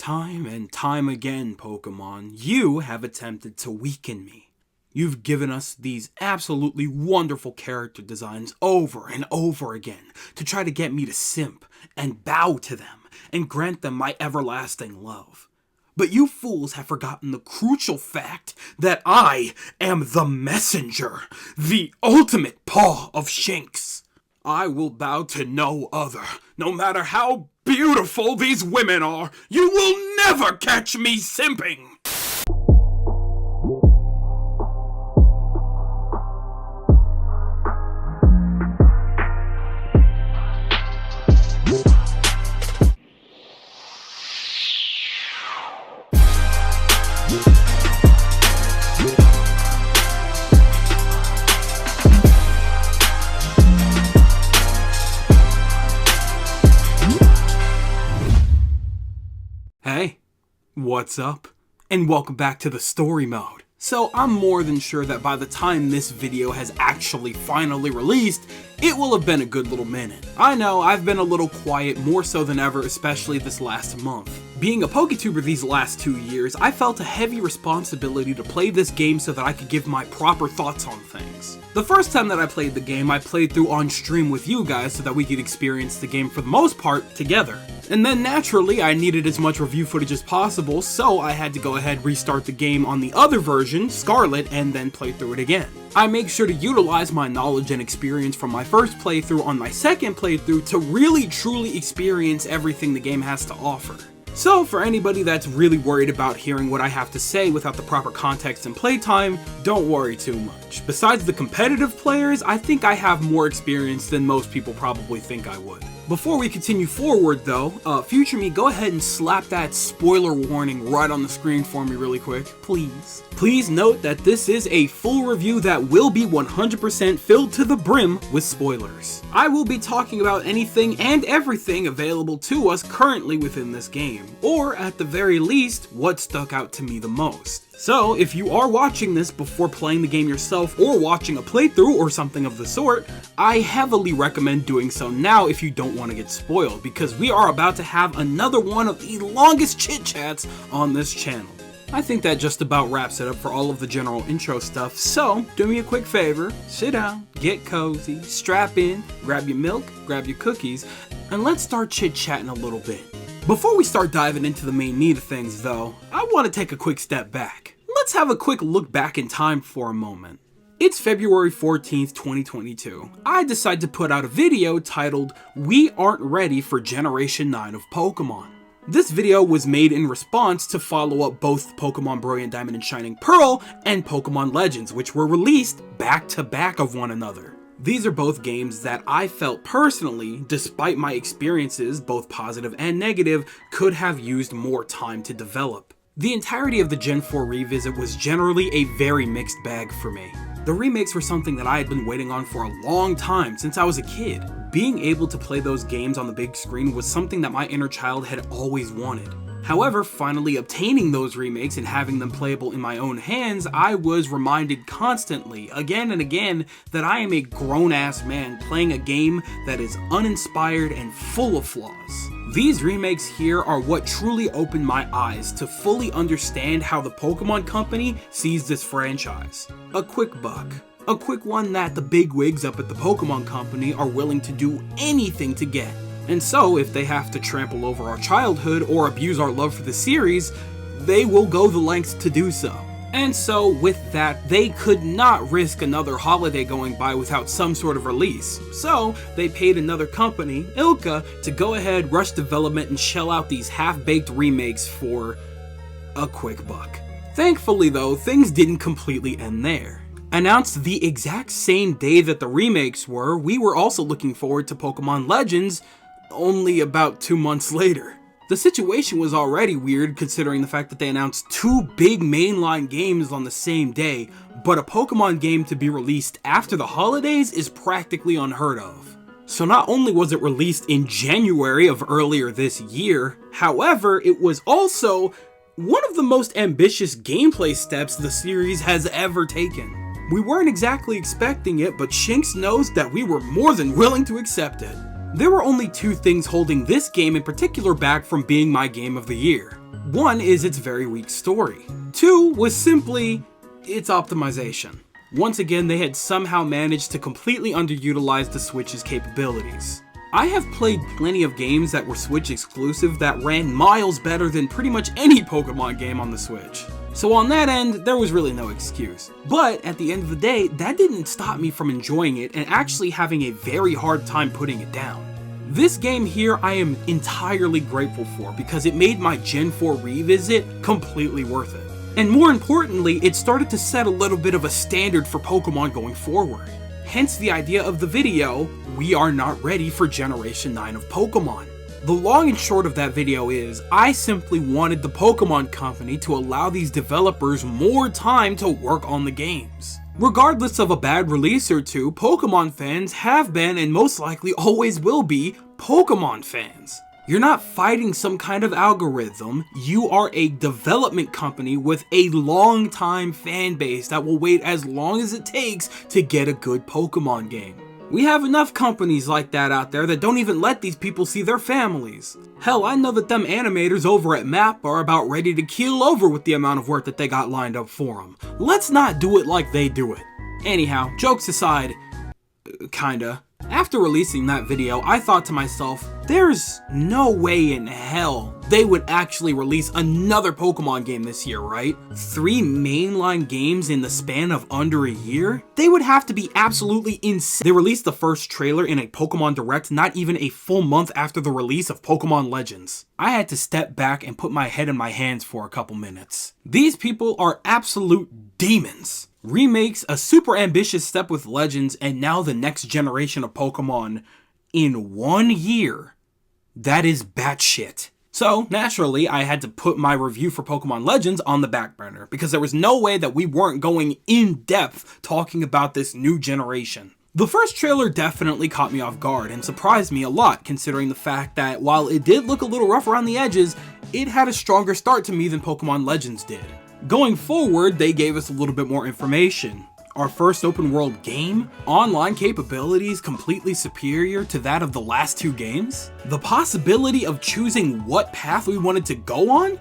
Time and time again, Pokemon, you have attempted to weaken me. You've given us these absolutely wonderful character designs over and over again to try to get me to simp and bow to them and grant them my everlasting love. But you fools have forgotten the crucial fact that I am the messenger, the ultimate paw of Shinx. I will bow to no other, no matter how beautiful these women are. You will never catch me simping. Hey, what's up? And welcome back to the story mode. So I'm more than sure that by the time this video has actually finally released, it will have been a good little minute. I know, I've been a little quiet more so than ever, especially this last month. Being a PokeTuber these last 2 years, I felt a heavy responsibility to play this game so that I could give my proper thoughts on things. The first time that I played the game, I played through on stream with you guys so that we could experience the game for the most part together. And then naturally, I needed as much review footage as possible, so I had to go ahead restart the game on the other version, Scarlet, and then play through it again. I make sure to utilize my knowledge and experience from my first playthrough on my second playthrough to really truly experience everything the game has to offer. So for anybody that's really worried about hearing what I have to say without the proper context and playtime, don't worry too much. Besides the competitive players, I think I have more experience than most people probably think I would. Before we continue forward though, future me, go ahead and slap that spoiler warning right on the screen for me really quick, please. Please note that this is a full review that will be 100% filled to the brim with spoilers. I will be talking about anything and everything available to us currently within this game, or at the very least, what stuck out to me the most. So, if you are watching this before playing the game yourself or watching a playthrough or something of the sort, I heavily recommend doing so now if you don't want to get spoiled, because we are about to have another one of the longest chit-chats on this channel. I think that just about wraps it up for all of the general intro stuff, so do me a quick favor, sit down, get cozy, strap in, grab your milk, grab your cookies, and let's start chit-chatting a little bit. Before we start diving into the main meat of things though, I want to take a quick step back. Let's have a quick look back in time for a moment. It's February 14th, 2022. I decide to put out a video titled, "We Aren't Ready for Generation 9 of Pokemon." This video was made in response to follow up both Pokemon Brilliant Diamond and Shining Pearl and Pokemon Legends, which were released back to back of one another. These are both games that I felt personally, despite my experiences, both positive and negative, could have used more time to develop. The entirety of the Gen 4 revisit was generally a very mixed bag for me. The remakes were something that I had been waiting on for a long time since I was a kid. Being able to play those games on the big screen was something that my inner child had always wanted. However, finally obtaining those remakes and having them playable in my own hands, I was reminded constantly, again and again, that I am a grown-ass man playing a game that is uninspired and full of flaws. These remakes here are what truly opened my eyes to fully understand how the Pokemon Company sees this franchise. A quick buck. A quick one that the bigwigs up at the Pokemon Company are willing to do anything to get. And so, if they have to trample over our childhood or abuse our love for the series, they will go the lengths to do so. And so, with that, they could not risk another holiday going by without some sort of release. So, they paid another company, Ilka, to go ahead, rush development, and shell out these half-baked remakes for a quick buck. Thankfully though, things didn't completely end there. Announced the exact same day that the remakes were, we were also looking forward to Pokemon Legends, only about 2 months later. The situation was already weird considering the fact that they announced 2 big mainline games on the same day, but a Pokemon game to be released after the holidays is practically unheard of. So not only was it released in January of earlier this year, however, it was also one of the most ambitious gameplay steps the series has ever taken. We weren't exactly expecting it, but Shinx knows that we were more than willing to accept it. There were only 2 things holding this game in particular back from being my game of the year. One is its very weak story. Two was simply its optimization. Once again, they had somehow managed to completely underutilize the Switch's capabilities. I have played plenty of games that were Switch exclusive that ran miles better than pretty much any Pokemon game on the Switch. So on that end, there was really no excuse. But at the end of the day, that didn't stop me from enjoying it and actually having a very hard time putting it down. This game here I am entirely grateful for because it made my Gen 4 revisit completely worth it. And more importantly, it started to set a little bit of a standard for Pokemon going forward. Hence the idea of the video, we are not ready for Generation 9 of Pokemon. The long and short of that video is, I simply wanted the Pokemon Company to allow these developers more time to work on the games. Regardless of a bad release or two, Pokemon fans have been and most likely always will be Pokemon fans. You're not fighting some kind of algorithm, you are a development company with a long-time fan base that will wait as long as it takes to get a good Pokemon game. We have enough companies like that out there that don't even let these people see their families. Hell, I know that them animators over at MAP are about ready to keel over with the amount of work that they got lined up for them. Let's not do it like they do it. Anyhow, jokes aside, kinda. After releasing that video, I thought to myself, there's no way in hell they would actually release another Pokemon game this year, right? 3 mainline games in the span of under a year? They would have to be absolutely insane. They released the first trailer in a Pokemon Direct not even a full month after the release of Pokemon Legends. I had to step back and put my head in my hands for a couple minutes. These people are absolute demons. Remakes, a super ambitious step with Legends, and now the next generation of Pokemon in 1 year. That is batshit. So, naturally, I had to put my review for Pokemon Legends on the back burner, because there was no way that we weren't going in depth talking about this new generation. The first trailer definitely caught me off guard and surprised me a lot, considering the fact that while it did look a little rough around the edges, it had a stronger start to me than Pokemon Legends did. Going forward, they gave us a little bit more information. Our first open world game, online capabilities completely superior to that of the last 2 games, the possibility of choosing what path we wanted to go on?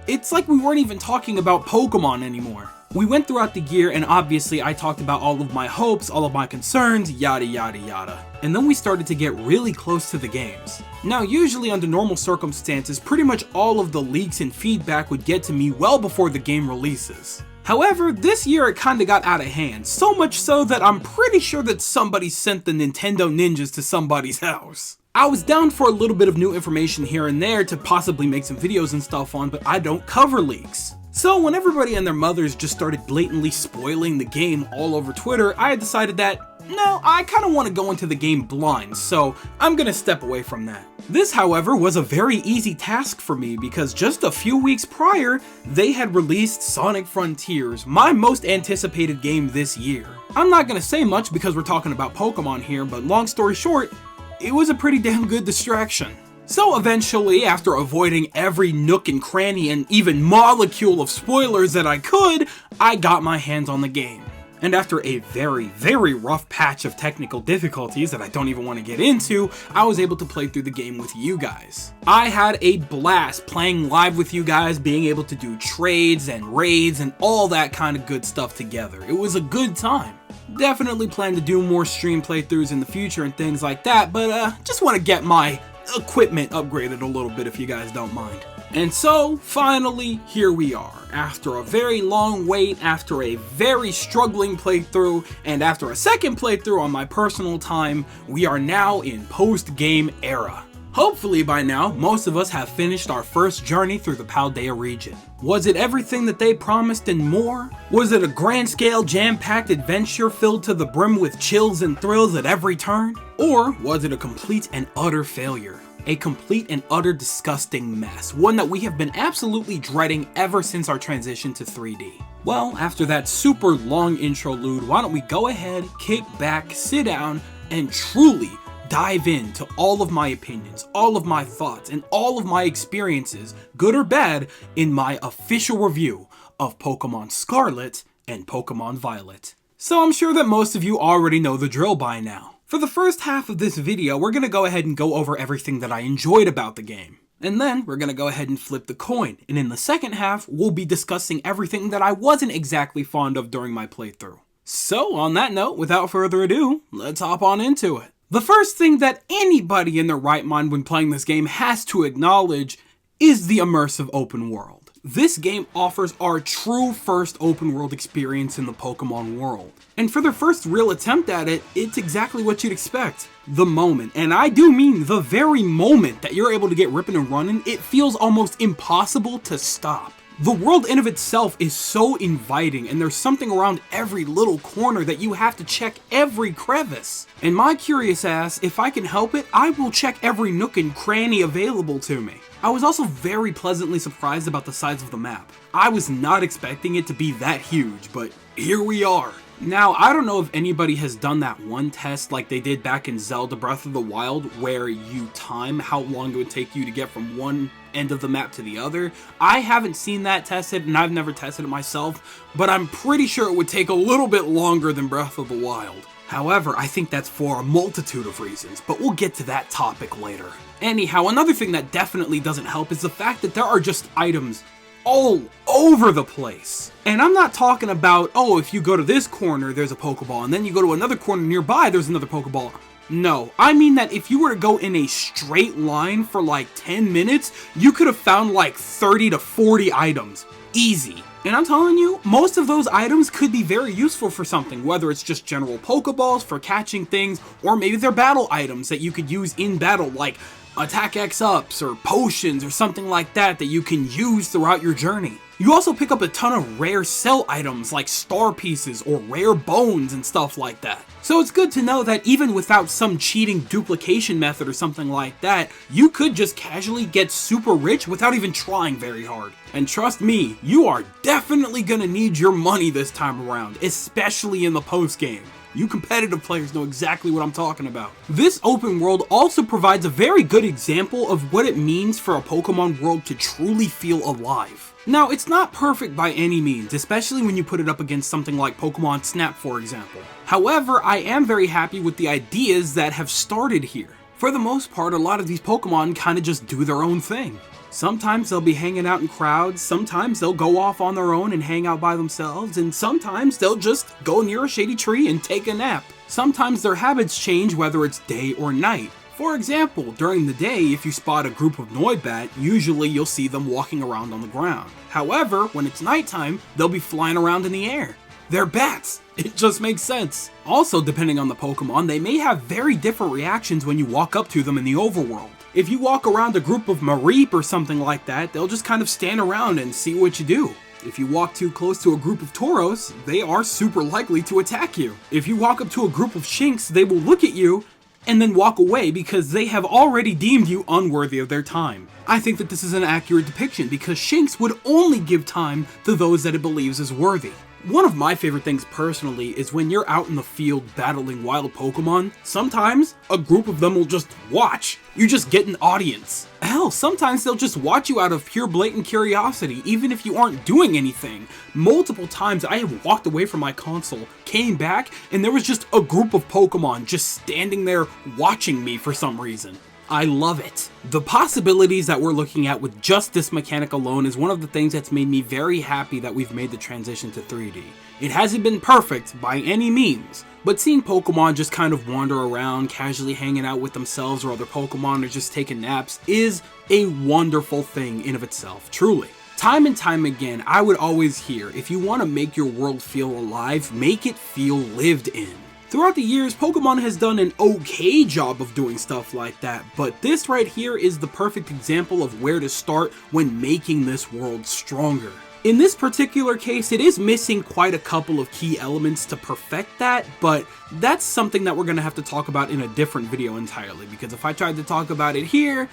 It's like we weren't even talking about Pokemon anymore. We went throughout the year and obviously I talked about all of my hopes, all of my concerns, yada yada yada. And then we started to get really close to the games. Now usually under normal circumstances, pretty much all of the leaks and feedback would get to me well before the game releases. However, this year it kinda got out of hand, so much so that I'm pretty sure that somebody sent the Nintendo Ninjas to somebody's house. I was down for a little bit of new information here and there to possibly make some videos and stuff on, but I don't cover leaks. So when everybody and their mothers just started blatantly spoiling the game all over Twitter, I had decided that, no, I kinda wanna go into the game blind, so I'm gonna step away from that. This, however, was a very easy task for me because just a few weeks prior, they had released Sonic Frontiers, my most anticipated game this year. I'm not gonna say much because we're talking about Pokemon here, but long story short, it was a pretty damn good distraction. So eventually, after avoiding every nook and cranny and even molecule of spoilers that I could, I got my hands on the game. And after a very, very rough patch of technical difficulties that I don't even want to get into, I was able to play through the game with you guys. I had a blast playing live with you guys, being able to do trades and raids and all that kind of good stuff together. It was a good time. Definitely plan to do more stream playthroughs in the future and things like that, but just want to get my equipment upgraded a little bit if you guys don't mind. And so, finally, here we are. After a very long wait, after a very struggling playthrough, and after a second playthrough on my personal time, we are now in post-game era. Hopefully by now, most of us have finished our first journey through the Paldea region. Was it everything that they promised and more? Was it a grand-scale, jam-packed adventure filled to the brim with chills and thrills at every turn? Or was it a complete and utter failure? A complete and utter disgusting mess, one that we have been absolutely dreading ever since our transition to 3D. Well, after that super long interlude, why don't we go ahead, kick back, sit down, and truly dive into all of my opinions, all of my thoughts, and all of my experiences, good or bad, in my official review of Pokemon Scarlet and Pokemon Violet. So I'm sure that most of you already know the drill by now. For the first half of this video, we're gonna go ahead and go over everything that I enjoyed about the game. And then we're gonna go ahead and flip the coin, and in the second half, we'll be discussing everything that I wasn't exactly fond of during my playthrough. So, on that note, without further ado, let's hop on into it. The first thing that anybody in their right mind when playing this game has to acknowledge is the immersive open world. This game offers our true first open world experience in the Pokemon world. And for their first real attempt at it, it's exactly what you'd expect. The moment, and I do mean the very moment that you're able to get ripping and running, it feels almost impossible to stop. The world in of itself is so inviting, and there's something around every little corner that you have to check every crevice. And my curious ass, if I can help it, I will check every nook and cranny available to me. I was also very pleasantly surprised about the size of the map. I was not expecting it to be that huge, but here we are. Now, I don't know if anybody has done that one test like they did back in Zelda Breath of the Wild, where you time how long it would take you to get from one end of the map to the other. I haven't seen that tested, and I've never tested it myself, but I'm pretty sure it would take a little bit longer than Breath of the Wild. However, I think that's for a multitude of reasons, but we'll get to that topic later. Anyhow, another thing that definitely doesn't help is the fact that there are just items all over the place. And I'm not talking about, oh, if you go to this corner, there's a Pokeball, and then you go to another corner nearby, there's another Pokeball. No, I mean that if you were to go in a straight line for like 10 minutes, you could have found like 30 to 40 items. Easy. And I'm telling you, most of those items could be very useful for something, whether it's just general Pokeballs for catching things, or maybe they're battle items that you could use in battle, like attack X-ups or potions or something like that you can use throughout your journey. You also pick up a ton of rare cell items like star pieces or rare bones and stuff like that. So it's good to know that even without some cheating duplication method or something like that, you could just casually get super rich without even trying very hard. And trust me, you are definitely gonna need your money this time around, especially in the post-game. You competitive players know exactly what I'm talking about. This open world also provides a very good example of what it means for a Pokemon world to truly feel alive. Now, it's not perfect by any means, especially when you put it up against something like Pokemon Snap, for example. However, I am very happy with the ideas that have started here. For the most part, a lot of these Pokemon kind of just do their own thing. Sometimes they'll be hanging out in crowds, sometimes they'll go off on their own and hang out by themselves, and sometimes they'll just go near a shady tree and take a nap. Sometimes their habits change whether it's day or night. For example, during the day, if you spot a group of Noibat, usually you'll see them walking around on the ground. However, when it's nighttime, they'll be flying around in the air. They're bats. It just makes sense. Also, depending on the Pokemon, they may have very different reactions when you walk up to them in the overworld. If you walk around a group of Mareep or something like that, they'll just kind of stand around and see what you do. If you walk too close to a group of Tauros, they are super likely to attack you. If you walk up to a group of Shinx, they will look at you and then walk away because they have already deemed you unworthy of their time. I think that this is an accurate depiction because Shinx would only give time to those that it believes is worthy. One of my favorite things personally is when you're out in the field battling wild Pokemon, sometimes a group of them will just watch. You just get an audience. Hell, sometimes they'll just watch you out of pure blatant curiosity, even if you aren't doing anything. Multiple times I have walked away from my console, came back, and there was just a group of Pokemon just standing there watching me for some reason. I love it. The possibilities that we're looking at with just this mechanic alone is one of the things that's made me very happy that we've made the transition to 3D. It hasn't been perfect by any means, but seeing Pokemon just kind of wander around, casually hanging out with themselves or other Pokemon or just taking naps is a wonderful thing in of itself, truly. Time and time again, I would always hear, if you want to make your world feel alive, make it feel lived in. Throughout the years, Pokemon has done an okay job of doing stuff like that, but this right here is the perfect example of where to start when making this world stronger. In this particular case, it is missing quite a couple of key elements to perfect that, but that's something that we're going to have to talk about in a different video entirely, because if I tried to talk about it here,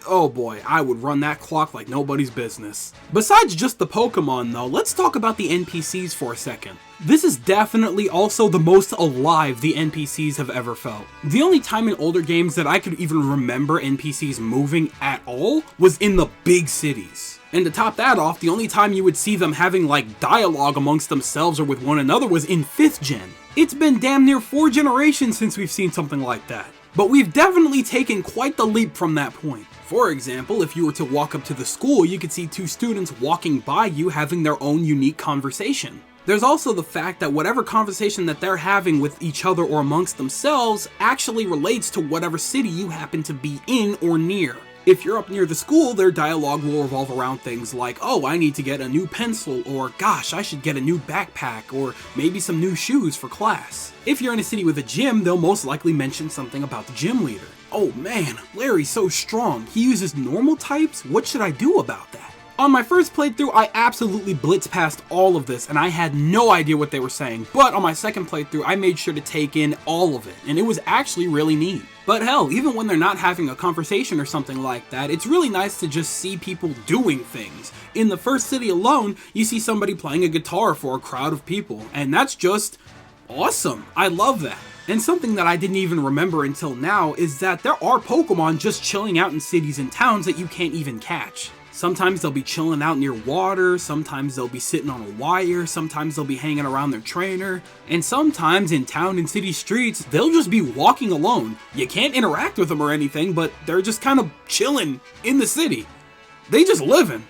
oh boy, I would run that clock like nobody's business. Besides just the Pokemon though, let's talk about the NPCs for a second. This is definitely also the most alive the NPCs have ever felt. The only time in older games that I could even remember NPCs moving at all was in the big cities. And to top that off, the only time you would see them having like dialogue amongst themselves or with one another was in 5th gen. It's been damn near 4 generations since we've seen something like that. But we've definitely taken quite the leap from that point. For example, if you were to walk up to the school, you could see two students walking by you having their own unique conversation. There's also the fact that whatever conversation that they're having with each other or amongst themselves actually relates to whatever city you happen to be in or near. If you're up near the school, their dialogue will revolve around things like, oh, I need to get a new pencil, or gosh, I should get a new backpack, or maybe some new shoes for class. If you're in a city with a gym, they'll most likely mention something about the gym leader. Oh man, Larry's so strong. He uses normal types? What should I do about that? On my first playthrough, I absolutely blitzed past all of this and I had no idea what they were saying, but on my second playthrough, I made sure to take in all of it, and it was actually really neat. But hell, even when they're not having a conversation or something like that, it's really nice to just see people doing things. In the first city alone, you see somebody playing a guitar for a crowd of people, and that's just awesome. I love that. And something that I didn't even remember until now is that there are Pokemon just chilling out in cities and towns that you can't even catch. Sometimes they'll be chilling out near water, sometimes they'll be sitting on a wire, sometimes they'll be hanging around their trainer, and sometimes in town and city streets, they'll just be walking alone. You can't interact with them or anything, but they're just kind of chilling in the city. They just living.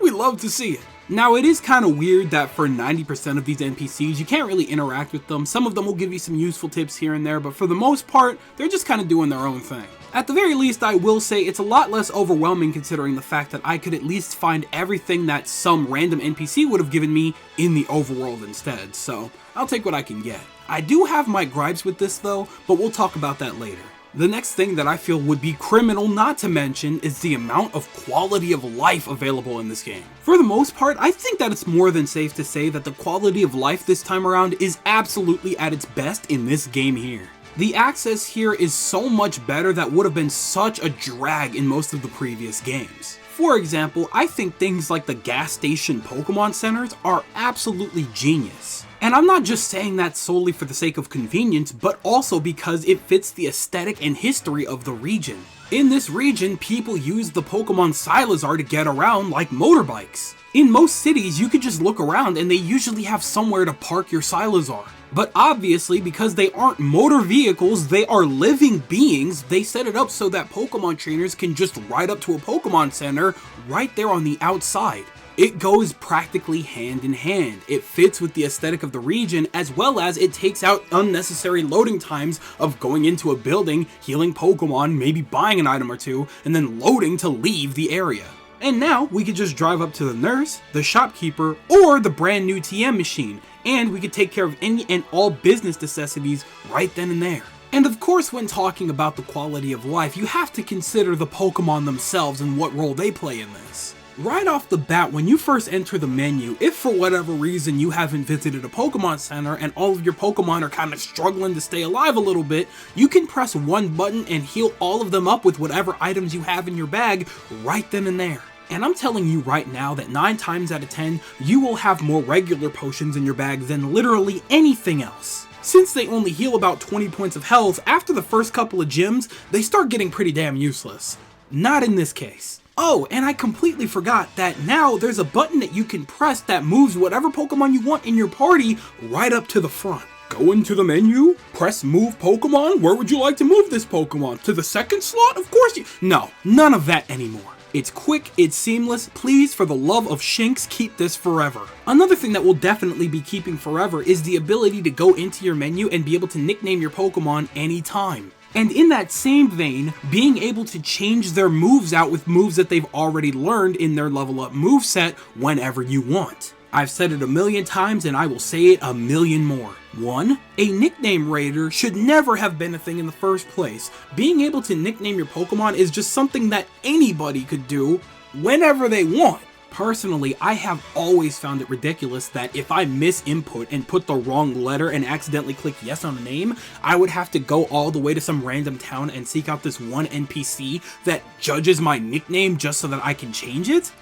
We love to see it. Now, it is kind of weird that for 90% of these NPCs, you can't really interact with them. Some of them will give you some useful tips here and there, but for the most part, they're just kind of doing their own thing. At the very least, I will say it's a lot less overwhelming considering the fact that I could at least find everything that some random NPC would have given me in the overworld instead, so I'll take what I can get. I do have my gripes with this though, but we'll talk about that later. The next thing that I feel would be criminal not to mention is the amount of quality of life available in this game. For the most part, I think that it's more than safe to say that the quality of life this time around is absolutely at its best in this game here. The access here is so much better that would have been such a drag in most of the previous games. For example, I think things like the gas station Pokemon centers are absolutely genius. And I'm not just saying that solely for the sake of convenience, but also because it fits the aesthetic and history of the region. In this region, people use the Pokemon Silazar to get around like motorbikes. In most cities, you could just look around and they usually have somewhere to park your Silazar. But obviously, because they aren't motor vehicles, they are living beings, they set it up so that Pokemon trainers can just ride up to a Pokemon Center right there on the outside. It goes practically hand in hand. It fits with the aesthetic of the region, as well as it takes out unnecessary loading times of going into a building, healing Pokemon, maybe buying an item or two, and then loading to leave the area. And now, we could just drive up to the nurse, the shopkeeper, or the brand new TM machine, and we could take care of any and all business necessities right then and there. And of course, when talking about the quality of life, you have to consider the Pokemon themselves and what role they play in this. Right off the bat, when you first enter the menu, if for whatever reason you haven't visited a Pokemon Center and all of your Pokemon are kind of struggling to stay alive a little bit, you can press one button and heal all of them up with whatever items you have in your bag right then and there. And I'm telling you right now that 9 times out of 10, you will have more regular potions in your bag than literally anything else. Since they only heal about 20 points of health, after the first couple of gyms, they start getting pretty damn useless. Not in this case. Oh, and I completely forgot that now there's a button that you can press that moves whatever Pokemon you want in your party right up to the front. Go into the menu, press move Pokemon. Where would you like to move this Pokemon? To the second slot? Of course you... No, none of that anymore. It's quick, it's seamless. Please, for the love of Shinx, keep this forever. Another thing that we'll definitely be keeping forever is the ability to go into your menu and be able to nickname your Pokemon anytime. And in that same vein, being able to change their moves out with moves that they've already learned in their level up moveset whenever you want. I've said it a million times and I will say it a million more. 1. A nickname raider should never have been a thing in the first place. Being able to nickname your Pokemon is just something that anybody could do whenever they want. Personally, I have always found it ridiculous that if I misinput and put the wrong letter and accidentally click yes on a name, I would have to go all the way to some random town and seek out this one NPC that judges my nickname just so that I can change it?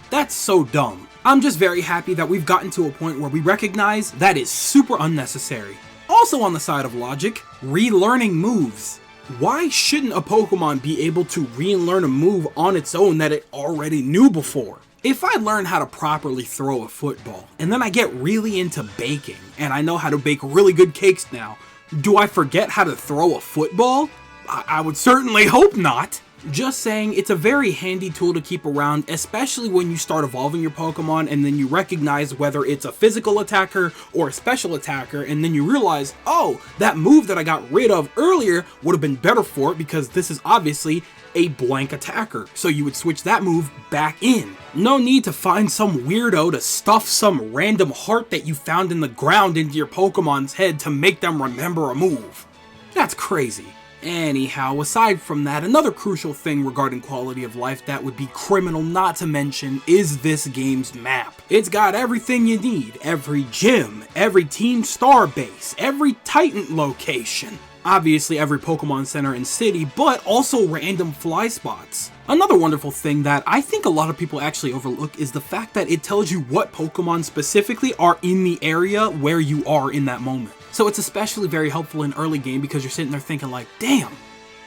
That's so dumb. I'm just very happy that we've gotten to a point where we recognize that is super unnecessary. Also on the side of logic, relearning moves. Why shouldn't a Pokemon be able to relearn a move on its own that it already knew before? If I learn how to properly throw a football, and then I get really into baking, and I know how to bake really good cakes now, do I forget how to throw a football? I would certainly hope not. Just saying, it's a very handy tool to keep around, especially when you start evolving your Pokemon and then you recognize whether it's a physical attacker or a special attacker, and then you realize, oh, that move that I got rid of earlier would have been better for it because this is obviously a blank attacker, so you would switch that move back in. No need to find some weirdo to stuff some random heart that you found in the ground into your Pokemon's head to make them remember a move. That's crazy. Anyhow, aside from that, another crucial thing regarding quality of life that would be criminal not to mention is this game's map. It's got everything you need, every gym, every Team Star base, every Titan location, obviously every Pokemon Center and city, but also random fly spots. Another wonderful thing that I think a lot of people actually overlook is the fact that it tells you what Pokemon specifically are in the area where you are in that moment. So it's especially very helpful in early game because you're sitting there thinking like, damn,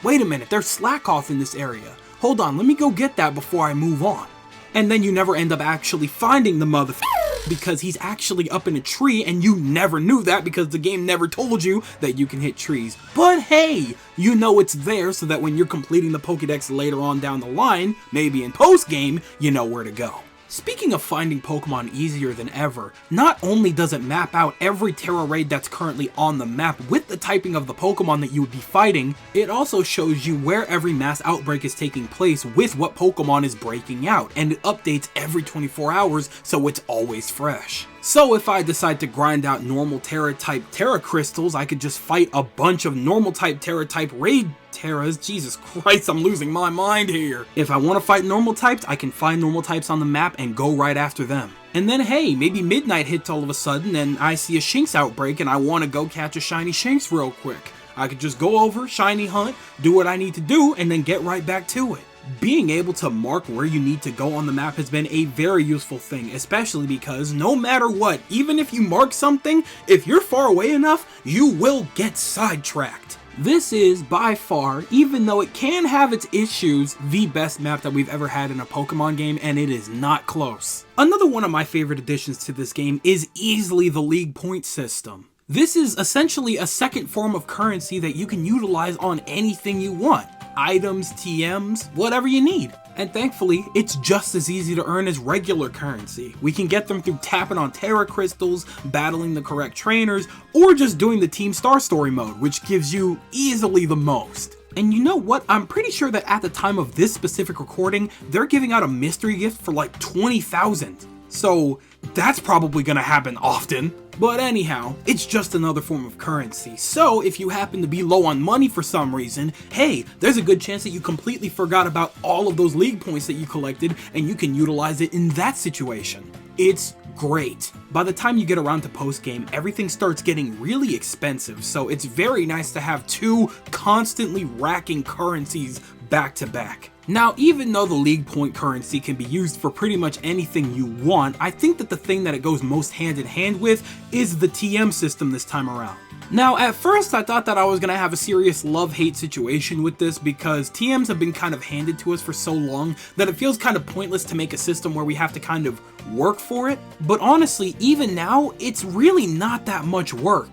wait a minute, there's Slakoth in this area. Hold on, let me go get that before I move on. And then you never end up actually finding the motherfucker because he's actually up in a tree and you never knew that because the game never told you that you can hit trees. But hey, you know it's there so that when you're completing the Pokédex later on down the line, maybe in post-game, you know where to go. Speaking of finding Pokemon easier than ever, not only does it map out every Terra raid that's currently on the map with the typing of the Pokemon that you would be fighting, it also shows you where every mass outbreak is taking place with what Pokemon is breaking out, and it updates every 24 hours so it's always fresh. So if I decide to grind out normal Terra type Terra crystals, I could just fight a bunch of normal type Terra type raid Terras. Jesus Christ, I'm losing my mind here. If I want to fight normal types, I can find normal types on the map and go right after them. And then hey, maybe midnight hits all of a sudden and I see a Shinx outbreak and I want to go catch a shiny Shinx real quick. I could just go over, shiny hunt, do what I need to do, and then get right back to it. Being able to mark where you need to go on the map has been a very useful thing, especially because no matter what, even if you mark something, if you're far away enough, you will get sidetracked. This is, by far, even though it can have its issues, the best map that we've ever had in a Pokemon game, and it is not close. Another one of my favorite additions to this game is easily the League Point system. This is essentially a second form of currency that you can utilize on anything you want. Items, TMs, whatever you need. And thankfully, it's just as easy to earn as regular currency. We can get them through tapping on Terra Crystals, battling the correct trainers, or just doing the Team Star story mode, which gives you easily the most. And you know what? I'm pretty sure that at the time of this specific recording, they're giving out a mystery gift for like 20,000. So that's probably gonna happen often. But anyhow, it's just another form of currency, so if you happen to be low on money for some reason, hey, there's a good chance that you completely forgot about all of those league points that you collected and you can utilize it in that situation. It's great. By the time you get around to post-game, everything starts getting really expensive, so it's very nice to have two constantly racking currencies back to back. Now, even though the League Point currency can be used for pretty much anything you want, I think that the thing that it goes most hand in hand with is the TM system this time around. Now, at first I thought that I was going to have a serious love-hate situation with this because TMs have been kind of handed to us for so long that it feels kind of pointless to make a system where we have to kind of work for it. But honestly, even now, it's really not that much work.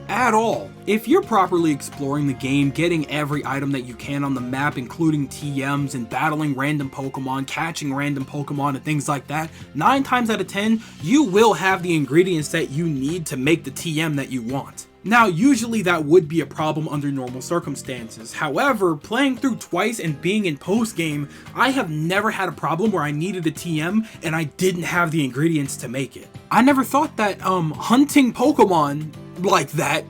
At all. If you're properly exploring the game, getting every item that you can on the map, including TMs and battling random Pokemon, catching random Pokemon and things like that, 9 times out of 10, you will have the ingredients that you need to make the TM that you want. Now, usually that would be a problem under normal circumstances. However, playing through twice and being in post-game, I have never had a problem where I needed a TM and I didn't have the ingredients to make it. I never thought that hunting Pokemon like that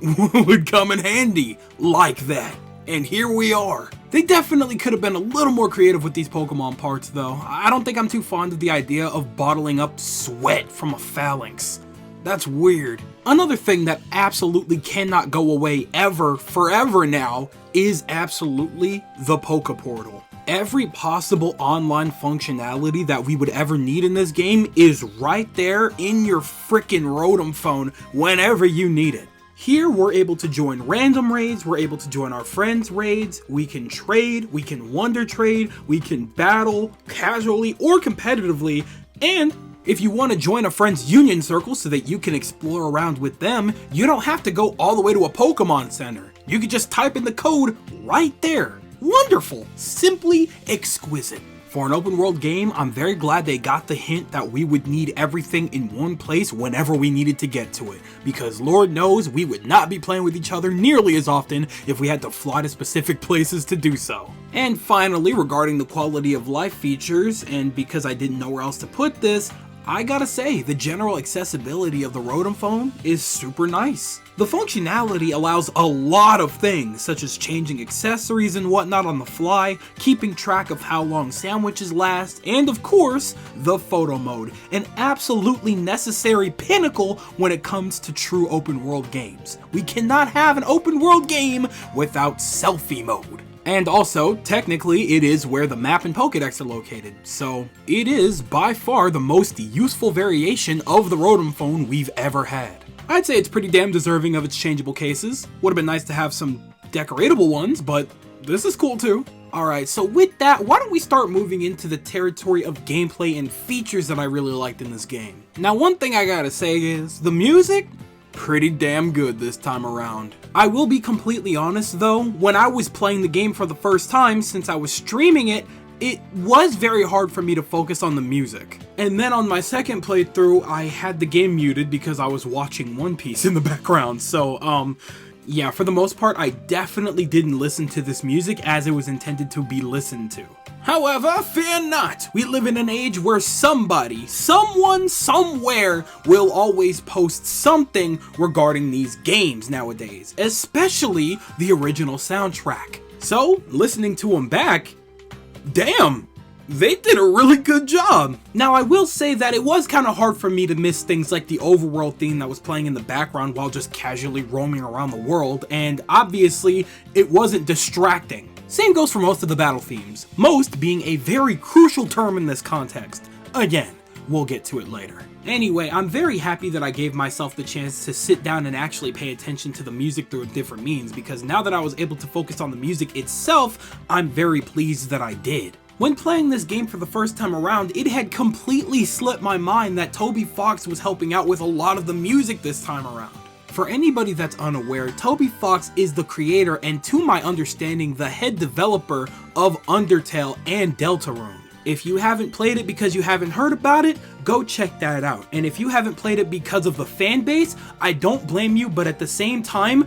would come in handy like that. And here we are. They definitely could have been a little more creative with these Pokemon parts though. I don't think I'm too fond of the idea of bottling up sweat from a phalanx. That's weird. Another thing that absolutely cannot go away ever, forever now, is absolutely the Poke Portal. Every possible online functionality that we would ever need in this game is right there in your frickin' Rotom phone whenever you need it. Here we're able to join random raids, we're able to join our friends' raids, we can trade, we can wonder trade, we can battle casually or competitively, and if you want to join a friend's union circle so that you can explore around with them, you don't have to go all the way to a Pokemon Center. You can just type in the code right there. wonderful, simply exquisite. For an open world game, I'm very glad they got the hint that we would need everything in one place whenever we needed to get to it, because Lord knows we would not be playing with each other nearly as often if we had to fly to specific places to do so. And finally, regarding the quality of life features, and because I didn't know where else to put this, I gotta say, the general accessibility of the Rotom phone is super nice. The functionality allows a lot of things, such as changing accessories and whatnot on the fly, keeping track of how long sandwiches last, and of course, the photo mode, an absolutely necessary pinnacle when it comes to true open world games. We cannot have an open world game without selfie mode. And also, technically, it is where the map and Pokédex are located, so it is by far the most useful variation of the Rotom phone we've ever had. I'd say it's pretty damn deserving of its changeable cases. Would have been nice to have some decoratable ones, but this is cool too. Alright, so with that, why don't we start moving into the territory of gameplay and features that I really liked in this game. Now, one thing I gotta say is, the music? Pretty damn good this time around. I will be completely honest though, when I was playing the game for the first time, since I was streaming it, it was very hard for me to focus on the music. And then on my second playthrough, I had the game muted because I was watching One Piece in the background, so yeah, for the most part, I definitely didn't listen to this music as it was intended to be listened to. However, fear not, we live in an age where somebody, someone, somewhere will always post something regarding these games nowadays, especially the original soundtrack. So, listening to them back, damn, they did a really good job. Now, I will say that it was kind of hard for me to miss things like the overworld theme that was playing in the background while just casually roaming around the world, and obviously, it wasn't distracting. Same goes for most of the battle themes, most being a very crucial term in this context. Again, we'll get to it later. Anyway, I'm very happy that I gave myself the chance to sit down and actually pay attention to the music through different means, because now that I was able to focus on the music itself, I'm very pleased that I did. When playing this game for the first time around, it had completely slipped my mind that Toby Fox was helping out with a lot of the music this time around. For anybody that's unaware, Toby Fox is the creator and, to my understanding, the head developer of Undertale and Deltarune. If you haven't played it because you haven't heard about it, go check that out. And if you haven't played it because of the fan base, I don't blame you, but at the same time,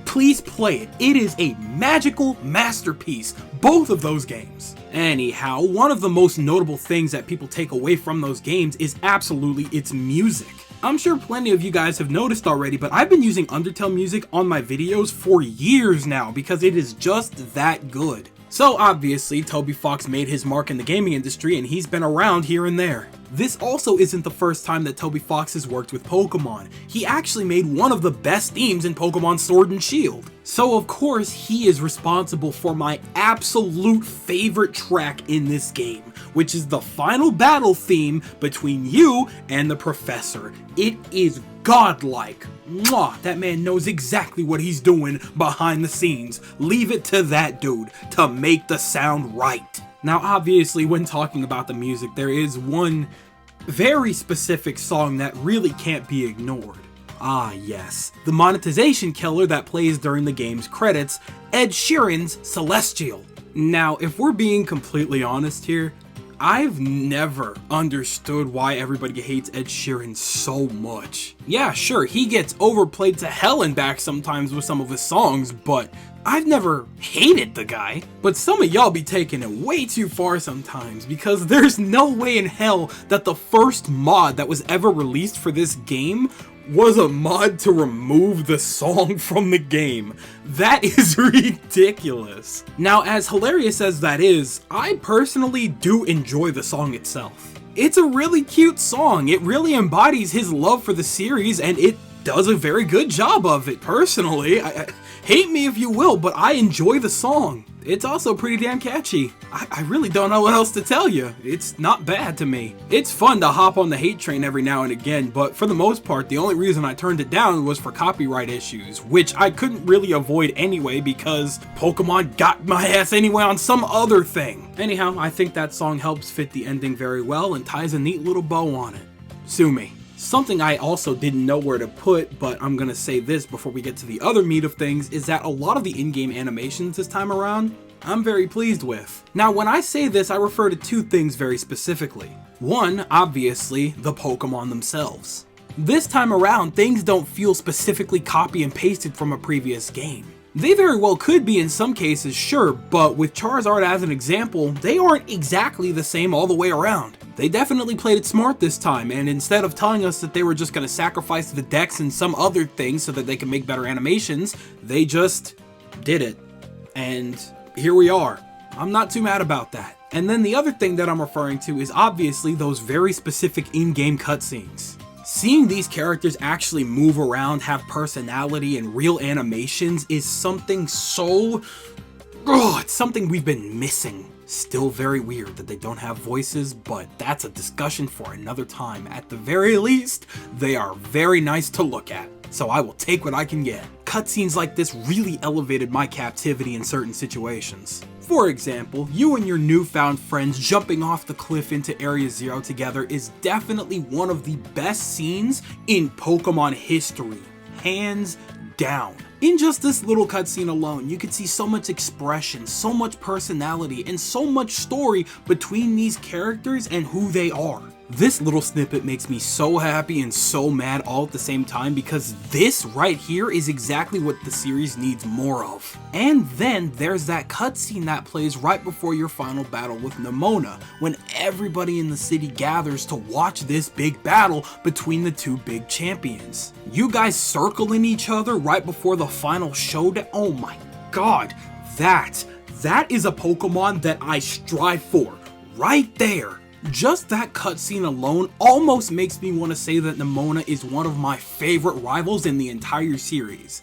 please play it. It is a magical masterpiece, both of those games. Anyhow, one of the most notable things that people take away from those games is absolutely its music. I'm sure plenty of you guys have noticed already, but I've been using Undertale music on my videos for years now because it is just that good. So obviously, Toby Fox made his mark in the gaming industry and he's been around here and there. This also isn't the first time that Toby Fox has worked with Pokemon. He actually made one of the best themes in Pokemon Sword and Shield. So of course, he is responsible for my absolute favorite track in this game, which is the final battle theme between you and the Professor. It is godlike. Mwah, that man knows exactly what he's doing behind the scenes. Leave it to that dude to make the sound right. Now obviously, when talking about the music, there is one very specific song that really can't be ignored. Ah yes, the monetization killer that plays during the game's credits, Ed Sheeran's Celestial. Now, if we're being completely honest here, I've never understood why everybody hates Ed Sheeran so much. Yeah, sure, he gets overplayed to hell and back sometimes with some of his songs, but I've never hated the guy. But some of y'all be taking it way too far sometimes, because there's no way in hell that the first mod that was ever released for this game was a mod to remove the song from the game. That is ridiculous. Now, as hilarious as that is, I personally do enjoy the song itself. It's a really cute song. It really embodies his love for the series, and it does a very good job of it, personally. Hate me if you will, but I enjoy the song. It's also pretty damn catchy. I really don't know what else to tell you. It's not bad to me. It's fun to hop on the hate train every now and again, but for the most part, the only reason I turned it down was for copyright issues, which I couldn't really avoid anyway because Pokemon got my ass anyway on some other thing. Anyhow, I think that song helps fit the ending very well and ties a neat little bow on it. Sue me. Something I also didn't know where to put, but I'm gonna say this before we get to the other meat of things, is that a lot of the in-game animations this time around I'm very pleased with. Now, when I say this, I refer to two things very specifically. One, obviously, the Pokemon themselves. This time around, things don't feel specifically copy and pasted from a previous game. They very well could be in some cases, sure, but with Charizard as an example, they aren't exactly the same all the way around. They definitely played it smart this time, and instead of telling us that they were just going to sacrifice the dex and some other things so that they can make better animations, they just did it. And here we are. I'm not too mad about that. And then the other thing that I'm referring to is obviously those very specific in-game cutscenes. Seeing these characters actually move around, have personality, and real animations is something so... it's something we've been missing. Still very weird that they don't have voices, but that's a discussion for another time. At the very least, they are very nice to look at, so I will take what I can get. Cutscenes like this really elevated my captivity in certain situations. For example, you and your newfound friends jumping off the cliff into Area Zero together is definitely one of the best scenes in Pokemon history, hands down. In just this little cutscene alone, you could see so much expression, so much personality, and so much story between these characters and who they are. This little snippet makes me so happy and so mad all at the same time because this right here is exactly what the series needs more of. And then there's that cutscene that plays right before your final battle with Nemona, when everybody in the city gathers to watch this big battle between the two big champions. You guys circling each other right before the final showdown. Oh my god, that is a Pokemon that I strive for, right there. Just that cutscene alone almost makes me want to say that Nemona is one of my favorite rivals in the entire series.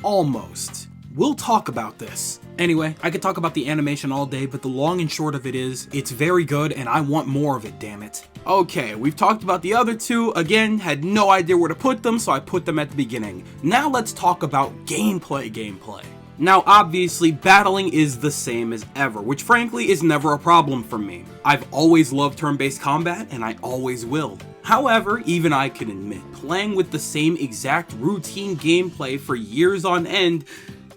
Almost. We'll talk about this. Anyway, I could talk about the animation all day, but the long and short of it is, it's very good and I want more of it, damn it. Okay, we've talked about the other two. Again, had no idea where to put them, so I put them at the beginning. Now let's talk about gameplay. Now obviously, battling is the same as ever, which frankly is never a problem for me. I've always loved turn-based combat, and I always will. However, even I can admit, playing with the same exact routine gameplay for years on end,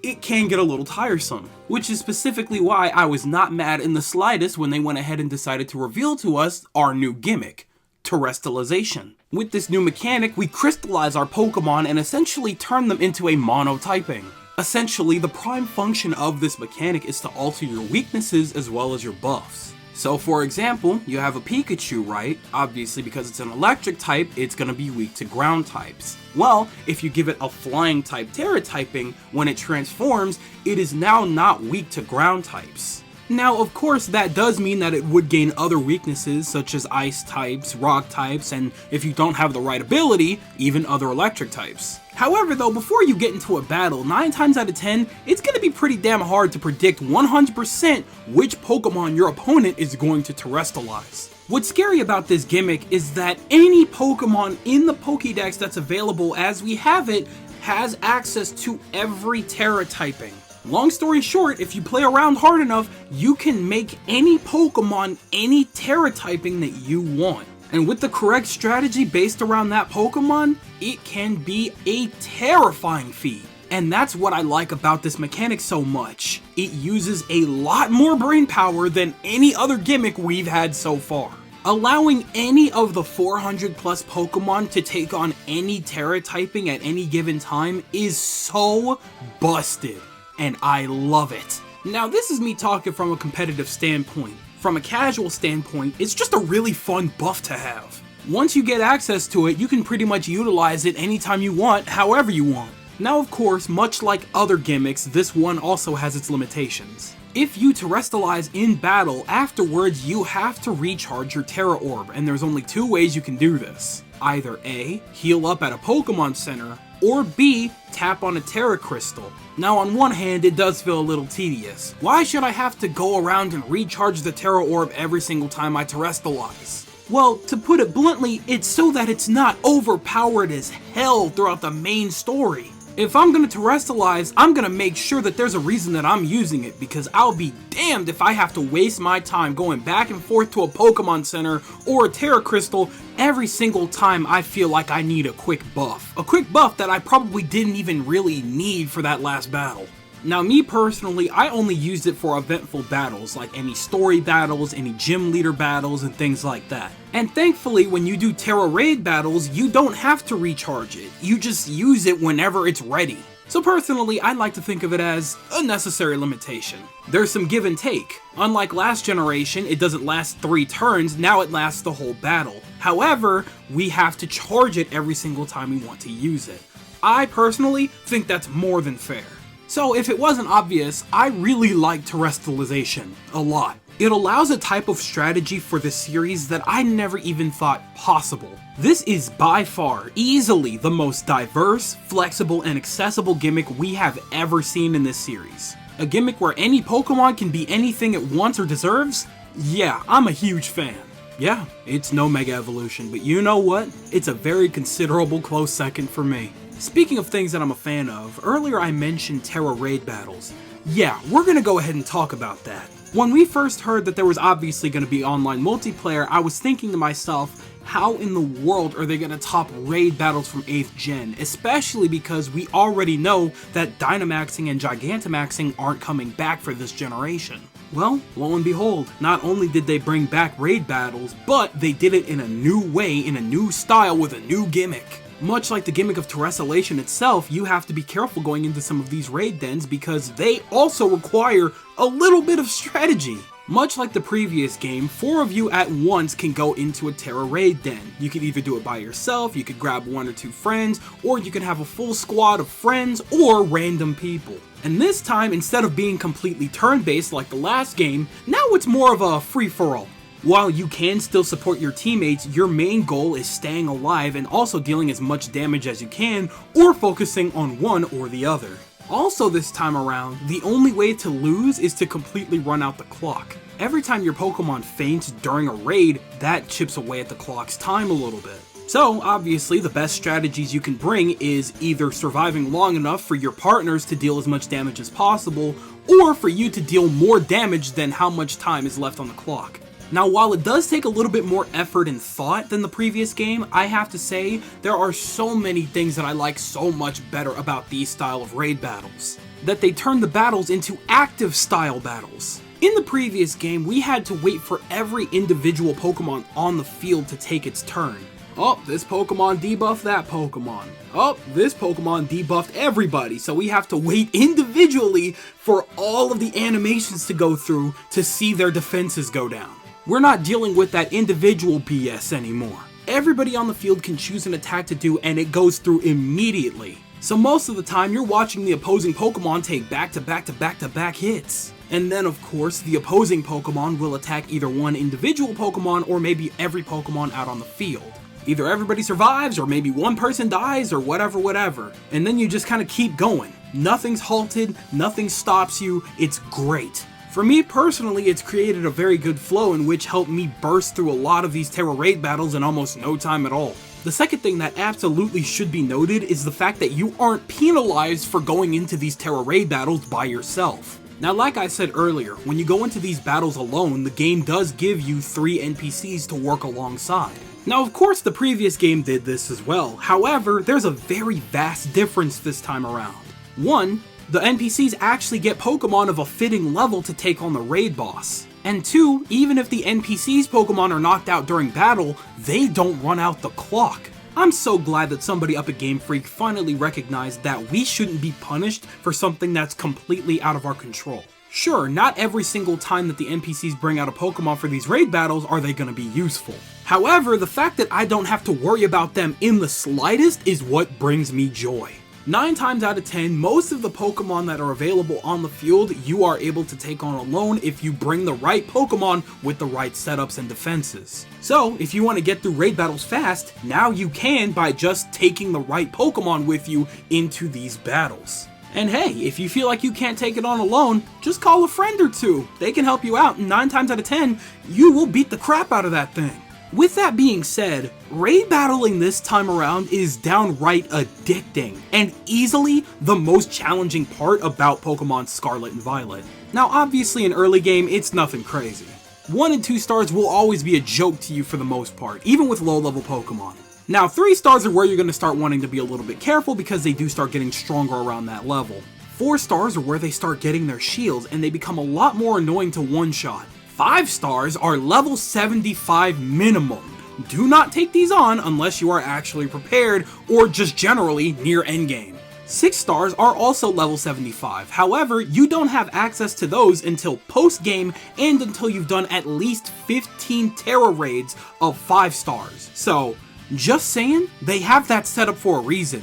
it can get a little tiresome. Which is specifically why I was not mad in the slightest when they went ahead and decided to reveal to us our new gimmick, terrestrialization. With this new mechanic, we crystallize our Pokemon and essentially turn them into a monotyping. Essentially, the prime function of this mechanic is to alter your weaknesses as well as your buffs. So for example, you have a Pikachu, right? Obviously because it's an electric type, it's gonna be weak to ground types. Well, if you give it a flying type Terra typing, when it transforms, it is now not weak to ground types. Now, of course, that does mean that it would gain other weaknesses such as ice types, rock types, and if you don't have the right ability, even other electric types. However though, before you get into a battle, 9 times out of 10, it's going to be pretty damn hard to predict 100% which Pokemon your opponent is going to terrestrialize. What's scary about this gimmick is that any Pokemon in the Pokédex that's available as we have it has access to every Terra typing. Long story short, if you play around hard enough, you can make any Pokemon any Terra typing that you want. And with the correct strategy based around that Pokemon, it can be a terrifying feat. And that's what I like about this mechanic so much. It uses a lot more brain power than any other gimmick we've had so far. Allowing any of the 400 plus Pokemon to take on any Terra typing at any given time is so busted. And I love it. Now this is me talking from a competitive standpoint. From a casual standpoint, it's just a really fun buff to have. Once you get access to it, you can pretty much utilize it anytime you want, however you want. Now of course, much like other gimmicks, this one also has its limitations. If you terrestrialize in battle, afterwards you have to recharge your Terra Orb, and there's only 2 ways you can do this. Either A, heal up at a Pokemon Center, or B, tap on a Terra Crystal. Now on one hand, it does feel a little tedious. Why should I have to go around and recharge the Terra Orb every single time I terrestrialize? Well, to put it bluntly, it's so that it's not overpowered as hell throughout the main story. If I'm gonna terrestrialize, I'm gonna make sure that there's a reason that I'm using it, because I'll be damned if I have to waste my time going back and forth to a Pokemon Center or a Terra Crystal every single time I feel like I need a quick buff. A quick buff that I probably didn't even really need for that last battle. Now me personally, I only used it for eventful battles, like any story battles, any gym leader battles, and things like that. And thankfully, when you do Terra Raid battles, you don't have to recharge it, you just use it whenever it's ready. So personally, I like to think of it as a necessary limitation. There's some give and take. Unlike last generation, it doesn't last 3 turns, now it lasts the whole battle. However, we have to charge it every single time we want to use it. I personally think that's more than fair. So if it wasn't obvious, I really like terrestrialization a lot. It allows a type of strategy for the series that I never even thought possible. This is by far, easily the most diverse, flexible, and accessible gimmick we have ever seen in this series. A gimmick where any Pokemon can be anything it wants or deserves? Yeah, I'm a huge fan. Yeah, it's no Mega Evolution, but you know what? It's a very considerable close second for me. Speaking of things that I'm a fan of, earlier I mentioned Terra Raid battles. Yeah, we're gonna go ahead and talk about that. When we first heard that there was obviously gonna be online multiplayer, I was thinking to myself, how in the world are they gonna top raid battles from 8th gen? Especially because we already know that Dynamaxing and Gigantamaxing aren't coming back for this generation. Well, lo and behold, not only did they bring back raid battles, but they did it in a new way, in a new style, with a new gimmick. Much like the gimmick of terrestrialization itself, you have to be careful going into some of these raid dens because they also require a little bit of strategy. Much like the previous game, 4 of you at once can go into a Terra Raid den. You could either do it by yourself, you could grab 1 or 2 friends, or you can have a full squad of friends or random people. And this time, instead of being completely turn-based like the last game, now it's more of a free-for-all. While you can still support your teammates, your main goal is staying alive and also dealing as much damage as you can, or focusing on one or the other. Also this time around, the only way to lose is to completely run out the clock. Every time your Pokemon faints during a raid, that chips away at the clock's time a little bit. So obviously the best strategies you can bring is either surviving long enough for your partners to deal as much damage as possible, or for you to deal more damage than how much time is left on the clock. Now, while it does take a little bit more effort and thought than the previous game, I have to say, there are so many things that I like so much better about these style of raid battles. That they turn the battles into active style battles. In the previous game, we had to wait for every individual Pokemon on the field to take its turn. Oh, this Pokemon debuffed that Pokemon. Oh, this Pokemon debuffed everybody, so we have to wait individually for all of the animations to go through to see their defenses go down. We're not dealing with that individual BS anymore. Everybody on the field can choose an attack to do and it goes through immediately. So most of the time you're watching the opposing Pokemon take back-to-back hits. And then of course the opposing Pokemon will attack either one individual Pokemon or maybe every Pokemon out on the field. Either everybody survives or maybe one person dies or whatever. And then you just kind of keep going. Nothing's halted, nothing stops you, it's great. For me personally, it's created a very good flow in which helped me burst through a lot of these Terra Raid battles in almost no time at all. The second thing that absolutely should be noted is the fact that you aren't penalized for going into these Terra Raid battles by yourself. Now, like I said earlier, when you go into these battles alone, the game does give you 3 NPCs to work alongside. Now, of course, the previous game did this as well. However, there's a very vast difference this time around. 1, the NPCs actually get Pokemon of a fitting level to take on the raid boss. And 2, even if the NPC's Pokemon are knocked out during battle, they don't run out the clock. I'm so glad that somebody up at Game Freak finally recognized that we shouldn't be punished for something that's completely out of our control. Sure, not every single time that the NPCs bring out a Pokemon for these raid battles are they gonna be useful. However, the fact that I don't have to worry about them in the slightest is what brings me joy. 9 times out of 10, most of the Pokemon that are available on the field you are able to take on alone if you bring the right Pokemon with the right setups and defenses. So, if you want to get through raid battles fast, now you can by just taking the right Pokemon with you into these battles. And hey, if you feel like you can't take it on alone, just call a friend or 2. They can help you out, and 9 times out of 10, you will beat the crap out of that thing. With that being said, raid battling this time around is downright addicting, and easily the most challenging part about Pokemon Scarlet and Violet. Now obviously in early game, it's nothing crazy. 1 and 2 stars will always be a joke to you for the most part, even with low level Pokemon. Now 3 stars are where you're going to start wanting to be a little bit careful because they do start getting stronger around that level. 4 stars are where they start getting their shields and they become a lot more annoying to one-shot. 5 stars are level 75 minimum. Do not take these on unless you are actually prepared or just generally near endgame. 6 stars are also level 75, however, you don't have access to those until post-game and until you've done at least 15 Terra raids of 5 stars. So, just saying, they have that set up for a reason.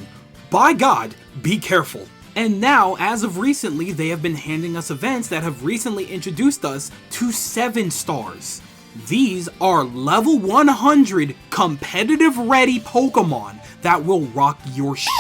By God, be careful. And now, as of recently, they have been handing us events that have recently introduced us to 7 stars. These are level 100 competitive ready Pokemon that will rock your shit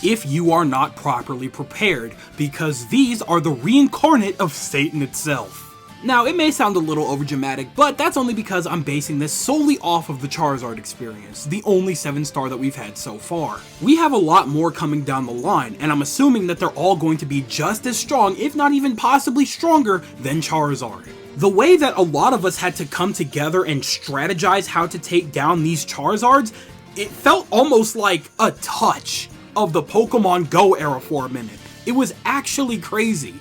if you are not properly prepared, because these are the reincarnate of Satan itself. Now, it may sound a little overdramatic, but that's only because I'm basing this solely off of the Charizard experience, the only 7-star that we've had so far. We have a lot more coming down the line, and I'm assuming that they're all going to be just as strong, if not even possibly stronger, than Charizard. The way that a lot of us had to come together and strategize how to take down these Charizards, it felt almost like a touch of the Pokemon Go era for a minute. It was actually crazy,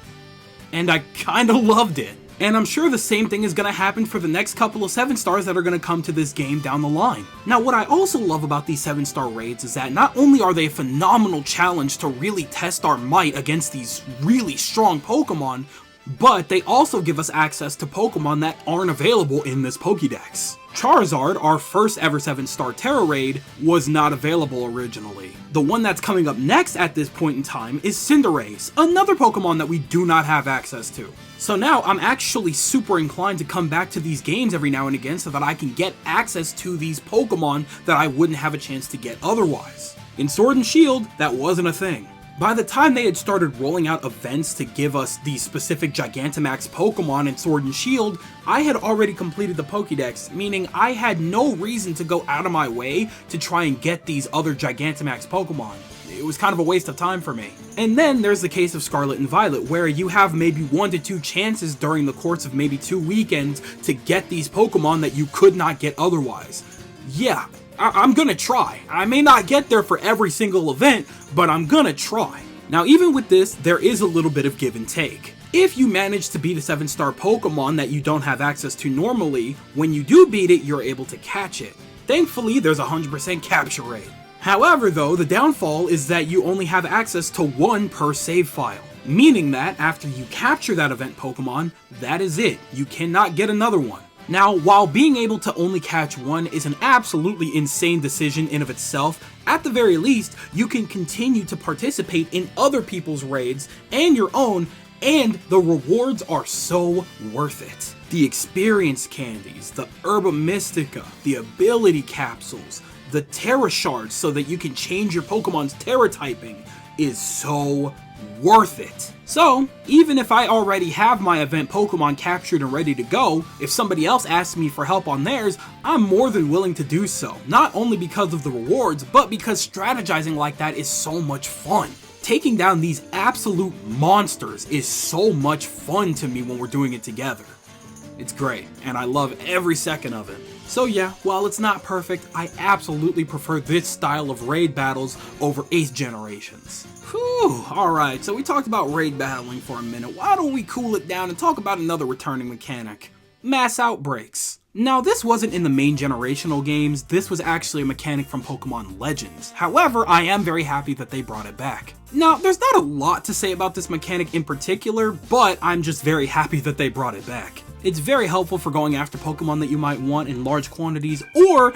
and I kinda loved it. And I'm sure the same thing is going to happen for the next couple of 7-stars that are going to come to this game down the line. Now, what I also love about these 7-star raids is that not only are they a phenomenal challenge to really test our might against these really strong Pokemon, but they also give us access to Pokemon that aren't available in this Pokédex. Charizard, our first ever 7-star Terra raid, was not available originally. The one that's coming up next at this point in time is Cinderace, another Pokemon that we do not have access to. So now I'm actually super inclined to come back to these games every now and again so that I can get access to these Pokemon that I wouldn't have a chance to get otherwise. In Sword and Shield, that wasn't a thing. By the time they had started rolling out events to give us these specific Gigantamax Pokemon in Sword and Shield, I had already completed the Pokédex, meaning I had no reason to go out of my way to try and get these other Gigantamax Pokemon. It was kind of a waste of time for me. And then there's the case of Scarlet and Violet, where you have maybe 1 to 2 chances during the course of maybe 2 weekends to get these Pokemon that you could not get otherwise. Yeah, I'm gonna try. I may not get there for every single event, but I'm gonna try. Now, even with this, there is a little bit of give and take. If you manage to beat a 7-star Pokemon that you don't have access to normally, when you do beat it, you're able to catch it. Thankfully, there's a 100% capture rate. However, though, the downfall is that you only have access to 1 per save file, meaning that after you capture that event Pokemon, that is it. You cannot get another one. Now, while being able to only catch 1 is an absolutely insane decision in of itself, at the very least, you can continue to participate in other people's raids and your own, and the rewards are so worth it. The experience candies, the Herba Mystica, the ability capsules, the Terra Shards so that you can change your Pokemon's Terra typing is so worth it. So, even if I already have my event Pokemon captured and ready to go, if somebody else asks me for help on theirs, I'm more than willing to do so. Not only because of the rewards, but because strategizing like that is so much fun. Taking down these absolute monsters is so much fun to me when we're doing it together. It's great, and I love every second of it. So yeah, while it's not perfect, I absolutely prefer this style of raid battles over 8th generations. Whew, alright, so we talked about raid battling for a minute. Why don't we cool it down and talk about another returning mechanic? Mass outbreaks. Now, this wasn't in the main generational games, this was actually a mechanic from Pokemon Legends. However, I am very happy that they brought it back. Now, there's not a lot to say about this mechanic in particular, but I'm just very happy that they brought it back. It's very helpful for going after Pokemon that you might want in large quantities, or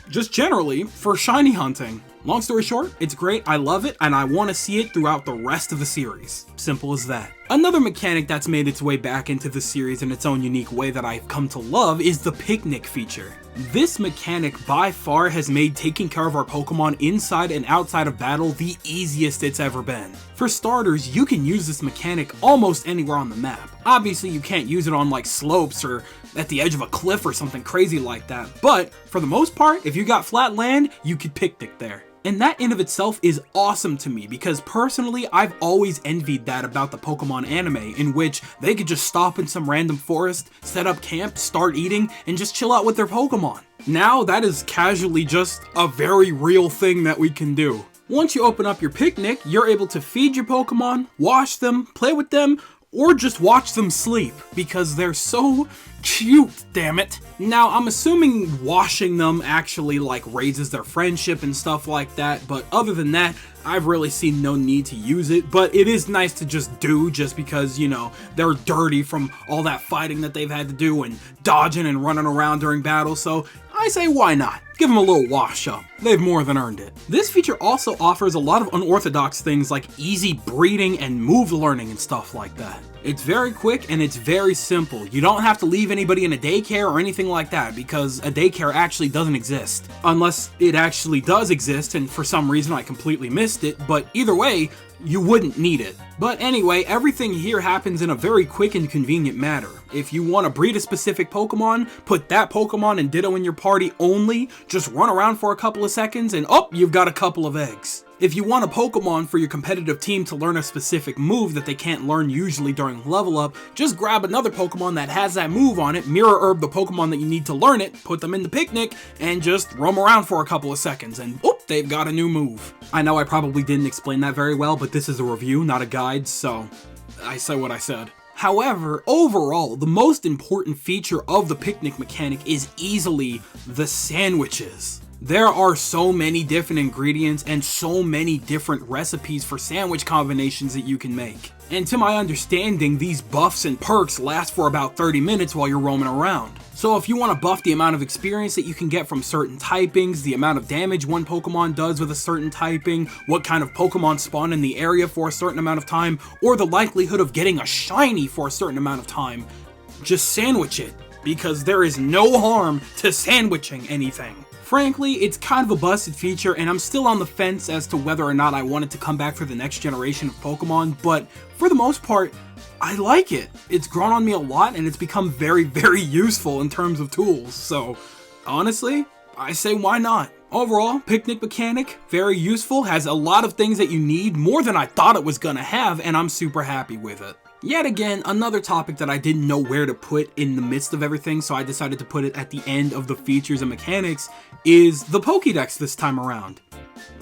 just generally for shiny hunting. Long story short, it's great, I love it, and I want to see it throughout the rest of the series. Simple as that. Another mechanic that's made its way back into the series in its own unique way that I've come to love is the picnic feature. This mechanic by far has made taking care of our Pokemon inside and outside of battle the easiest it's ever been. For starters, you can use this mechanic almost anywhere on the map. Obviously, you can't use it on like slopes or at the edge of a cliff or something crazy like that, but for the most part, if you got flat land, you could picnic there. And that in of itself is awesome to me because personally, I've always envied that about the Pokemon anime, in which they could just stop in some random forest, set up camp, start eating, and just chill out with their Pokemon. Now that is casually just a very real thing that we can do. Once you open up your picnic, you're able to feed your Pokemon, wash them, play with them, or just watch them sleep, because they're so cute, damn it. Now, I'm assuming washing them actually like raises their friendship and stuff like that, but other than that, I've really seen no need to use it, but it is nice to just do, just because, you know, they're dirty from all that fighting that they've had to do and dodging and running around during battle, so I say why not? Give them a little wash up. They've more than earned it. This feature also offers a lot of unorthodox things like easy breeding and move learning and stuff like that. It's very quick and it's very simple. You don't have to leave anybody in a daycare or anything like that, because a daycare actually doesn't exist. Unless it actually does exist and for some reason I completely missed it, but either way, you wouldn't need it. But anyway, everything here happens in a very quick and convenient manner. If you want to breed a specific Pokemon, put that Pokemon and Ditto in your party only, just run around for a couple of seconds and oh, you've got a couple of eggs. If you want a Pokemon for your competitive team to learn a specific move that they can't learn usually during level up, just grab another Pokemon that has that move on it, mirror herb the Pokemon that you need to learn it, put them in the picnic, and just roam around for a couple of seconds and oh, they've got a new move. I know I probably didn't explain that very well, but this is a review, not a guide, so I said what I said. However, overall, the most important feature of the picnic mechanic is easily the sandwiches. There are so many different ingredients and so many different recipes for sandwich combinations that you can make. And to my understanding, these buffs and perks last for about 30 minutes while you're roaming around. So if you want to buff the amount of experience that you can get from certain typings, the amount of damage one Pokemon does with a certain typing, what kind of Pokemon spawn in the area for a certain amount of time, or the likelihood of getting a shiny for a certain amount of time, just sandwich it, because there is no harm to sandwiching anything. Frankly, it's kind of a busted feature, and I'm still on the fence as to whether or not I want it to come back for the next generation of Pokemon, but for the most part, I like it. It's grown on me a lot, and it's become very, very useful in terms of tools, so honestly, I say why not? Overall, picnic mechanic, very useful, has a lot of things that you need, more than I thought it was gonna have, and I'm super happy with it. Yet again, another topic that I didn't know where to put in the midst of everything, so I decided to put it at the end of the features and mechanics, is the Pokédex this time around.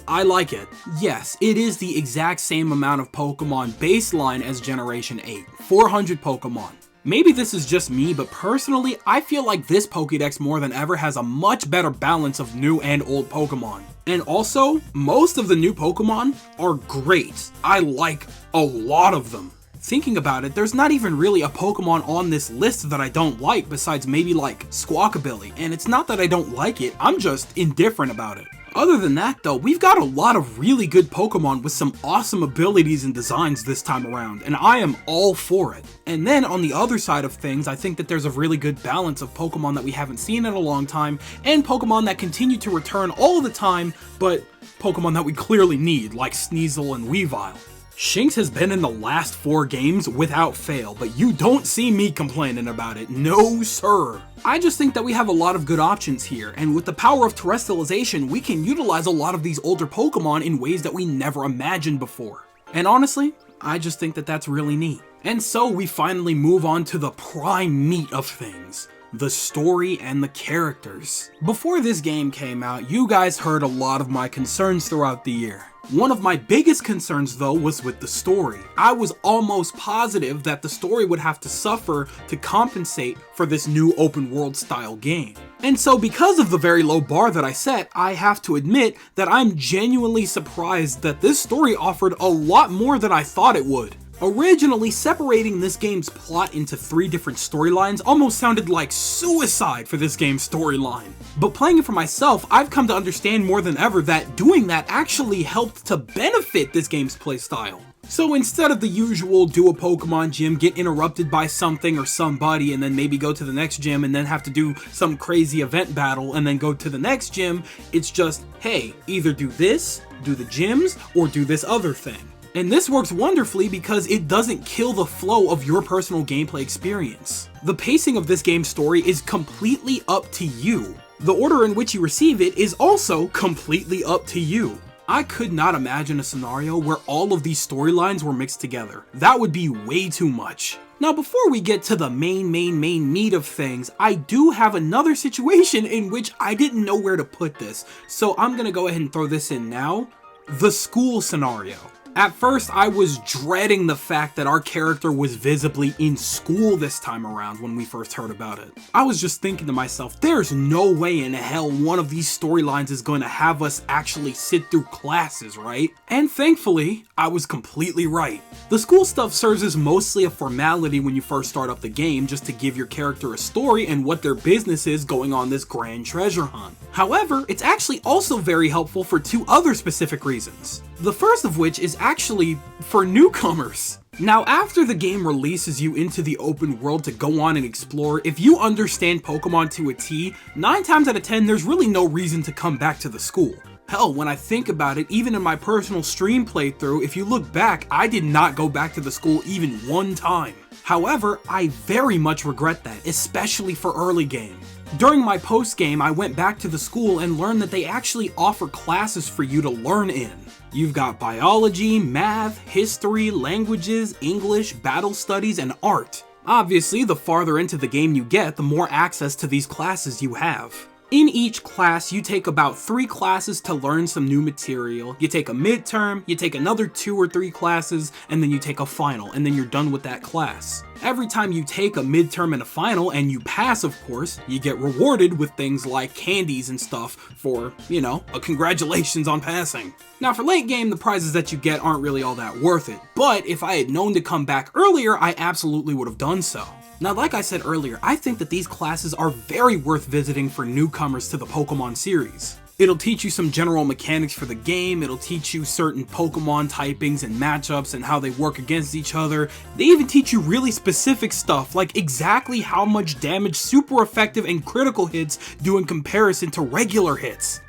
I like it. Yes, it is the exact same amount of Pokemon baseline as Generation 8, 400 Pokemon. Maybe this is just me, but personally, I feel like this Pokédex more than ever has a much better balance of new and old Pokemon. And also, most of the new Pokemon are great. I like a lot of them. Thinking about it, there's not even really a Pokemon on this list that I don't like besides maybe like Squawkabilly, and it's not that I don't like it, I'm just indifferent about it. Other than that though, we've got a lot of really good Pokemon with some awesome abilities and designs this time around, and I am all for it. And then on the other side of things, I think that there's a really good balance of Pokemon that we haven't seen in a long time, and Pokemon that continue to return all the time, but Pokemon that we clearly need, like Sneasel and Weavile. Shinx has been in the last 4 games without fail, but you don't see me complaining about it, no sir. I just think that we have a lot of good options here, and with the power of terrestrialization, we can utilize a lot of these older Pokemon in ways that we never imagined before. And honestly, I just think that that's really neat. And so we finally move on to the prime meat of things. The story and the characters. Before this game came out, you guys heard a lot of my concerns throughout the year. One of my biggest concerns though was with the story. I was almost positive that the story would have to suffer to compensate for this new open world style game. And so because of the very low bar that I set, I have to admit that I'm genuinely surprised that this story offered a lot more than I thought it would. Originally, separating this game's plot into 3 different storylines almost sounded like suicide for this game's storyline. But playing it for myself, I've come to understand more than ever that doing that actually helped to benefit this game's playstyle. So instead of the usual do a Pokemon gym, get interrupted by something or somebody, and then maybe go to the next gym and then have to do some crazy event battle and then go to the next gym, it's just, hey, either do this, do the gyms, or do this other thing. And this works wonderfully because it doesn't kill the flow of your personal gameplay experience. The pacing of this game's story is completely up to you. The order in which you receive it is also completely up to you. I could not imagine a scenario where all of these storylines were mixed together. That would be way too much. Now before we get to the main meat of things, I do have another situation in which I didn't know where to put this, so I'm gonna go ahead and throw this in now. the school scenario. At first, I was dreading the fact that our character was visibly in school this time around when we first heard about it. I was just thinking to myself, there's no way in hell one of these storylines is going to have us actually sit through classes, right? And thankfully, I was completely right. The school stuff serves as mostly a formality when you first start up the game, just to give your character a story and what their business is going on this grand treasure hunt. However, it's actually also very helpful for two other specific reasons. The first of which is actually for newcomers. Now, after the game releases you into the open world to go on and explore, if you understand Pokemon to a T, 9 times out of 10 there's really no reason to come back to the school. Hell, when I think about it, even in my personal stream playthrough, if you look back, I did not go back to the school even one time. However, I very much regret that, especially for early game. During my post-game, I went back to the school and learned that they actually offer classes for you to learn in. You've got biology, math, history, languages, English, battle studies, and art. Obviously, the farther into the game you get, the more access to these classes you have. In each class, you take about 3 classes to learn some new material. You take a midterm, you take another 2 or 3 classes, and then you take a final, and then you're done with that class. Every time you take a midterm and a final, and you pass of course, you get rewarded with things like candies and stuff for, you know, a congratulations on passing. Now for late game, the prizes that you get aren't really all that worth it, but if I had known to come back earlier, I absolutely would have done so. Now, like I said earlier, I think that these classes are very worth visiting for newcomers to the Pokemon series. It'll teach you some general mechanics for the game, it'll teach you certain Pokemon typings and matchups and how they work against each other. They even teach you really specific stuff, like exactly how much damage super effective and critical hits do in comparison to regular hits.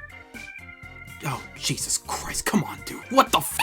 Oh, Jesus Christ, come on, dude. What the f?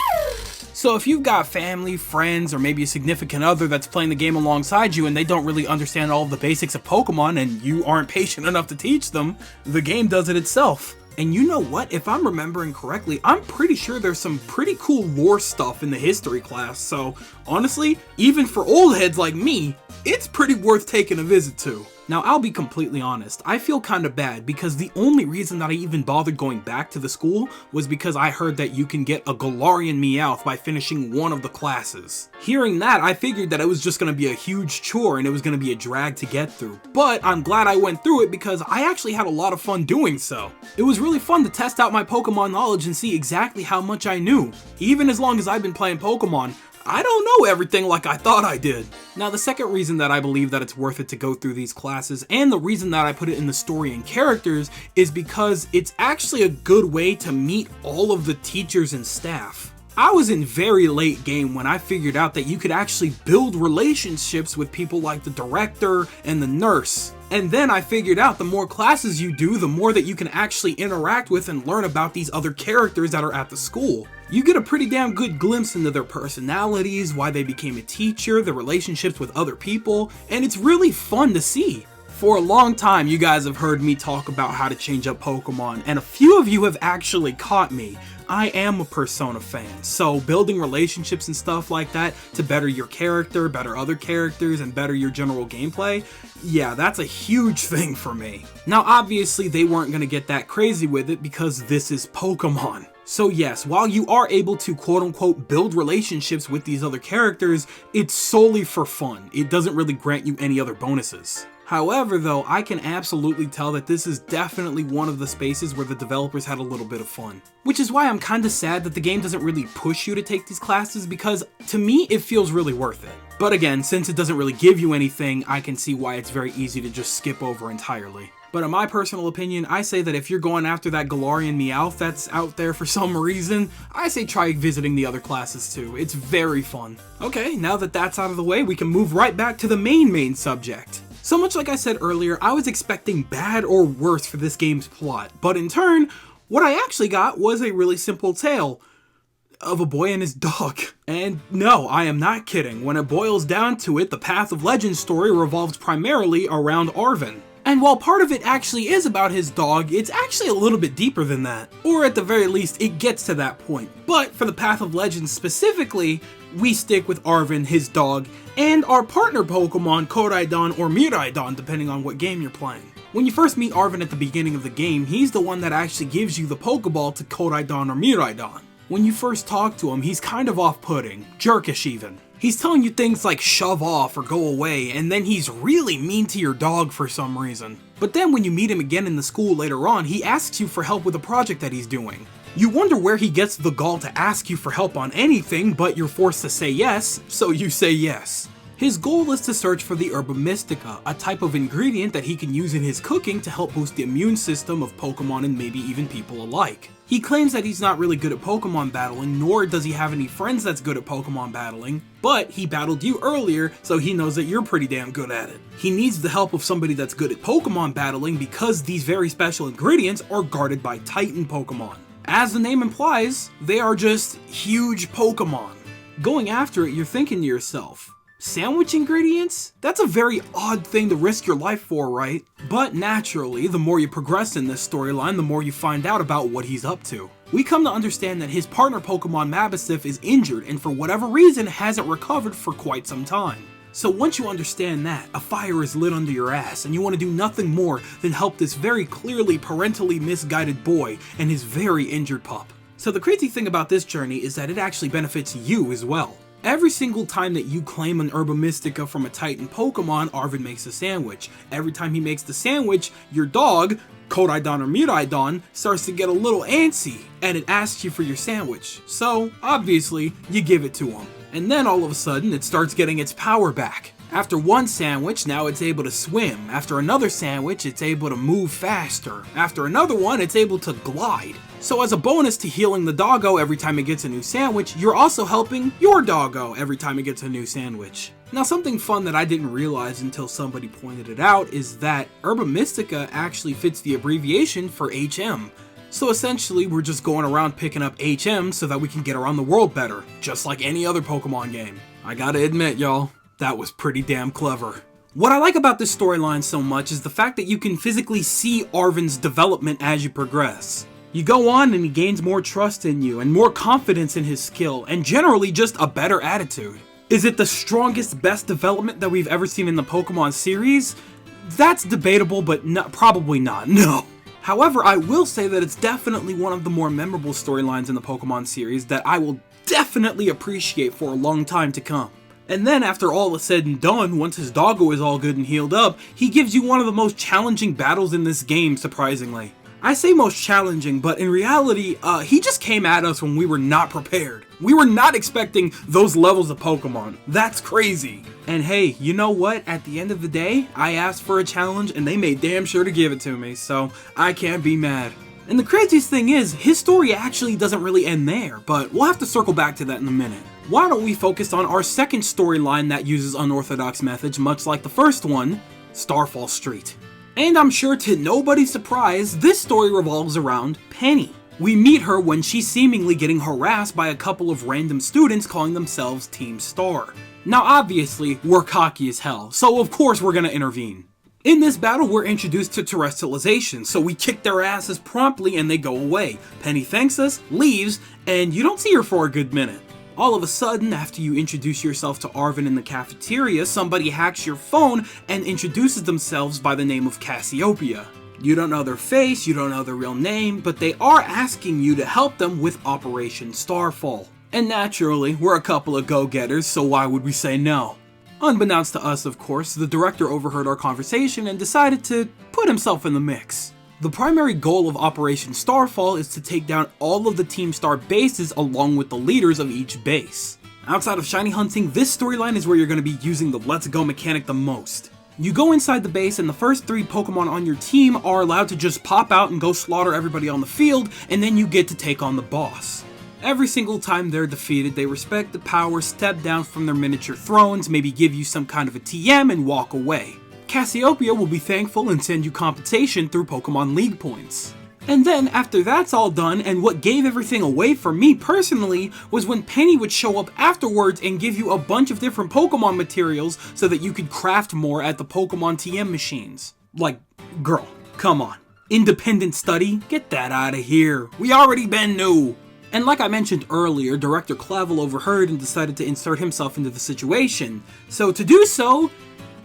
So if you've got family, friends, or maybe a significant other that's playing the game alongside you and they don't really understand all of the basics of Pokemon and you aren't patient enough to teach them, the game does it itself. And you know what? If I'm remembering correctly, I'm pretty sure there's some pretty cool lore stuff in the history class, so honestly, even for old heads like me, it's pretty worth taking a visit to. Now, I'll be completely honest, I feel kinda bad because the only reason that I even bothered going back to the school was because I heard that you can get a Galarian Meowth by finishing one of the classes. Hearing that, I figured that it was just gonna be a huge chore and it was gonna be a drag to get through, but I'm glad I went through it because I actually had a lot of fun doing so. It was really fun to test out my Pokemon knowledge and see exactly how much I knew. Even as long as I've been playing Pokemon, I don't know everything like I thought I did. Now, the second reason that I believe that it's worth it to go through these classes, and the reason that I put it in the story and characters, is because it's actually a good way to meet all of the teachers and staff. I was in very late game when I figured out that you could actually build relationships with people like the director and the nurse. And then I figured out the more classes you do, the more that you can actually interact with and learn about these other characters that are at the school. You get a pretty damn good glimpse into their personalities, why they became a teacher, their relationships with other people, and it's really fun to see. For a long time, you guys have heard me talk about how to change up Pokemon, and a few of you have actually caught me. I am a Persona fan, so building relationships and stuff like that to better your character, better other characters, and better your general gameplay, yeah, that's a huge thing for me. Now, obviously, they weren't going to get that crazy with it because this is Pokemon. So yes, while you are able to quote-unquote build relationships with these other characters, it's solely for fun. It doesn't really grant you any other bonuses. However though, I can absolutely tell that this is definitely one of the spaces where the developers had a little bit of fun. Which is why I'm kinda sad that the game doesn't really push you to take these classes because to me it feels really worth it. But again, since it doesn't really give you anything, I can see why it's very easy to just skip over entirely. But in my personal opinion, I say that if you're going after that Galarian Meowth that's out there for some reason, I say try visiting the other classes too. It's very fun. Okay, now that that's out of the way, we can move right back to the main subject. So much like I said earlier, I was expecting bad or worse for this game's plot, but in turn, what I actually got was a really simple tale of a boy and his dog. And no, I am not kidding. When it boils down to it, the Path of Legends story revolves primarily around Arven. And while part of it actually is about his dog, it's actually a little bit deeper than that. Or at the very least, it gets to that point. But for the Path of Legends specifically, we stick with Arven, his dog, and our partner Pokemon, Koraidon or Miraidon, depending on what game you're playing. When you first meet Arven at the beginning of the game, he's the one that actually gives you the Pokeball to Koraidon or Miraidon. When you first talk to him, he's kind of off-putting, jerkish even. He's telling you things like shove off or go away, and then he's really mean to your dog for some reason. But then when you meet him again in the school later on, he asks you for help with a project that he's doing. You wonder where he gets the gall to ask you for help on anything, but you're forced to say yes, so you say yes. His goal is to search for the Herba Mystica, a type of ingredient that he can use in his cooking to help boost the immune system of Pokemon and maybe even people alike. He claims that he's not really good at Pokemon battling, nor does he have any friends that's good at Pokemon battling, but he battled you earlier, so he knows that you're pretty damn good at it. He needs the help of somebody that's good at Pokemon battling because these very special ingredients are guarded by Titan Pokemon. As the name implies, they are just huge Pokemon. Going after it, you're thinking to yourself, sandwich ingredients? That's a very odd thing to risk your life for, right? But naturally, the more you progress in this storyline, the more you find out about what he's up to. We come to understand that his partner Pokemon Mabosstiff is injured and for whatever reason hasn't recovered for quite some time. So once you understand that, a fire is lit under your ass and you want to do nothing more than help this very clearly parentally misguided boy and his very injured pup. So the crazy thing about this journey is that it actually benefits you as well. Every single time that you claim an Herba Mystica from a Titan Pokemon, Arven makes a sandwich. Every time he makes the sandwich, your dog, Koraidon or Miraidon, starts to get a little antsy, and it asks you for your sandwich. So, obviously, you give it to him. And then all of a sudden, it starts getting its power back. After one sandwich, now it's able to swim. After another sandwich, it's able to move faster. After another one, it's able to glide. So as a bonus to healing the doggo every time it gets a new sandwich, you're also helping your doggo every time it gets a new sandwich. Now something fun that I didn't realize until somebody pointed it out is that Herba Mystica actually fits the abbreviation for HM. So essentially we're just going around picking up HM so that we can get around the world better, just like any other Pokemon game. I gotta admit y'all, that was pretty damn clever. What I like about this storyline so much is the fact that you can physically see Arven's development as you progress. You go on and he gains more trust in you and more confidence in his skill and generally just a better attitude. Is it the strongest, best development that we've ever seen in the Pokemon series? That's debatable, but probably not, no. However, I will say that it's definitely one of the more memorable storylines in the Pokemon series that I will definitely appreciate for a long time to come. And then after all is said and done, once his doggo is all good and healed up, he gives you one of the most challenging battles in this game, surprisingly. I say most challenging, but in reality, he just came at us when we were not prepared. We were not expecting those levels of Pokemon. That's crazy. And hey, you know what? At the end of the day, I asked for a challenge and they made damn sure to give it to me, so I can't be mad. And the craziest thing is, his story actually doesn't really end there, but we'll have to circle back to that in a minute. Why don't we focus on our second storyline that uses unorthodox methods, much like the first one, Starfall Street. And I'm sure to nobody's surprise, this story revolves around Penny. We meet her when she's seemingly getting harassed by a couple of random students calling themselves Team Star. Now obviously, we're cocky as hell, so of course we're gonna intervene. In this battle, we're introduced to terrestrialization, so we kick their asses promptly and they go away. Penny thanks us, leaves, and you don't see her for a good minute. All of a sudden, after you introduce yourself to Arven in the cafeteria, somebody hacks your phone and introduces themselves by the name of Cassiopeia. You don't know their face, you don't know their real name, but they are asking you to help them with Operation Starfall. And naturally, we're a couple of go-getters, so why would we say no? Unbeknownst to us, of course, the director overheard our conversation and decided to put himself in the mix. The primary goal of Operation Starfall is to take down all of the Team Star bases along with the leaders of each base. Outside of shiny hunting, this storyline is where you're going to be using the Let's Go mechanic the most. You go inside the base and the first 3 Pokemon on your team are allowed to just pop out and go slaughter everybody on the field, and then you get to take on the boss. Every single time they're defeated, they respect the power, step down from their miniature thrones, maybe give you some kind of a TM and walk away. Cassiopeia will be thankful and send you compensation through Pokemon League points. And then, after that's all done, and what gave everything away for me personally, was when Penny would show up afterwards and give you a bunch of different Pokemon materials so that you could craft more at the Pokemon TM machines. Like, girl, come on. Independent study? Get that out of here. We already been new. And like I mentioned earlier, Director Clavel overheard and decided to insert himself into the situation. So to do so,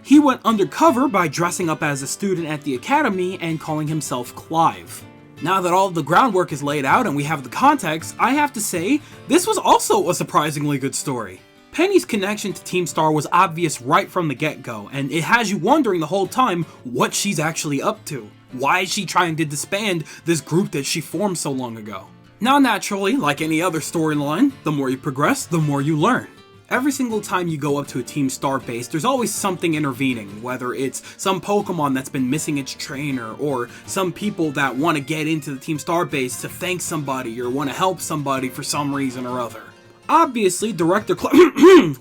he went undercover by dressing up as a student at the academy and calling himself Clive. Now that all of the groundwork is laid out and we have the context, I have to say, this was also a surprisingly good story. Penny's connection to Team Star was obvious right from the get-go, and it has you wondering the whole time what she's actually up to. Why is she trying to disband this group that she formed so long ago? Now naturally, like any other storyline, the more you progress, the more you learn. Every single time you go up to a Team Star base, there's always something intervening, whether it's some Pokemon that's been missing its trainer, or some people that want to get into the Team Star base to thank somebody or want to help somebody for some reason or other. Obviously, Director Clive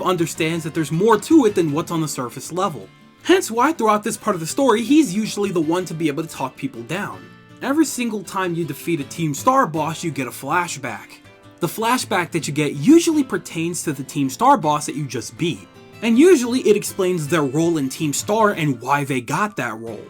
understands that there's more to it than what's on the surface level. Hence why throughout this part of the story, he's usually the one to be able to talk people down. Every single time you defeat a Team Star boss, you get a flashback. The flashback that you get usually pertains to the Team Star boss that you just beat. And usually it explains their role in Team Star and why they got that role.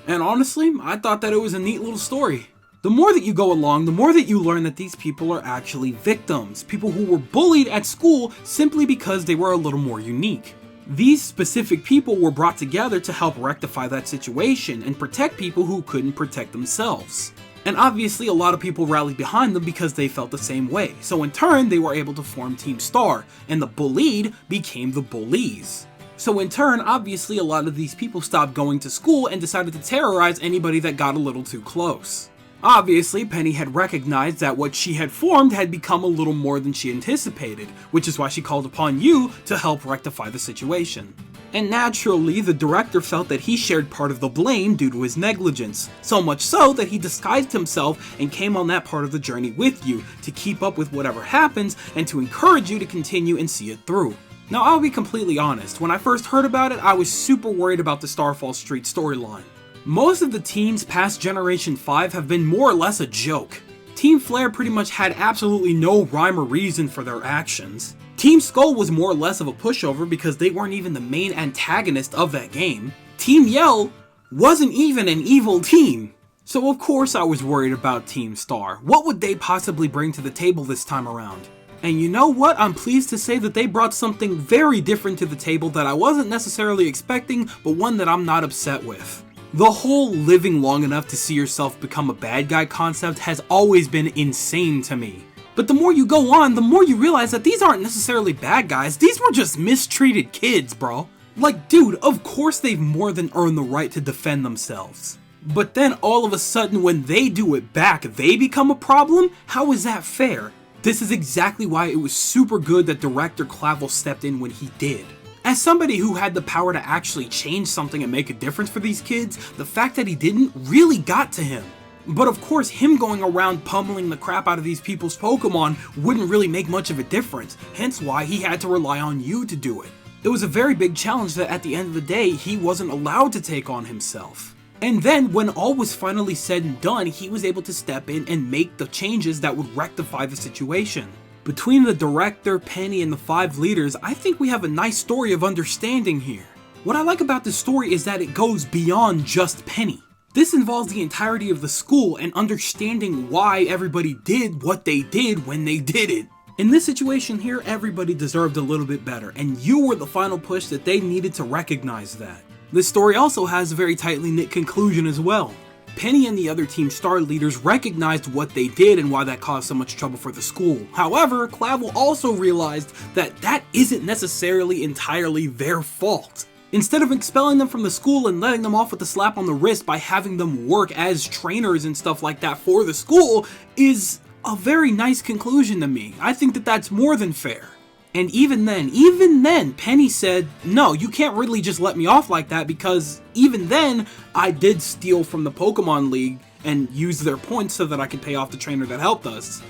And honestly, I thought that it was a neat little story. The more that you go along, the more that you learn that these people are actually victims. People who were bullied at school simply because they were a little more unique. These specific people were brought together to help rectify that situation and protect people who couldn't protect themselves. And obviously a lot of people rallied behind them because they felt the same way. So in turn, they were able to form Team Star, and the bullied became the bullies. So in turn, obviously a lot of these people stopped going to school and decided to terrorize anybody that got a little too close. Obviously, Penny had recognized that what she had formed had become a little more than she anticipated, which is why she called upon you to help rectify the situation. And naturally, the director felt that he shared part of the blame due to his negligence, so much so that he disguised himself and came on that part of the journey with you to keep up with whatever happens and to encourage you to continue and see it through. Now, I'll be completely honest, when I first heard about it, I was super worried about the Starfall Street storyline. Most of the teams past Generation 5 have been more or less a joke. Team Flare pretty much had absolutely no rhyme or reason for their actions. Team Skull was more or less of a pushover because they weren't even the main antagonist of that game. Team Yell wasn't even an evil team. So of course I was worried about Team Star. What would they possibly bring to the table this time around? And you know what? I'm pleased to say that they brought something very different to the table that I wasn't necessarily expecting, but one that I'm not upset with. The whole living long enough to see yourself become a bad guy concept has always been insane to me. But the more you go on, the more you realize that these aren't necessarily bad guys, these were just mistreated kids, bro. Like, dude, of course they've more than earned the right to defend themselves. But then all of a sudden when they do it back, they become a problem? How is that fair? This is exactly why it was super good that Director Clavel stepped in when he did. As somebody who had the power to actually change something and make a difference for these kids, the fact that he didn't really got to him. But of course, him going around pummeling the crap out of these people's Pokemon wouldn't really make much of a difference, hence why he had to rely on you to do it. It was a very big challenge that at the end of the day, he wasn't allowed to take on himself. And then, when all was finally said and done, he was able to step in and make the changes that would rectify the situation. Between the director, Penny, and the 5 leaders, I think we have a nice story of understanding here. What I like about this story is that it goes beyond just Penny. This involves the entirety of the school and understanding why everybody did what they did when they did it. In this situation here, everybody deserved a little bit better, and you were the final push that they needed to recognize that. This story also has a very tightly knit conclusion as well. Penny and the other Team Star leaders recognized what they did and why that caused so much trouble for the school. However, Clavel also realized that that isn't necessarily entirely their fault. Instead of expelling them from the school and letting them off with a slap on the wrist by having them work as trainers and stuff like that for the school is a very nice conclusion to me. I think that that's more than fair. And even then, Penny said, no, you can't really just let me off like that, because even then, I did steal from the Pokemon League and use their points so that I could pay off the trainer that helped us.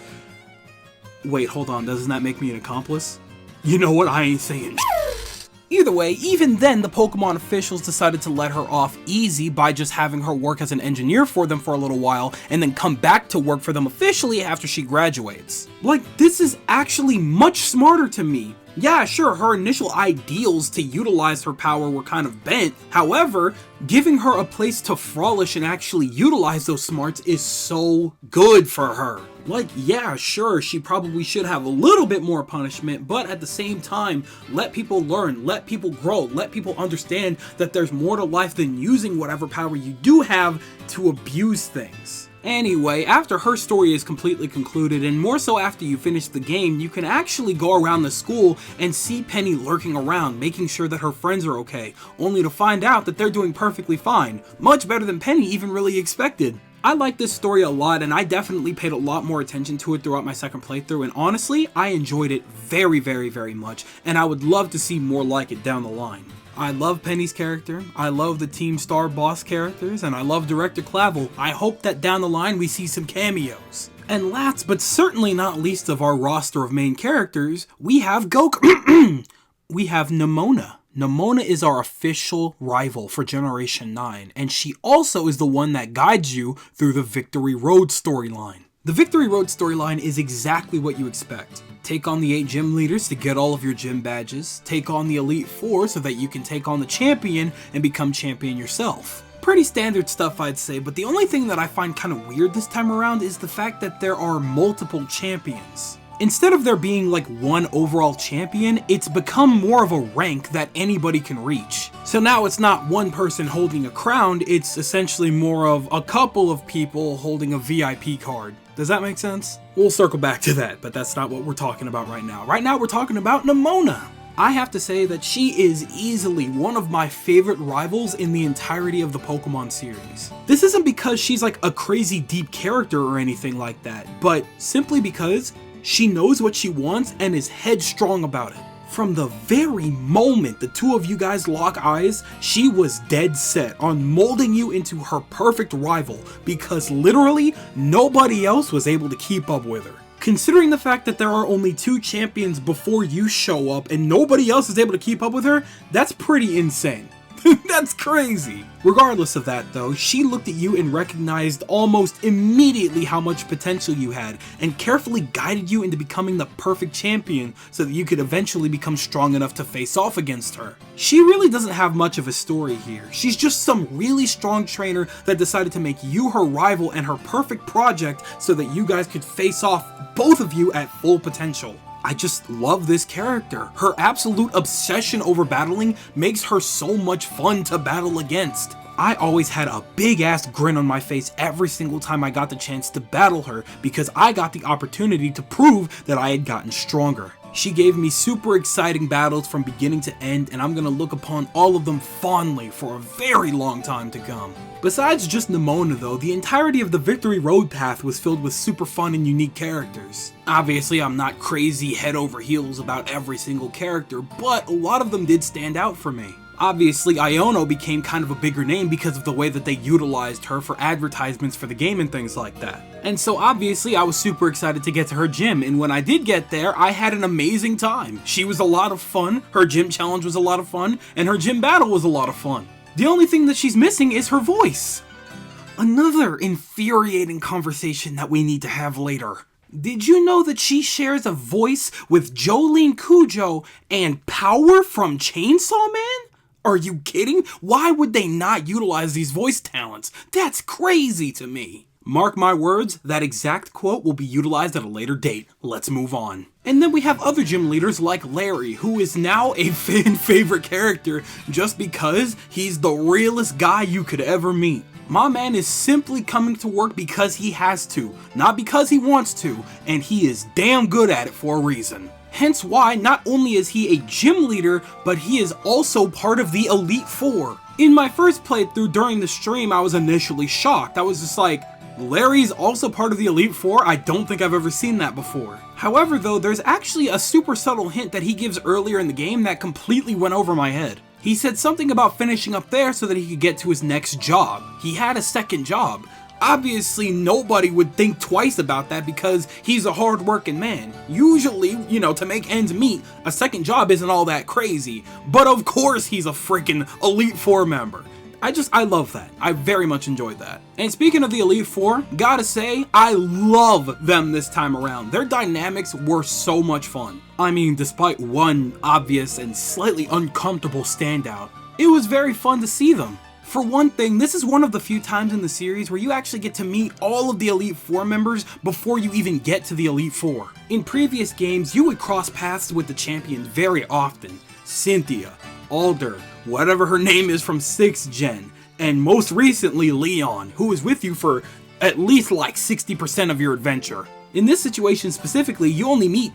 Wait, hold on, doesn't that make me an accomplice? You know what, I ain't saying Either way, even then, the Pokemon officials decided to let her off easy by just having her work as an engineer for them for a little while, and then come back to work for them officially after she graduates. Like, this is actually much smarter to me. Yeah, sure, her initial ideals to utilize her power were kind of bent. However, giving her a place to frolish and actually utilize those smarts is so good for her. Like, yeah, sure, she probably should have a little bit more punishment, but at the same time, let people learn, let people grow, let people understand that there's more to life than using whatever power you do have to abuse things. Anyway, after her story is completely concluded, and more so after you finish the game, you can actually go around the school and see Penny lurking around, making sure that her friends are okay, only to find out that they're doing perfectly fine, much better than Penny even really expected. I like this story a lot, and I definitely paid a lot more attention to it throughout my second playthrough, and honestly, I enjoyed it very, very, very much, and I would love to see more like it down the line. I love Penny's character, I love the Team Star boss characters, and I love Director Clavel. I hope that down the line we see some cameos. And last but certainly not least of our roster of main characters, we have we have Nemona. Nemona is our official rival for Generation 9, and she also is the one that guides you through the Victory Road storyline. The Victory Road storyline is exactly what you expect. Take on the 8 gym leaders to get all of your gym badges, take on the Elite 4 so that you can take on the champion and become champion yourself. Pretty standard stuff, I'd say, but the only thing that I find kind of weird this time around is the fact that there are multiple champions. Instead of there being like one overall champion, it's become more of a rank that anybody can reach. So now it's not one person holding a crown, it's essentially more of a couple of people holding a VIP card. Does that make sense? We'll circle back to that, but that's not what we're talking about right now. Right now we're talking about Nemona. I have to say that she is easily one of my favorite rivals in the entirety of the Pokemon series. This isn't because she's like a crazy deep character or anything like that, but simply because she knows what she wants and is headstrong about it. From the very moment the two of you guys lock eyes, she was dead set on molding you into her perfect rival because literally nobody else was able to keep up with her. Considering the fact that there are only 2 champions before you show up and nobody else is able to keep up with her, that's pretty insane. That's crazy. Regardless of that though, she looked at you and recognized almost immediately how much potential you had and carefully guided you into becoming the perfect champion so that you could eventually become strong enough to face off against her. She really doesn't have much of a story here. She's just some really strong trainer that decided to make you her rival and her perfect project so that you guys could face off, both of you, at full potential. I just love this character. Her absolute obsession over battling makes her so much fun to battle against. I always had a big ass grin on my face every single time I got the chance to battle her because I got the opportunity to prove that I had gotten stronger. She gave me super exciting battles from beginning to end, and I'm gonna look upon all of them fondly for a very long time to come. Besides just Nemona though, the entirety of the Victory Road path was filled with super fun and unique characters. Obviously I'm not crazy head over heels about every single character, but a lot of them did stand out for me. Obviously, Iono became kind of a bigger name because of the way that they utilized her for advertisements for the game and things like that. And so obviously I was super excited to get to her gym, and when I did get there, I had an amazing time. She was a lot of fun, her gym challenge was a lot of fun, and her gym battle was a lot of fun. The only thing that she's missing is her voice. Another infuriating conversation that we need to have later. Did you know that she shares a voice with Jolene Cujo and Power from Chainsaw Man? Are you kidding? Why would they not utilize these voice talents? That's crazy to me. Mark my words, that exact quote will be utilized at a later date. Let's move on. And then we have other gym leaders like Larry, who is now a fan favorite character just because he's the realest guy you could ever meet. My man is simply coming to work because he has to, not because he wants to, and he is damn good at it for a reason. Hence why not only is he a gym leader, but he is also part of the Elite 4. In my first playthrough during the stream, I was initially shocked. I was just like, Larry's also part of the Elite 4? I don't think I've ever seen that before. However though, there's actually a super subtle hint that he gives earlier in the game that completely went over my head. He said something about finishing up there so that he could get to his next job. He had a second job. Obviously, nobody would think twice about that because he's a hard-working man. Usually, you know, to make ends meet, a second job isn't all that crazy. But of course he's a freaking Elite 4 member. I love that. I very much enjoyed that. And speaking of the Elite 4, gotta say, I love them this time around. Their dynamics were so much fun. I mean, despite one obvious and slightly uncomfortable standout, it was very fun to see them. For one thing, this is one of the few times in the series where you actually get to meet all of the Elite Four members before you even get to the Elite Four. In previous games, you would cross paths with the champions very often. Cynthia, Alder, whatever her name is from 6th Gen, and most recently Leon, who is with you for at least like 60% of your adventure. In this situation specifically, you only meet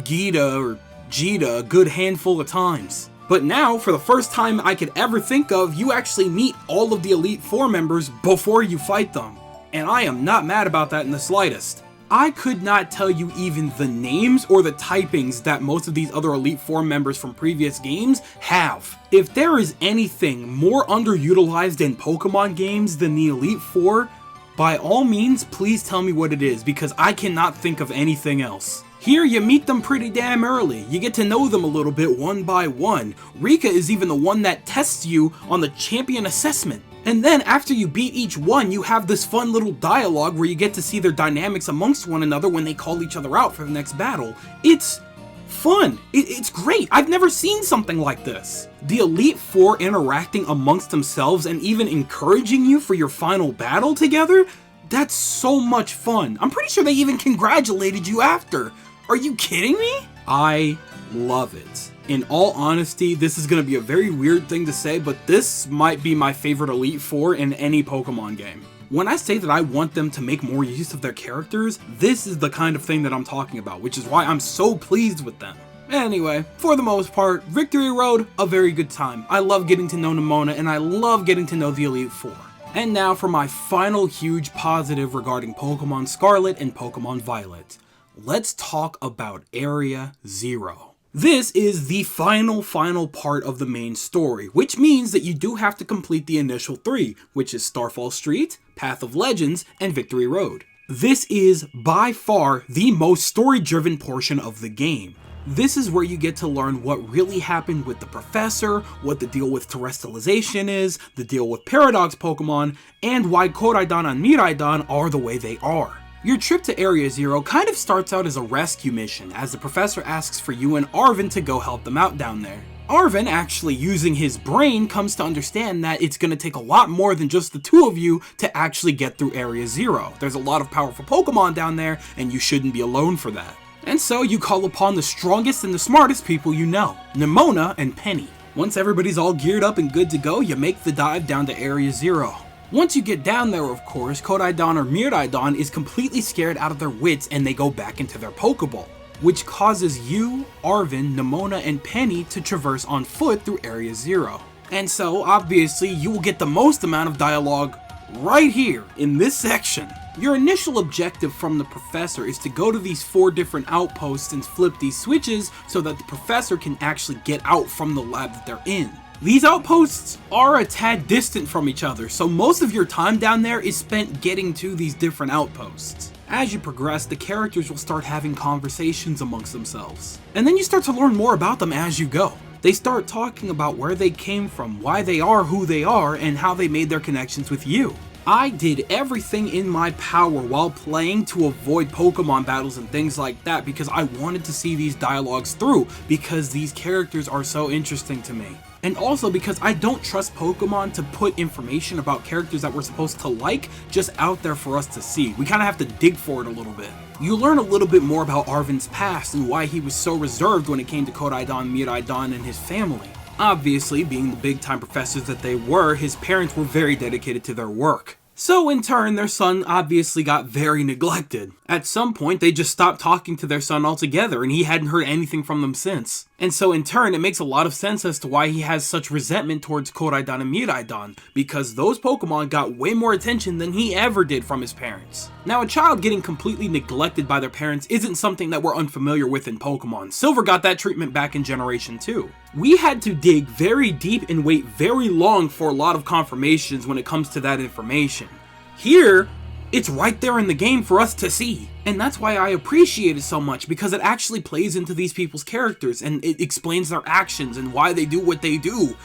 Gita or Jita a good handful of times. But now, for the first time I could ever think of, you actually meet all of the Elite Four members before you fight them. And I am not mad about that in the slightest. I could not tell you even the names or the typings that most of these other Elite Four members from previous games have. If there is anything more underutilized in Pokemon games than the Elite Four, by all means, please tell me what it is, because I cannot think of anything else. Here, you meet them pretty damn early. You get to know them a little bit one by one. Rika is even the one that tests you on the champion assessment. And then after you beat each one, you have this fun little dialogue where you get to see their dynamics amongst one another when they call each other out for the next battle. It's fun. It's great. I've never seen something like this. The Elite Four interacting amongst themselves and even encouraging you for your final battle together? That's so much fun. I'm pretty sure they even congratulated you after. Are you kidding me? I love it. In all honesty, this is going to be a very weird thing to say, but this might be my favorite Elite Four in any Pokemon game. When I say that I want them to make more use of their characters, this is the kind of thing that I'm talking about, which is why I'm so pleased with them. Anyway, for the most part, Victory Road, a very good time. I love getting to know Nemona, and I love getting to know the Elite Four. And now for my final huge positive regarding Pokemon Scarlet and Pokemon Violet. Let's talk about Area 0. This is the final part of the main story, which means that you do have to complete the initial 3, which is Starfall Street, Path of Legends, and Victory Road. This is by far the most story-driven portion of the game. This is where you get to learn what really happened with the Professor, what the deal with terrestrialization is, the deal with Paradox Pokemon, and why Koraidon and Miraidon are the way they are. Your trip to Area 0 kind of starts out as a rescue mission, as the Professor asks for you and Arven to go help them out down there. Arven, actually using his brain, comes to understand that it's going to take a lot more than just the two of you to actually get through Area 0. There's a lot of powerful Pokemon down there, and you shouldn't be alone for that. And so you call upon the strongest and the smartest people you know, Nemona and Penny. Once everybody's all geared up and good to go, you make the dive down to Area 0. Once you get down there, of course, Koraidon or Miraidon is completely scared out of their wits and they go back into their Pokeball, which causes you, Arven, Nemona, and Penny to traverse on foot through Area 0. And so, obviously, you will get the most amount of dialogue right here, in this section. Your initial objective from the Professor is to go to these 4 different outposts and flip these switches so that the Professor can actually get out from the lab that they're in. These outposts are a tad distant from each other, so most of your time down there is spent getting to these different outposts. As you progress, the characters will start having conversations amongst themselves. And then you start to learn more about them as you go. They start talking about where they came from, why they are who they are, and how they made their connections with you. I did everything in my power while playing to avoid Pokemon battles and things like that because I wanted to see these dialogues through because these characters are so interesting to me. And also because I don't trust Pokemon to put information about characters that we're supposed to like just out there for us to see. We kind of have to dig for it a little bit. You learn a little bit more about Arven's past and why he was so reserved when it came to Koraidon, Miraidon, and his family. Obviously, being the big-time professors that they were, his parents were very dedicated to their work. So in turn, their son obviously got very neglected. At some point, they just stopped talking to their son altogether, and he hadn't heard anything from them since. And so in turn, it makes a lot of sense as to why he has such resentment towards Koraidon and Miraidon, because those Pokemon got way more attention than he ever did from his parents. Now, a child getting completely neglected by their parents isn't something that we're unfamiliar with in Pokemon. Silver got that treatment back in Generation 2. We had to dig very deep and wait very long for a lot of confirmations when it comes to that information. Here, it's right there in the game for us to see. And that's why I appreciate it so much, because it actually plays into these people's characters and it explains their actions and why they do what they do.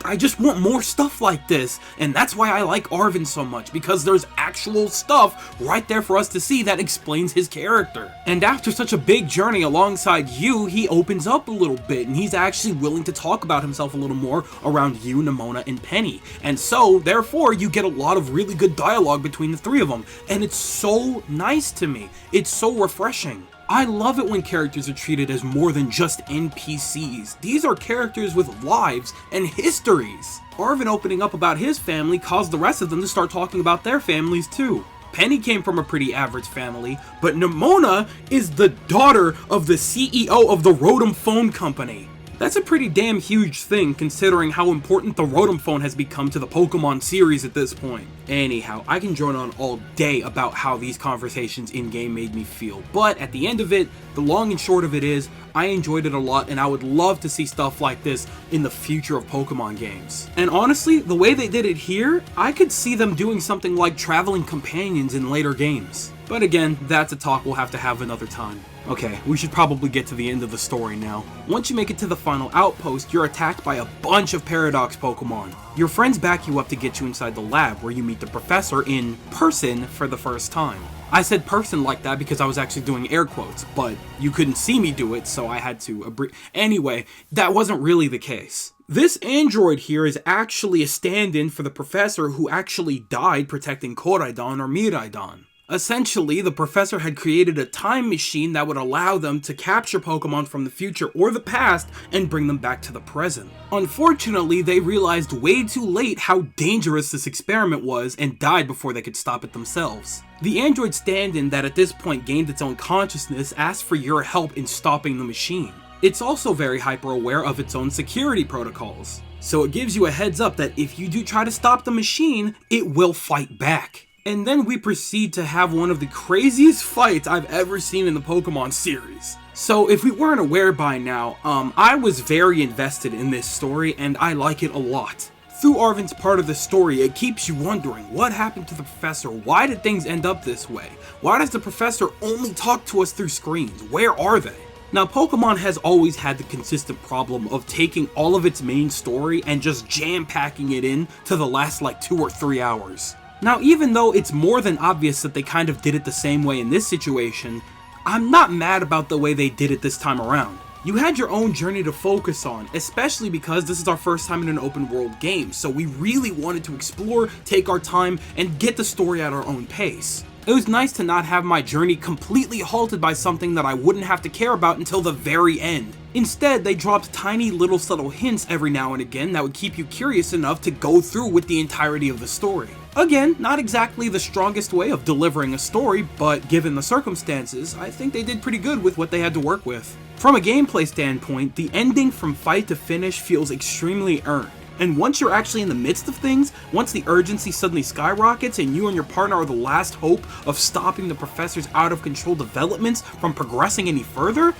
I just want more stuff like this, and that's why I like Arven so much, because there's actual stuff right there for us to see that explains his character. And after such a big journey alongside you, he opens up a little bit, and he's actually willing to talk about himself a little more around you, Nimona, and Penny. And so, therefore, you get a lot of really good dialogue between the three of them, and it's so nice to me. It's so refreshing. I love it when characters are treated as more than just NPCs. These are characters with lives and histories. Arven opening up about his family caused the rest of them to start talking about their families too. Penny came from a pretty average family, but Nimona is the daughter of the CEO of the Rotom Phone Company. That's a pretty damn huge thing considering how important the Rotom phone has become to the Pokemon series at this point. Anyhow, I can drone on all day about how these conversations in-game made me feel, but at the end of it, the long and short of it is, I enjoyed it a lot and I would love to see stuff like this in the future of Pokemon games. And honestly, the way they did it here, I could see them doing something like traveling companions in later games. But again, that's a talk we'll have to have another time. Okay, we should probably get to the end of the story now. Once you make it to the final outpost, you're attacked by a bunch of Paradox Pokemon. Your friends back you up to get you inside the lab where you meet the professor in person for the first time. I said person like that because I was actually doing air quotes, but you couldn't see me do it, so I had to Anyway, that wasn't really the case. This android here is actually a stand-in for the professor who actually died protecting Koraidon or Miraidon. Essentially, the professor had created a time machine that would allow them to capture Pokemon from the future or the past and bring them back to the present. Unfortunately, they realized way too late how dangerous this experiment was and died before they could stop it themselves. The android stand-in that at this point gained its own consciousness asked for your help in stopping the machine. It's also very hyper-aware of its own security protocols, so it gives you a heads up that if you do try to stop the machine, it will fight back. And then we proceed to have one of the craziest fights I've ever seen in the Pokemon series. So if we weren't aware by now, I was very invested in this story and I like it a lot. Through Arven's part of the story, it keeps you wondering what happened to the professor, why did things end up this way? Why does the professor only talk to us through screens? Where are they? Now, Pokemon has always had the consistent problem of taking all of its main story and just jam-packing it in to the last like 2 or 3 hours. Now, even though it's more than obvious that they kind of did it the same way in this situation, I'm not mad about the way they did it this time around. You had your own journey to focus on, especially because this is our first time in an open world game, so we really wanted to explore, take our time, and get the story at our own pace. It was nice to not have my journey completely halted by something that I wouldn't have to care about until the very end. Instead, they dropped tiny little subtle hints every now and again that would keep you curious enough to go through with the entirety of the story. Again, not exactly the strongest way of delivering a story, but given the circumstances, I think they did pretty good with what they had to work with. From a gameplay standpoint, the ending from fight to finish feels extremely earned. And once you're actually in the midst of things, once the urgency suddenly skyrockets and you and your partner are the last hope of stopping the professor's out of control developments from progressing any further,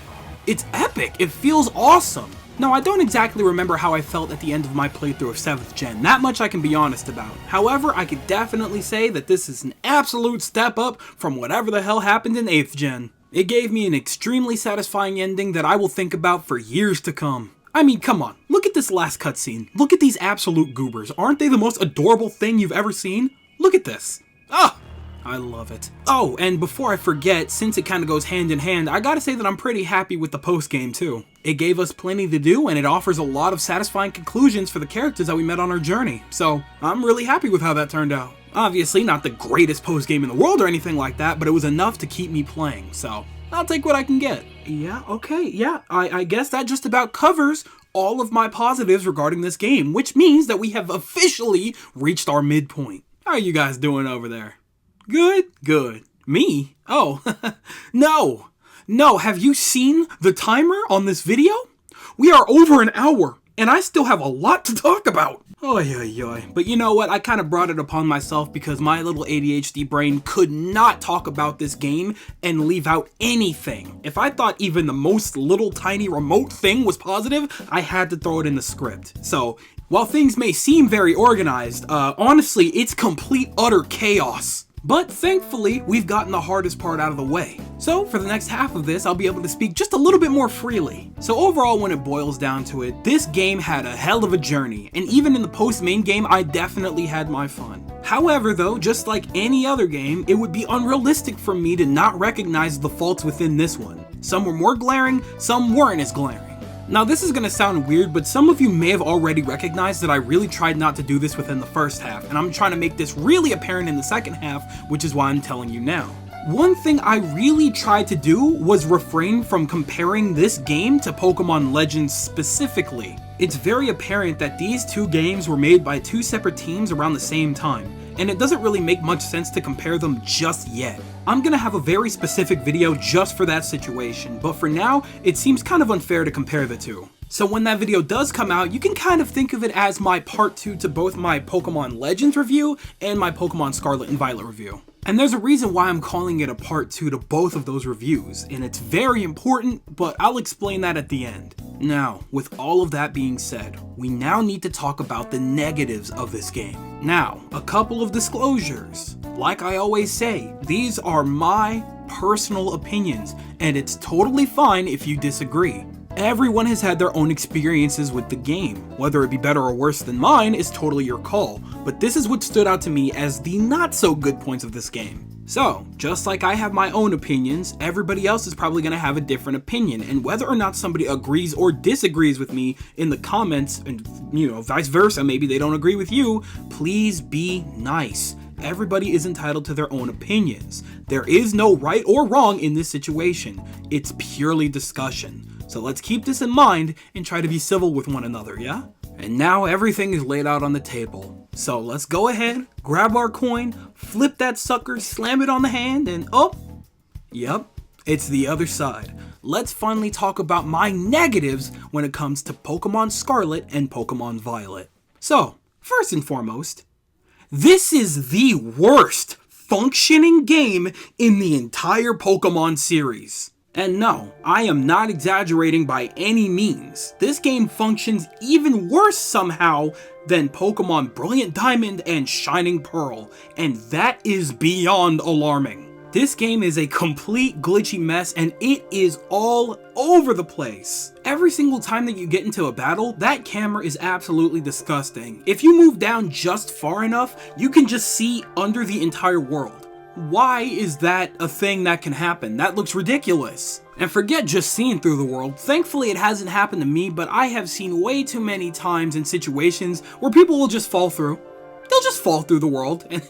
it's epic, it feels awesome. Now, I don't exactly remember how I felt at the end of my playthrough of 7th Gen, that much I can be honest about. However, I could definitely say that this is an absolute step up from whatever the hell happened in 8th Gen. It gave me an extremely satisfying ending that I will think about for years to come. I mean, come on, look at this last cutscene. Look at these absolute goobers. Aren't they the most adorable thing you've ever seen? Look at this. Ah! I love it. Oh, and before I forget, since it kind of goes hand in hand, I gotta say that I'm pretty happy with the post-game too. It gave us plenty to do, and it offers a lot of satisfying conclusions for the characters that we met on our journey. So, I'm really happy with how that turned out. Obviously, not the greatest post-game in the world or anything like that, but it was enough to keep me playing, so I'll take what I can get. Yeah, okay, yeah, I guess that just about covers all of my positives regarding this game, which means that we have officially reached our midpoint. How are you guys doing over there? Good? Good. Me? Oh, no, have you seen the timer on this video? We are over an hour, and I still have a lot to talk about. Oy. But you know what, I kind of brought it upon myself because my little ADHD brain could not talk about this game and leave out anything. If I thought even the most little tiny remote thing was positive, I had to throw it in the script. So, while things may seem very organized, honestly, it's complete utter chaos. But thankfully, we've gotten the hardest part out of the way. So for the next half of this, I'll be able to speak just a little bit more freely. So overall, when it boils down to it, this game had a hell of a journey, and even in the post-main game, I definitely had my fun. However though, just like any other game, it would be unrealistic for me to not recognize the faults within this one. Some were more glaring, some weren't as glaring. Now this is gonna sound weird, but some of you may have already recognized that I really tried not to do this within the first half, and I'm trying to make this really apparent in the second half, which is why I'm telling you now. One thing I really tried to do was refrain from comparing this game to Pokemon Legends specifically. It's very apparent that these two games were made by two separate teams around the same time, and it doesn't really make much sense to compare them just yet. I'm gonna have a very specific video just for that situation, but for now, it seems kind of unfair to compare the two. So when that video does come out, you can kind of think of it as my part 2 to both my Pokemon Legends review and my Pokemon Scarlet and Violet review. And there's a reason why I'm calling it a part 2 to both of those reviews, and it's very important, but I'll explain that at the end. Now, with all of that being said, we now need to talk about the negatives of this game. Now, a couple of disclosures. Like I always say, these are my personal opinions, and it's totally fine if you disagree. Everyone has had their own experiences with the game. Whether it be better or worse than mine is totally your call, but this is what stood out to me as the not so good points of this game. So, just like I have my own opinions, everybody else is probably going to have a different opinion, and whether or not somebody agrees or disagrees with me in the comments, and vice versa, maybe they don't agree with you, please be nice. Everybody is entitled to their own opinions. There is no right or wrong in this situation. It's purely discussion. So let's keep this in mind and try to be civil with one another, yeah? And now everything is laid out on the table. So let's go ahead, grab our coin, flip that sucker, slam it on the hand, and oh, yep, it's the other side. Let's finally talk about my negatives when it comes to Pokemon Scarlet and Pokemon Violet. So, first and foremost, this is the worst functioning game in the entire Pokemon series. And no, I am not exaggerating by any means. This game functions even worse somehow than Pokemon Brilliant Diamond and Shining Pearl, and that is beyond alarming. This game is a complete glitchy mess, and it is all over the place. Every single time that you get into a battle, that camera is absolutely disgusting. If you move down just far enough, you can just see under the entire world. Why is that a thing that can happen? That looks ridiculous. And forget just seeing through the world. Thankfully it hasn't happened to me, but I have seen way too many times in situations where people will just fall through. They'll just fall through the world and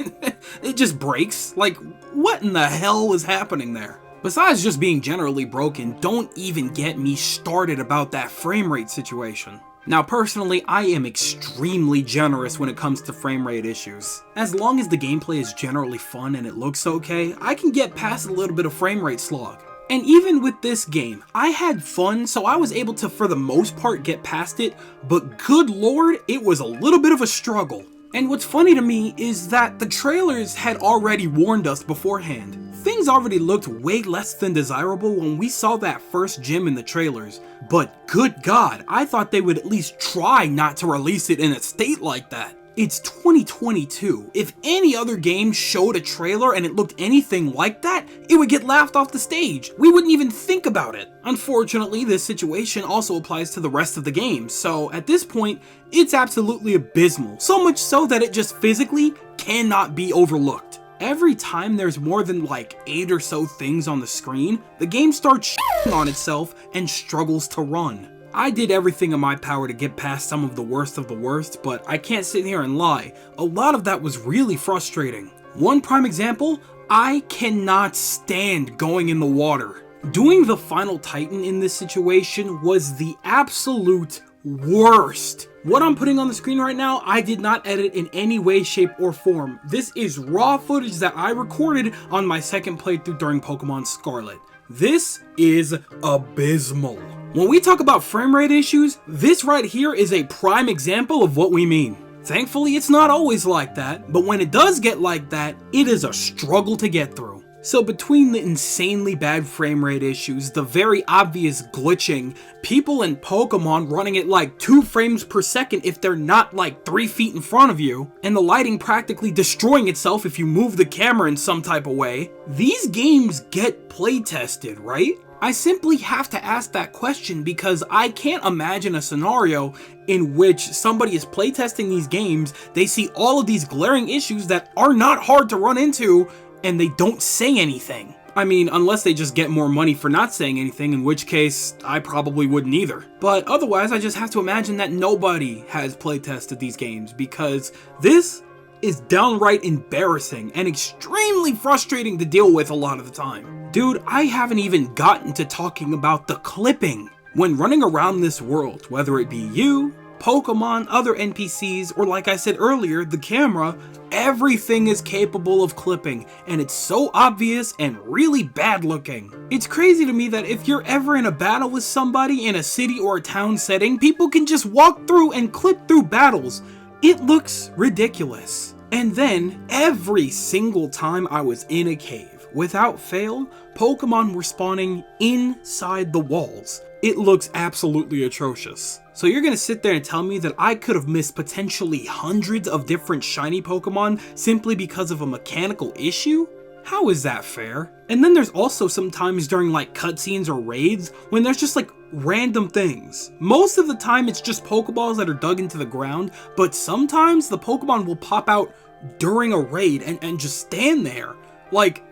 it just breaks. Like, what in the hell was happening there? Besides just being generally broken, don't even get me started about that frame rate situation. Now personally, I am extremely generous when it comes to frame rate issues. As long as the gameplay is generally fun and it looks okay, I can get past a little bit of frame rate slog. And even with this game, I had fun, so I was able to for the most part get past it, but good lord, it was a little bit of a struggle. And what's funny to me is that the trailers had already warned us beforehand. Things already looked way less than desirable when we saw that first gym in the trailers, but good god, I thought they would at least try not to release it in a state like that. It's 2022. If any other game showed a trailer and it looked anything like that, it would get laughed off the stage. We wouldn't even think about it. Unfortunately, this situation also applies to the rest of the game, so at this point, it's absolutely abysmal. So much so that it just physically cannot be overlooked. Every time there's more than like 8 or so things on the screen, the game starts shitting on itself and struggles to run. I did everything in my power to get past some of the worst, but I can't sit here and lie. A lot of that was really frustrating. One prime example, I cannot stand going in the water. Doing the final Titan in this situation was the absolute worst. What I'm putting on the screen right now, I did not edit in any way, shape, or form. This is raw footage that I recorded on my second playthrough during Pokemon Scarlet. This is abysmal. When we talk about frame rate issues, this right here is a prime example of what we mean. Thankfully, it's not always like that, but when it does get like that, it is a struggle to get through. So between the insanely bad frame rate issues, the very obvious glitching, people in Pokemon running at like 2 frames per second if they're not like 3 feet in front of you, and the lighting practically destroying itself if you move the camera in some type of way, these games get playtested, right? I simply have to ask that question because I can't imagine a scenario in which somebody is playtesting these games, they see all of these glaring issues that are not hard to run into, and they don't say anything. I mean, unless they just get more money for not saying anything, in which case, I probably wouldn't either. But otherwise, I just have to imagine that nobody has playtested these games, because this is downright embarrassing and extremely frustrating to deal with a lot of the time. Dude, I haven't even gotten to talking about the clipping. When running around this world, whether it be you, Pokemon, other NPCs, or like I said earlier, the camera, everything is capable of clipping, and it's so obvious and really bad looking. It's crazy to me that if you're ever in a battle with somebody in a city or a town setting, people can just walk through and clip through battles. It looks ridiculous. And then, every single time I was in a cave, without fail, Pokemon were spawning inside the walls. It looks absolutely atrocious. So you're gonna sit there and tell me that I could have missed potentially hundreds of different shiny Pokemon simply because of a mechanical issue? How is that fair? And then there's also some times during like cutscenes or raids when there's just like random things. Most of the time it's just Pokeballs that are dug into the ground, but sometimes the Pokemon will pop out during a raid and just stand there. Like,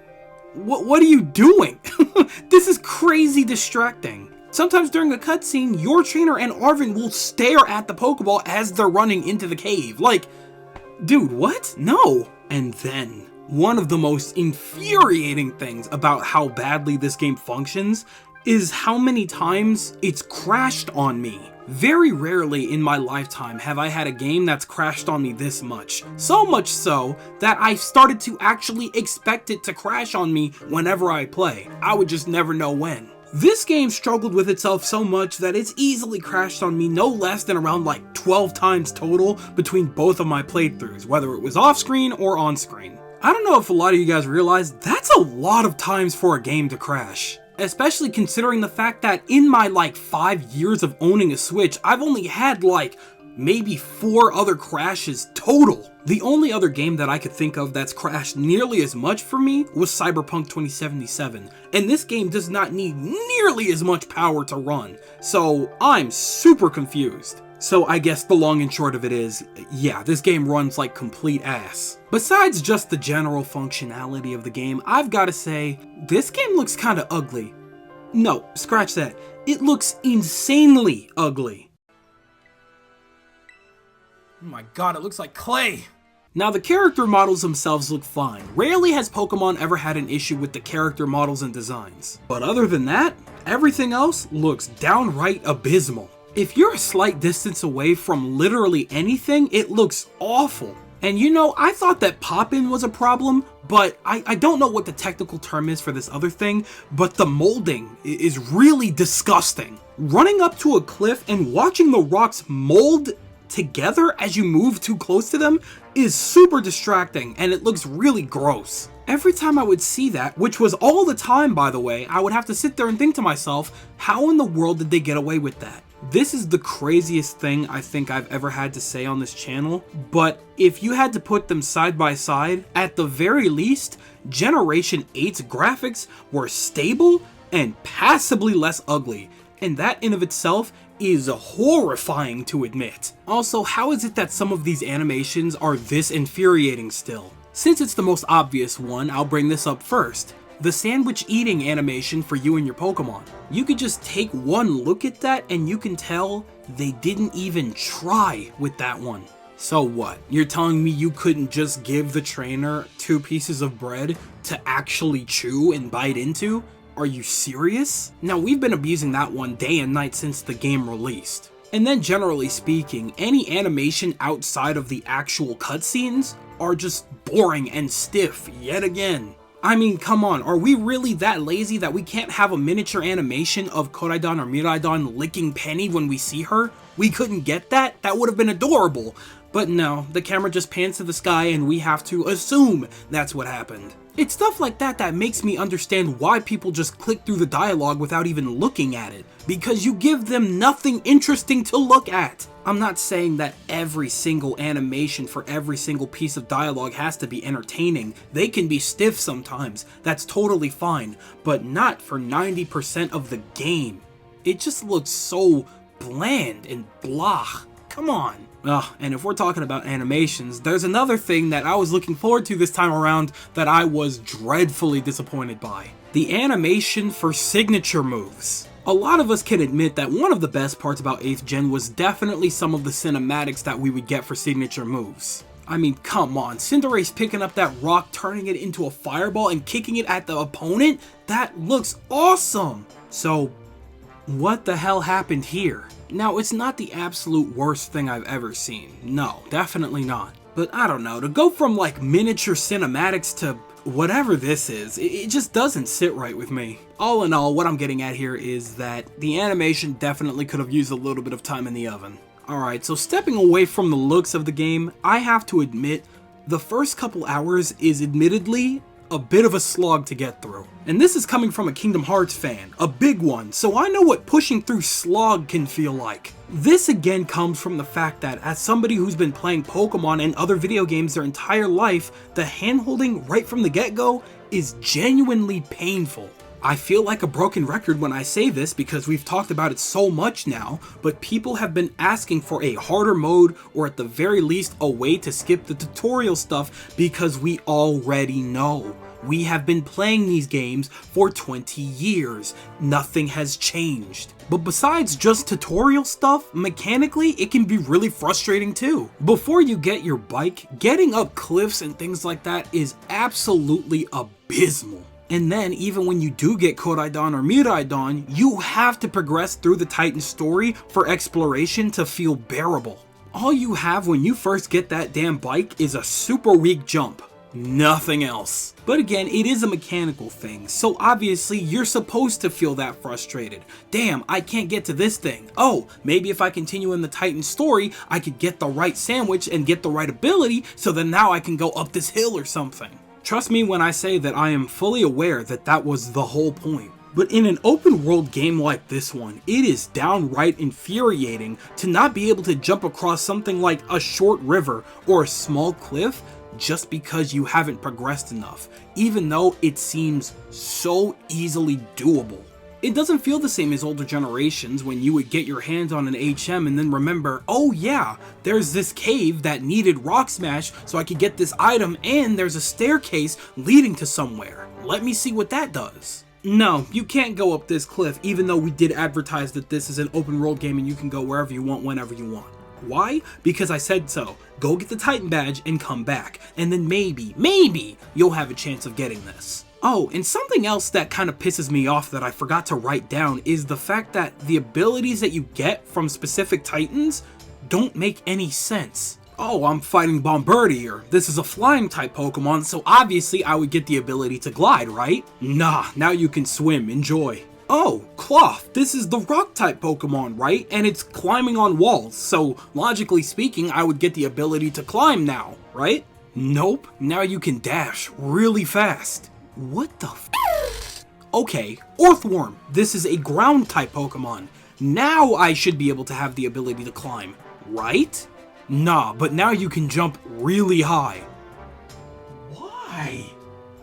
what are you doing? This is crazy distracting. Sometimes during a cutscene, your trainer and Arven will stare at the Pokeball as they're running into the cave. Like, dude, what? No. And then, one of the most infuriating things about how badly this game functions is how many times it's crashed on me. Very rarely in my lifetime have I had a game that's crashed on me this much. So much so that I started to actually expect it to crash on me whenever I play. I would just never know when. This game struggled with itself so much that it's easily crashed on me no less than around like 12 times total between both of my playthroughs, whether it was off screen or on screen. I don't know if a lot of you guys realize that's a lot of times for a game to crash. Especially considering the fact that in my like 5 years of owning a Switch, I've only had like maybe 4 other crashes total. The only other game that I could think of that's crashed nearly as much for me was Cyberpunk 2077, and this game does not need nearly as much power to run, so I'm super confused. So I guess the long and short of it is, yeah, this game runs like complete ass. Besides just the general functionality of the game, I've gotta say, this game looks kinda ugly. No, scratch that. It looks insanely ugly. Oh my god, it looks like clay! Now the character models themselves look fine. Rarely has Pokemon ever had an issue with the character models and designs. But other than that, everything else looks downright abysmal. If you're a slight distance away from literally anything, it looks awful. And you know, I thought that pop-in was a problem, but I don't know what the technical term is for this other thing, but the molding is really disgusting. Running up to a cliff and watching the rocks mold together as you move too close to them is super distracting, and it looks really gross. Every time I would see that, which was all the time by the way, I would have to sit there and think to myself, how in the world did they get away with that? This is the craziest thing I think I've ever had to say on this channel, but if you had to put them side by side, at the very least, Generation 8's graphics were stable and passably less ugly, and that in of itself is horrifying to admit. Also, how is it that some of these animations are this infuriating still? Since it's the most obvious one, I'll bring this up first. The sandwich eating animation for you and your Pokemon. You could just take one look at that and you can tell they didn't even try with that one. So what? You're telling me you couldn't just give the trainer 2 pieces of bread to actually chew and bite into? Are you serious? Now we've been abusing that one day and night since the game released. And then generally speaking, any animation outside of the actual cutscenes are just boring and stiff yet again. I mean, come on, are we really that lazy that we can't have a miniature animation of Koraidon or Miraidon licking Penny when we see her? We couldn't get that? That would have been adorable. But no, the camera just pans to the sky and we have to assume that's what happened. It's stuff like that that makes me understand why people just click through the dialogue without even looking at it, because you give them nothing interesting to look at. I'm not saying that every single animation for every single piece of dialogue has to be entertaining. They can be stiff sometimes, that's totally fine, but not for 90% of the game. It just looks so bland and blah. Come on. And if we're talking about animations, there's another thing that I was looking forward to this time around that I was dreadfully disappointed by. The animation for signature moves. A lot of us can admit that one of the best parts about 8th Gen was definitely some of the cinematics that we would get for signature moves. I mean, come on, Cinderace picking up that rock, turning it into a fireball, and kicking it at the opponent? That looks awesome! So, what the hell happened here? Now, it's not the absolute worst thing I've ever seen. No, definitely not. But I don't know, to go from like miniature cinematics to whatever this is, it just doesn't sit right with me. All in all, what I'm getting at here is that the animation definitely could have used a little bit of time in the oven. Alright, so stepping away from the looks of the game, I have to admit, the first couple hours is admittedly a bit of a slog to get through. And this is coming from a Kingdom Hearts fan, a big one, so I know what pushing through slog can feel like. This again comes from the fact that as somebody who's been playing Pokemon and other video games their entire life, the handholding right from the get-go is genuinely painful. I feel like a broken record when I say this because we've talked about it so much now, but people have been asking for a harder mode or at the very least a way to skip the tutorial stuff because we already know. We have been playing these games for 20 years. Nothing has changed. But besides just tutorial stuff, mechanically it can be really frustrating too. Before you get your bike, getting up cliffs and things like that is absolutely abysmal. And then, even when you do get Koraidon or Miraidon, you have to progress through the Titan story for exploration to feel bearable. All you have when you first get that damn bike is a super weak jump. Nothing else. But again, it is a mechanical thing, so obviously you're supposed to feel that frustrated. Damn, I can't get to this thing. Oh, maybe if I continue in the Titan story, I could get the right sandwich and get the right ability, so then now I can go up this hill or something. Trust me when I say that I am fully aware that that was the whole point. But in an open world game like this one, it is downright infuriating to not be able to jump across something like a short river or a small cliff just because you haven't progressed enough, even though it seems so easily doable. It doesn't feel the same as older generations when you would get your hands on an HM and then remember, oh yeah, there's this cave that needed Rock Smash so I could get this item and there's a staircase leading to somewhere. Let me see what that does. No, you can't go up this cliff even though we did advertise that this is an open world game and you can go wherever you want, whenever you want. Why? Because I said so. Go get the Titan badge and come back, and then maybe you'll have a chance of getting this. Oh, and something else that kind of pisses me off that I forgot to write down is the fact that the abilities that you get from specific Titans don't make any sense. Oh, I'm fighting Bombardier. This is a flying type Pokemon, so obviously I would get the ability to glide, right? Nah, now you can swim, enjoy. Oh, Cloth, this is the rock type Pokemon, right? And it's climbing on walls, so logically speaking, I would get the ability to climb now, right? Nope, now you can dash really fast. What the f? Okay, Orthworm, this is a ground type Pokemon. Now I should be able to have the ability to climb, right? Nah, but now you can jump really high. Why?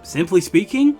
Simply speaking,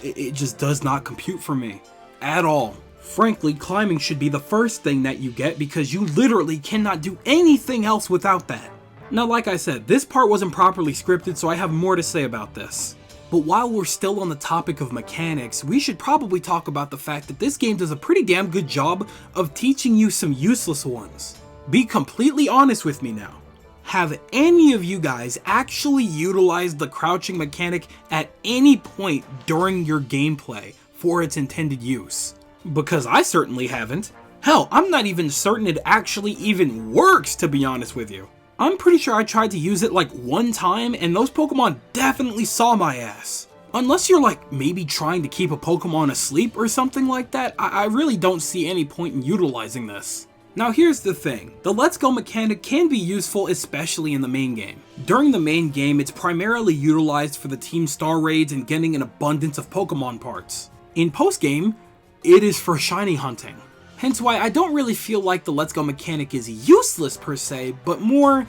it just does not compute for me. At all. Frankly, climbing should be the first thing that you get because you literally cannot do anything else without that. Now, like I said, this part wasn't properly scripted, so I have more to say about this. But while we're still on the topic of mechanics, we should probably talk about the fact that this game does a pretty damn good job of teaching you some useless ones. Be completely honest with me now. Have any of you guys actually utilized the crouching mechanic at any point during your gameplay for its intended use? Because I certainly haven't. Hell, I'm not even certain it actually even works, to be honest with you. I'm pretty sure I tried to use it like one time and those Pokemon definitely saw my ass. Unless you're like maybe trying to keep a Pokemon asleep or something like that, I really don't see any point in utilizing this. Now here's the thing, the Let's Go mechanic can be useful especially in the main game. During the main game, it's primarily utilized for the team star raids and getting an abundance of Pokemon parts. In post-game, it is for shiny hunting. Hence why I don't really feel like the Let's Go mechanic is useless per se, but more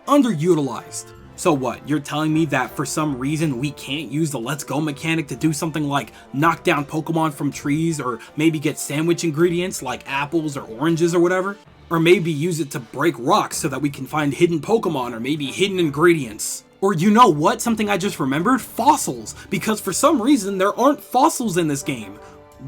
underutilized. So what, you're telling me that for some reason we can't use the Let's Go mechanic to do something like knock down Pokemon from trees, or maybe get sandwich ingredients like apples or oranges or whatever? Or maybe use it to break rocks so that we can find hidden Pokemon or maybe hidden ingredients? Or you know what, something I just remembered? Fossils! Because for some reason there aren't fossils in this game.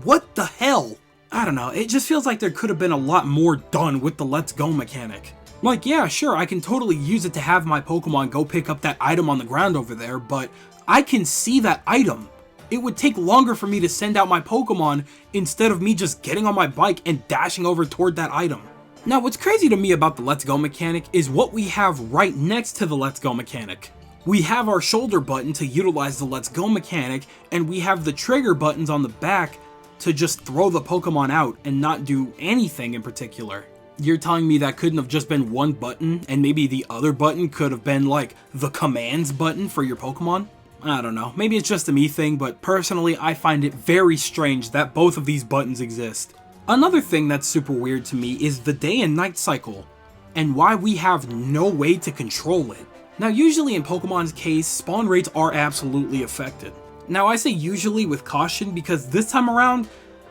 What the hell? I don't know, it just feels like there could have been a lot more done with the Let's Go mechanic. Like, yeah, sure, I can totally use it to have my Pokemon go pick up that item on the ground over there, but I can see that item. It would take longer for me to send out my Pokemon instead of me just getting on my bike and dashing over toward that item. Now, what's crazy to me about the Let's Go mechanic is what we have right next to the Let's Go mechanic. We have our shoulder button to utilize the Let's Go mechanic, and we have the trigger buttons on the back to just throw the Pokemon out and not do anything in particular. You're telling me that couldn't have just been one button, and maybe the other button could have been like the commands button for your Pokemon? I don't know, maybe it's just a me thing, but personally I find it very strange that both of these buttons exist. Another thing that's super weird to me is the day and night cycle, and why we have no way to control it. Now usually in Pokemon's case, spawn rates are absolutely affected. Now I say usually with caution because this time around,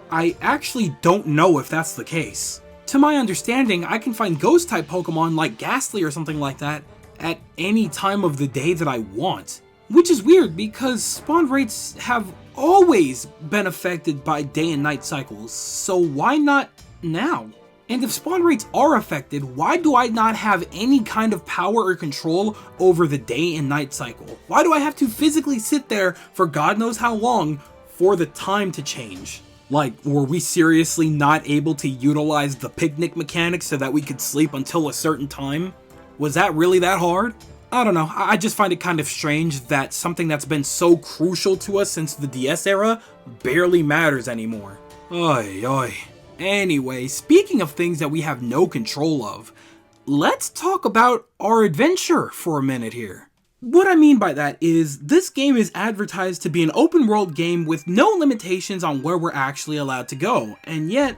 I actually don't know if that's the case. To my understanding, I can find ghost-type Pokemon like Ghastly or something like that at any time of the day that I want. Which is weird because spawn rates have always been affected by day and night cycles, so why not now? And if spawn rates are affected, why do I not have any kind of power or control over the day and night cycle? Why do I have to physically sit there for God knows how long for the time to change? Like, were we seriously not able to utilize the picnic mechanic so that we could sleep until a certain time? Was that really that hard? I don't know, I just find it kind of strange that something that's been so crucial to us since the DS era barely matters anymore. Oy, oy. Anyway, speaking of things that we have no control of, let's talk about our adventure for a minute here. What I mean by that is, this game is advertised to be an open world game with no limitations on where we're actually allowed to go, and yet,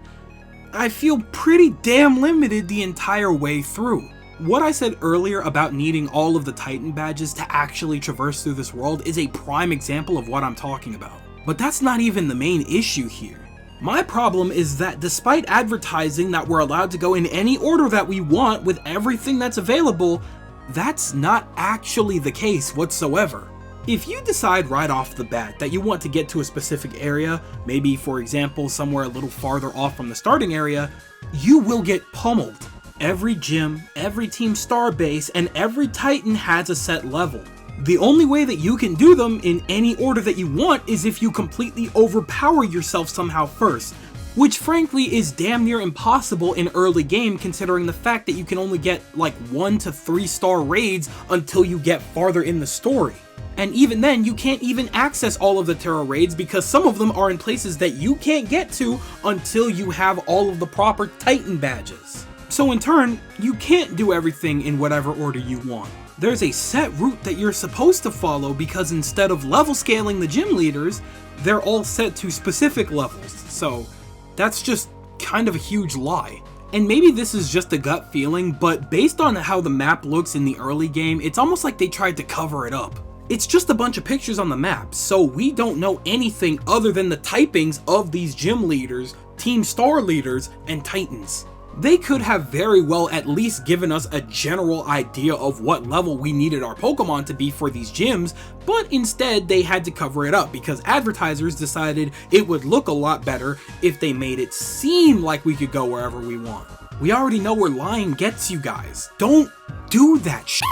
I feel pretty damn limited the entire way through. What I said earlier about needing all of the Titan badges to actually traverse through this world is a prime example of what I'm talking about. But that's not even the main issue here. My problem is that despite advertising that we're allowed to go in any order that we want with everything that's available, that's not actually the case whatsoever. If you decide right off the bat that you want to get to a specific area, maybe for example somewhere a little farther off from the starting area, you will get pummeled. Every gym, every team star base, and every Titan has a set level. The only way that you can do them in any order that you want is if you completely overpower yourself somehow first, which frankly is damn near impossible in early game considering the fact that you can only get like 1 to 3 star raids until you get farther in the story. And even then, you can't even access all of the Terra raids because some of them are in places that you can't get to until you have all of the proper Titan badges. So in turn, you can't do everything in whatever order you want. There's a set route that you're supposed to follow because instead of level scaling the gym leaders, they're all set to specific levels, so that's just kind of a huge lie. And maybe this is just a gut feeling, but based on how the map looks in the early game, it's almost like they tried to cover it up. It's just a bunch of pictures on the map, so we don't know anything other than the typings of these gym leaders, team star leaders, and Titans. They could have very well at least given us a general idea of what level we needed our Pokemon to be for these gyms, but instead they had to cover it up because advertisers decided it would look a lot better if they made it seem like we could go wherever we want. We already know where lying gets you guys. Don't do that shit.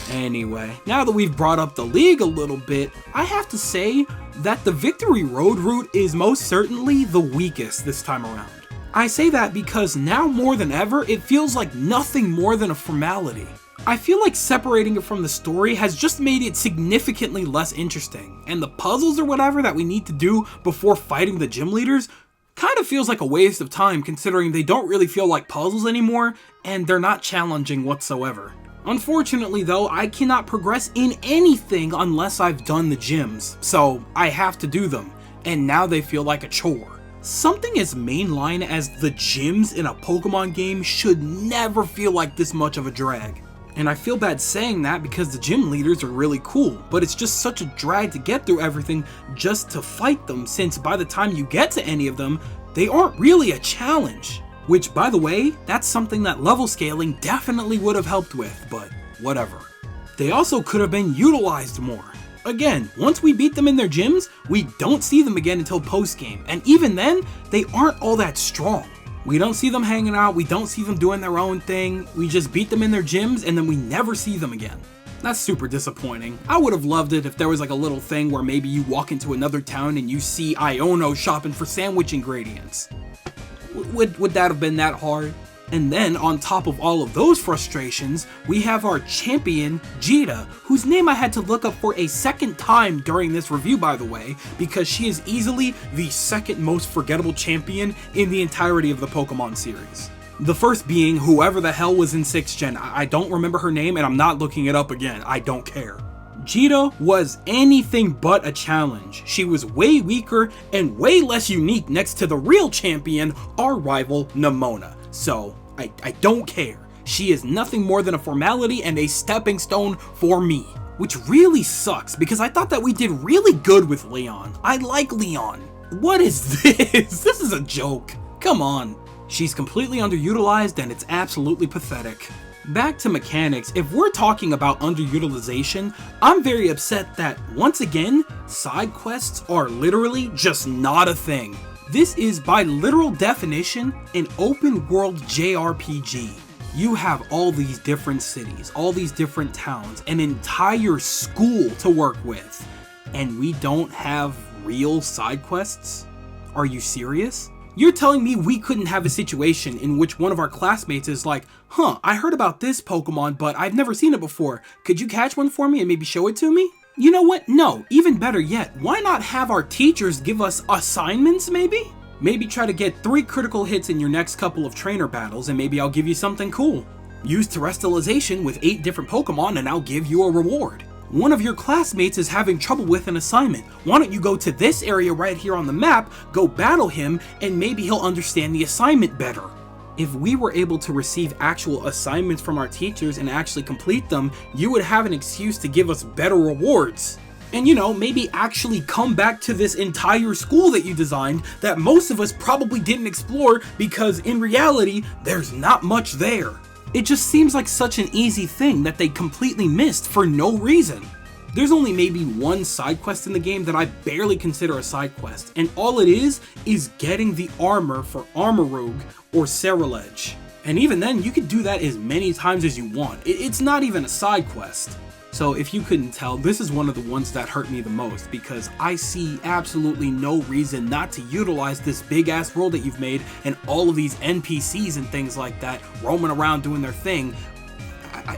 Anyway, now that we've brought up the league a little bit, I have to say that the Victory Road route is most certainly the weakest this time around. I say that because now more than ever, it feels like nothing more than a formality. I feel like separating it from the story has just made it significantly less interesting, and the puzzles or whatever that we need to do before fighting the gym leaders Kind of feels like a waste of time considering they don't really feel like puzzles anymore, and they're not challenging whatsoever. Unfortunately though, I cannot progress in anything unless I've done the gyms, so I have to do them, and now they feel like a chore. Something as mainline as the gyms in a Pokemon game should never feel like this much of a drag. And I feel bad saying that because the gym leaders are really cool, but it's just such a drag to get through everything just to fight them, since by the time you get to any of them, they aren't really a challenge. Which, by the way, that's something that level scaling definitely would have helped with, but whatever. They also could have been utilized more. Again, once we beat them in their gyms, we don't see them again until post-game, and even then, they aren't all that strong. We don't see them hanging out, we don't see them doing their own thing, we just beat them in their gyms and then we never see them again. That's super disappointing. I would have loved it if there was like a little thing where maybe you walk into another town and you see Iono shopping for sandwich ingredients. Would that have been that hard? And then, on top of all of those frustrations, we have our champion, Jita, whose name I had to look up for a second time during this review, by the way, because she is easily the second most forgettable champion in the entirety of the Pokemon series. The first being whoever the hell was in 6th Gen. I don't remember her name and I'm not looking it up again, I don't care. Jita was anything but a challenge. She was way weaker and way less unique next to the real champion, our rival Nemona. So, I don't care. She is nothing more than a formality and a stepping stone for me. Which really sucks, because I thought that we did really good with Leon. I like Leon. What is this? This is a joke. Come on. She's completely underutilized and it's absolutely pathetic. Back to mechanics, if we're talking about underutilization, I'm very upset that, once again, side quests are literally just not a thing. This is, by literal definition, an open world JRPG. You have all these different cities, all these different towns, an entire school to work with, and we don't have real side quests? Are you serious? You're telling me we couldn't have a situation in which one of our classmates is like, huh, I heard about this Pokemon, but I've never seen it before. Could you catch one for me and maybe show it to me? You know what? No, even better yet, why not have our teachers give us assignments maybe? Maybe try to get 3 critical hits in your next couple of trainer battles and maybe I'll give you something cool. Use Terrestrialization with 8 different Pokemon and I'll give you a reward. One of your classmates is having trouble with an assignment. Why don't you go to this area right here on the map, go battle him, and maybe he'll understand the assignment better. If we were able to receive actual assignments from our teachers and actually complete them, you would have an excuse to give us better rewards. And you know, maybe actually come back to this entire school that you designed that most of us probably didn't explore because in reality, there's not much there. It just seems like such an easy thing that they completely missed for no reason. There's only maybe one side quest in the game that I barely consider a side quest, and all it is getting the armor for Armarouge or Ceruledge. And even then, you could do that as many times as you want. It's not even a side quest. So if you couldn't tell, this is one of the ones that hurt me the most because I see absolutely no reason not to utilize this big ass world that you've made and all of these NPCs and things like that roaming around doing their thing.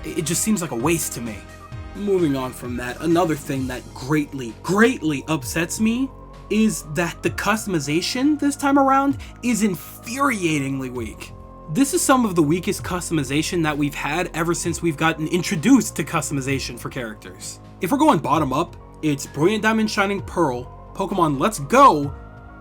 It just seems like a waste to me. Moving on from that, another thing that greatly upsets me is that the customization this time around is infuriatingly weak. This is some of the weakest customization that we've had ever since we've gotten introduced to customization for characters. If we're going bottom up, it's Brilliant Diamond Shining Pearl, Pokemon Let's Go,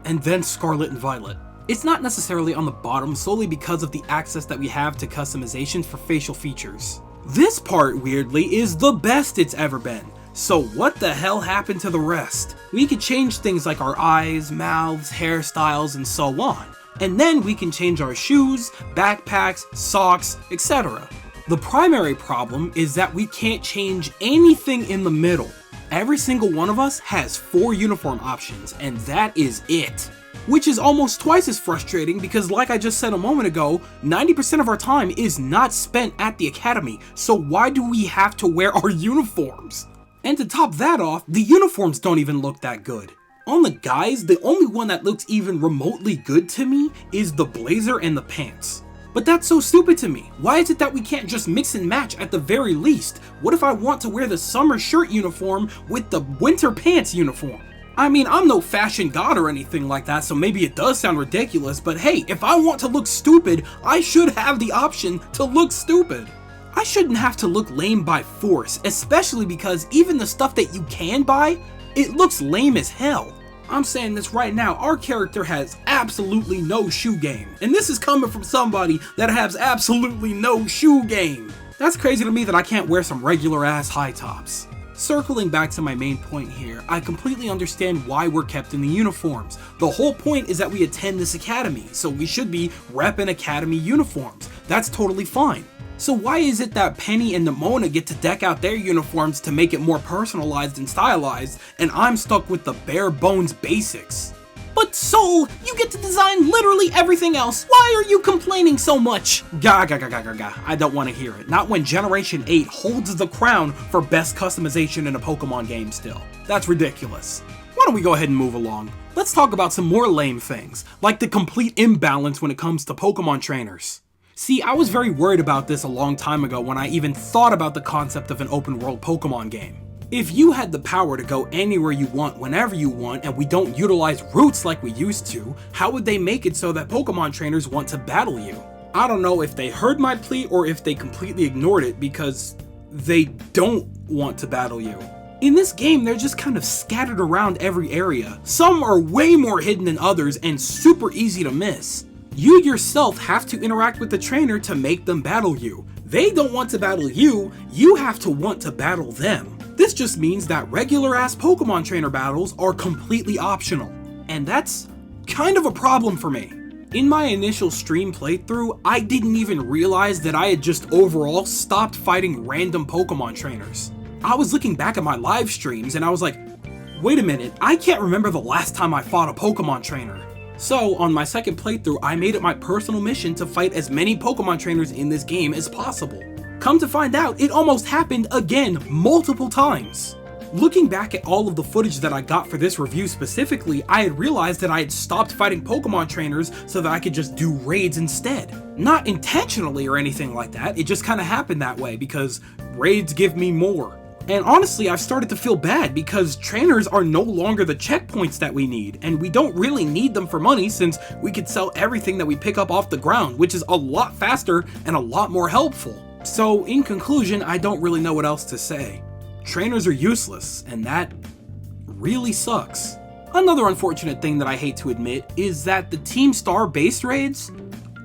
and then Scarlet and Violet. It's not necessarily on the bottom solely because of the access that we have to customizations for facial features. This part, weirdly, is the best it's ever been. So what the hell happened to the rest? We could change things like our eyes, mouths, hairstyles, and so on. And then we can change our shoes, backpacks, socks, etc. The primary problem is that we can't change anything in the middle. Every single one of us has 4 uniform options, and that is it. Which is almost twice as frustrating because, like I just said a moment ago, 90% of our time is not spent at the academy, so why do we have to wear our uniforms? And to top that off, the uniforms don't even look that good. On the guys, the only one that looks even remotely good to me is the blazer and the pants. But that's so stupid to me. Why is it that we can't just mix and match at the very least? What if I want to wear the summer shirt uniform with the winter pants uniform? I mean, I'm no fashion god or anything like that, so maybe it does sound ridiculous, but hey, if I want to look stupid, I should have the option to look stupid. I shouldn't have to look lame by force, especially because even the stuff that you can buy, it looks lame as hell. I'm saying this right now, our character has absolutely no shoe game. And this is coming from somebody that has absolutely no shoe game. That's crazy to me that I can't wear some regular ass high tops. Circling back to my main point here, I completely understand why we're kept in the uniforms. The whole point is that we attend this academy, so we should be repping academy uniforms. That's totally fine. So why is it that Penny and Nimona get to deck out their uniforms to make it more personalized and stylized, and I'm stuck with the bare bones basics? But Soul, you get to design literally everything else. Why are you complaining so much? I don't want to hear it. Not when Generation 8 holds the crown for best customization in a Pokemon game still. That's ridiculous. Why don't we go ahead and move along? Let's talk about some more lame things, like the complete imbalance when it comes to Pokemon trainers. See, I was very worried about this a long time ago when I even thought about the concept of an open world Pokemon game. If you had the power to go anywhere you want whenever you want and we don't utilize routes like we used to, how would they make it so that Pokemon trainers want to battle you? I don't know if they heard my plea or if they completely ignored it because they don't want to battle you. In this game, they're just kind of scattered around every area. Some are way more hidden than others and super easy to miss. You yourself have to interact with the trainer to make them battle you. They don't want to battle you, you have to want to battle them. This just means that regular ass Pokemon trainer battles are completely optional. And that's kind of a problem for me. In my initial stream playthrough, I didn't even realize that I had just overall stopped fighting random Pokemon trainers. I was looking back at my live streams and I was like, wait a minute, I can't remember the last time I fought a Pokemon trainer. So, on my second playthrough, I made it my personal mission to fight as many Pokemon trainers in this game as possible. Come to find out, it almost happened again multiple times. Looking back at all of the footage that I got for this review specifically, I had realized that I had stopped fighting Pokemon trainers so that I could just do raids instead. Not intentionally or anything like that, it just kind of happened that way because raids give me more. And honestly, I've started to feel bad because trainers are no longer the checkpoints that we need, and we don't really need them for money since we could sell everything that we pick up off the ground, which is a lot faster and a lot more helpful. So in conclusion, I don't really know what else to say. Trainers are useless, and that really sucks. Another unfortunate thing that I hate to admit is that the Team Star base raids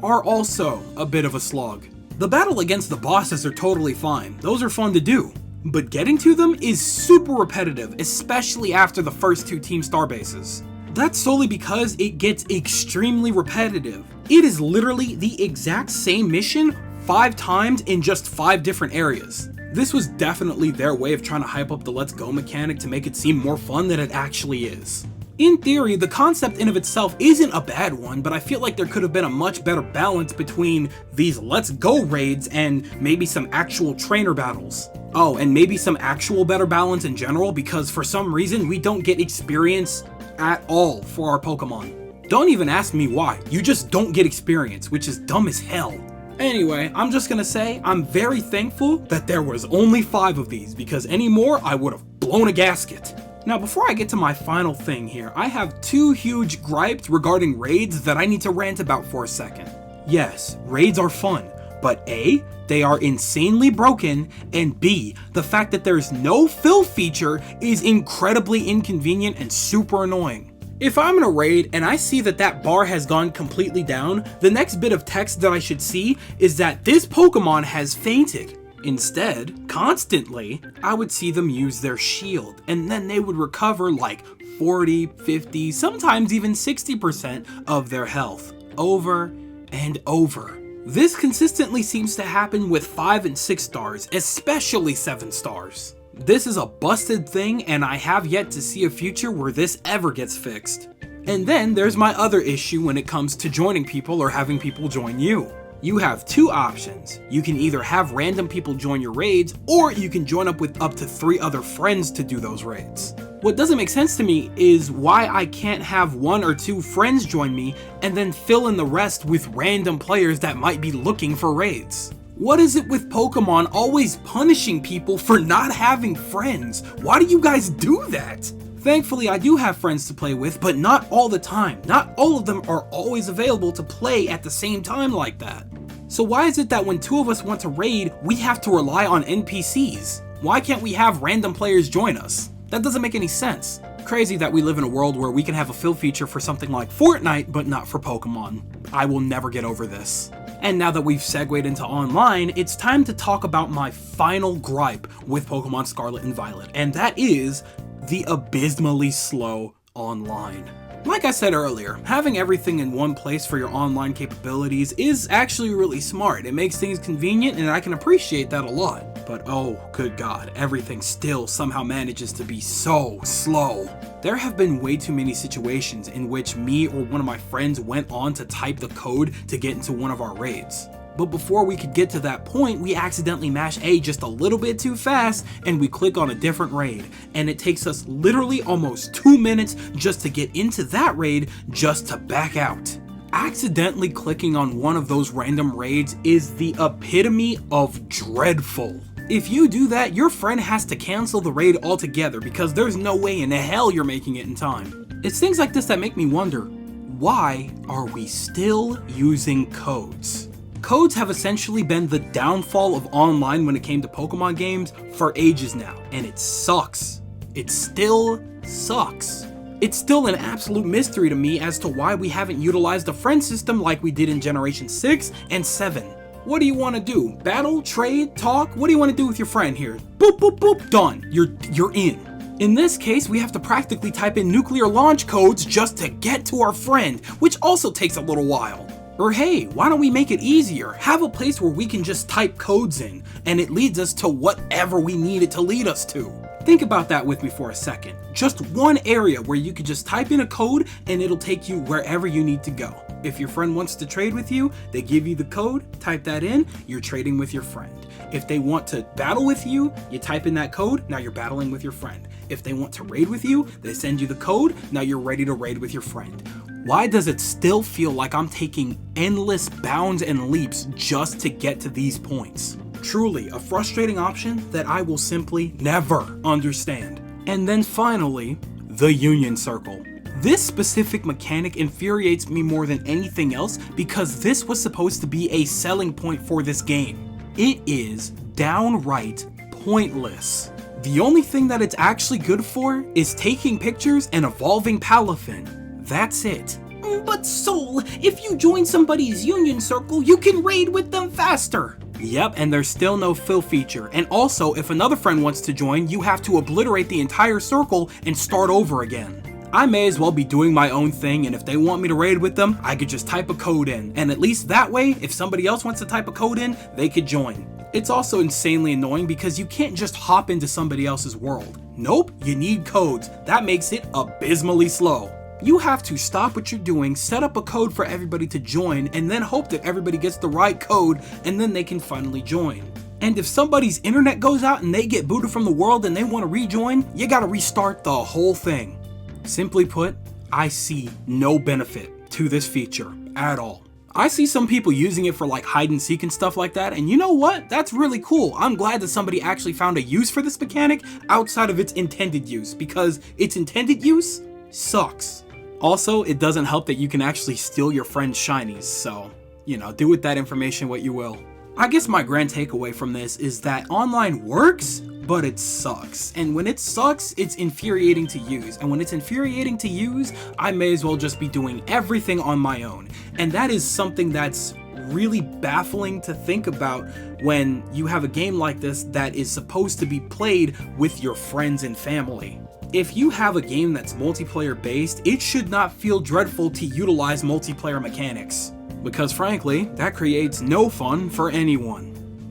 are also a bit of a slog. The battle against the bosses are totally fine, those are fun to do. But getting to them is super repetitive, especially after the first two Team Star bases. That's solely because it gets extremely repetitive. It is literally the exact same mission 5 times in just 5 different areas. This was definitely their way of trying to hype up the Let's Go mechanic to make it seem more fun than it actually is. In theory, the concept in of itself isn't a bad one, but I feel like there could have been a much better balance between these Let's Go raids and maybe some actual trainer battles. Oh, and maybe some actual better balance in general, because for some reason we don't get experience at all for our Pokemon. Don't even ask me why, you just don't get experience, which is dumb as hell. Anyway, I'm just gonna say, I'm very thankful that there was only 5 of these, because any more I would have blown a gasket. Now before I get to my final thing here, I have 2 huge gripes regarding raids that I need to rant about for a second. Yes, raids are fun, but A, they are insanely broken, and B, the fact that there's no fill feature is incredibly inconvenient and super annoying. If I'm in a raid and I see that that bar has gone completely down, the next bit of text that I should see is that this Pokemon has fainted. Instead, constantly, I would see them use their shield, and then they would recover like 40, 50, sometimes even 60% of their health, over and over. This consistently seems to happen with 5 and 6 stars, especially 7 stars. This is a busted thing, and I have yet to see a future where this ever gets fixed. And then there's my other issue when it comes to joining people or having people join you. You have 2 options. You can either have random people join your raids, or you can join up with up to 3 other friends to do those raids. What doesn't make sense to me is why I can't have 1 or 2 friends join me and then fill in the rest with random players that might be looking for raids. What is it with Pokemon always punishing people for not having friends? Why do you guys do that? Thankfully, I do have friends to play with, but not all the time. Not all of them are always available to play at the same time like that. So why is it that when two of us want to raid, we have to rely on NPCs? Why can't we have random players join us? That doesn't make any sense. Crazy that we live in a world where we can have a fill feature for something like Fortnite, but not for Pokemon. I will never get over this. And now that we've segued into online, it's time to talk about my final gripe with Pokemon Scarlet and Violet, and that is the abysmally slow online. Like I said earlier, having everything in one place for your online capabilities is actually really smart. It makes things convenient and I can appreciate that a lot. But oh, good God, everything still somehow manages to be so slow. There have been way too many situations in which me or one of my friends went on to type the code to get into one of our raids. But before we could get to that point, we accidentally mash A just a little bit too fast and we click on a different raid. And it takes us literally almost 2 minutes just to get into that raid just to back out. Accidentally clicking on one of those random raids is the epitome of dreadful. If you do that, your friend has to cancel the raid altogether because there's no way in hell you're making it in time. It's things like this that make me wonder, why are we still using codes? Codes have essentially been the downfall of online when it came to Pokemon games for ages now, and it sucks. It still sucks. It's still an absolute mystery to me as to why we haven't utilized a friend system like we did in Generation 6 and 7. What do you want to do? Battle? Trade? Talk? What do you want to do with your friend here? Boop, boop, boop, done. You're in. In this case, we have to practically type in nuclear launch codes just to get to our friend, which also takes a little while. Or hey, why don't we make it easier? Have a place where we can just type codes in, and it leads us to whatever we need it to lead us to. Think about that with me for a second. Just one area where you could just type in a code and it'll take you wherever you need to go. If your friend wants to trade with you, they give you the code, type that in, you're trading with your friend. If they want to battle with you, you type in that code, now you're battling with your friend. If they want to raid with you, they send you the code, now you're ready to raid with your friend. Why does it still feel like I'm taking endless bounds and leaps just to get to these points? Truly, a frustrating option that I will simply never understand. And then finally, the Union Circle. This specific mechanic infuriates me more than anything else because this was supposed to be a selling point for this game. It is downright pointless. The only thing that it's actually good for is taking pictures and evolving Palafin. That's it. But Soul, if you join somebody's Union Circle, you can raid with them faster. Yep, and there's still no fill feature. And also, if another friend wants to join, you have to obliterate the entire circle and start over again. I may as well be doing my own thing, and if they want me to raid with them, I could just type a code in. And at least that way, if somebody else wants to type a code in, they could join. It's also insanely annoying because you can't just hop into somebody else's world. Nope, you need codes. That makes it abysmally slow. You have to stop what you're doing, set up a code for everybody to join, and then hope that everybody gets the right code, and then they can finally join. And if somebody's internet goes out and they get booted from the world and they want to rejoin, you gotta restart the whole thing. Simply put, I see no benefit to this feature at all. I see some people using it for like hide and seek and stuff like that, and you know what? That's really cool. I'm glad that somebody actually found a use for this mechanic outside of its intended use, because its intended use sucks. Also, it doesn't help that you can actually steal your friend's shinies, so, you know, do with that information what you will. I guess my grand takeaway from this is that online works, but it sucks. And when it sucks, it's infuriating to use. And when it's infuriating to use, I may as well just be doing everything on my own. And that is something that's really baffling to think about when you have a game like this that is supposed to be played with your friends and family. If you have a game that's multiplayer based, it should not feel dreadful to utilize multiplayer mechanics, because frankly, that creates no fun for anyone.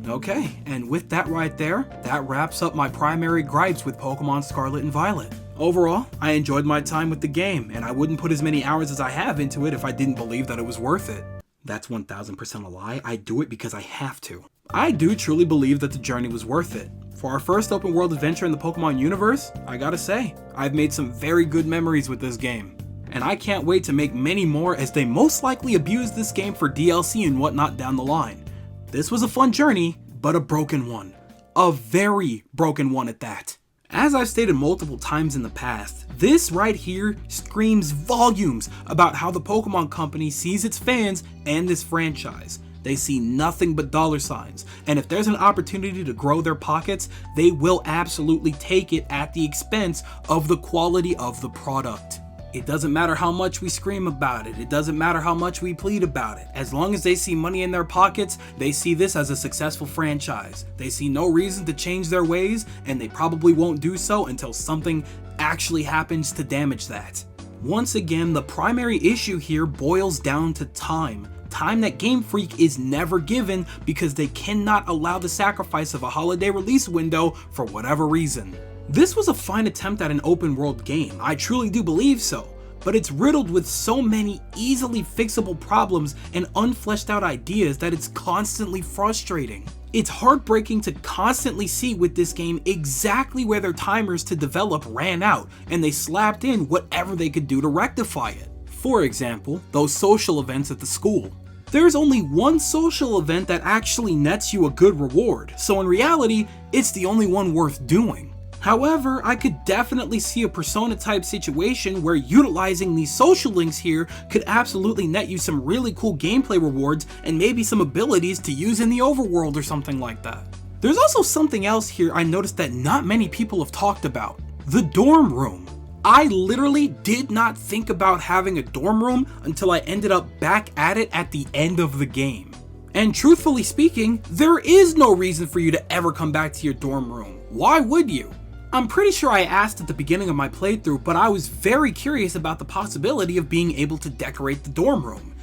Okay, and with that right there, that wraps up my primary gripes with Pokemon Scarlet and Violet. Overall, I enjoyed my time with the game, and I wouldn't put as many hours as I have into it if I didn't believe that it was worth it. That's 1000% a lie. I do it because I have to. I do truly believe that the journey was worth it. For our first open world adventure in the Pokemon universe, I gotta say, I've made some very good memories with this game. And I can't wait to make many more as they most likely abuse this game for DLC and whatnot down the line. This was a fun journey, but a broken one. A very broken one at that. As I've stated multiple times in the past, this right here screams volumes about how the Pokemon Company sees its fans and this franchise. They see nothing but dollar signs, and if there's an opportunity to grow their pockets, they will absolutely take it at the expense of the quality of the product. It doesn't matter how much we scream about it, it doesn't matter how much we plead about it. As long as they see money in their pockets, they see this as a successful franchise. They see no reason to change their ways, and they probably won't do so until something actually happens to damage that. Once again, the primary issue here boils down to time. Time that Game Freak is never given because they cannot allow the sacrifice of a holiday release window for whatever reason. This was a fine attempt at an open world game, I truly do believe so, but it's riddled with so many easily fixable problems and unfleshed out ideas that it's constantly frustrating. It's heartbreaking to constantly see with this game exactly where their timers to develop ran out, and they slapped in whatever they could do to rectify it. For example, those social events at the school. There's only one social event that actually nets you a good reward, so in reality, it's the only one worth doing. However, I could definitely see a Persona type situation where utilizing these social links here could absolutely net you some really cool gameplay rewards and maybe some abilities to use in the overworld or something like that. There's also something else here I noticed that not many people have talked about: the dorm room. I literally did not think about having a dorm room until I ended up back at it at the end of the game. And truthfully speaking, there is no reason for you to ever come back to your dorm room. Why would you? I'm pretty sure I asked at the beginning of my playthrough, but I was very curious about the possibility of being able to decorate the dorm room.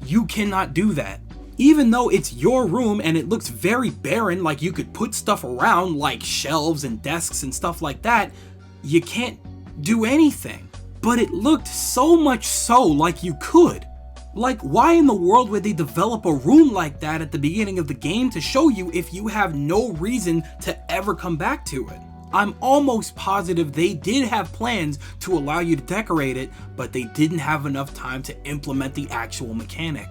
You cannot do that. Even though it's your room and it looks very barren, like you could put stuff around like shelves and desks and stuff like that, you can't do anything. But it looked so much so like you could. Like, why in the world would they develop a room like that at the beginning of the game to show you if you have no reason to ever come back to it? I'm almost positive they did have plans to allow you to decorate it, but they didn't have enough time to implement the actual mechanic.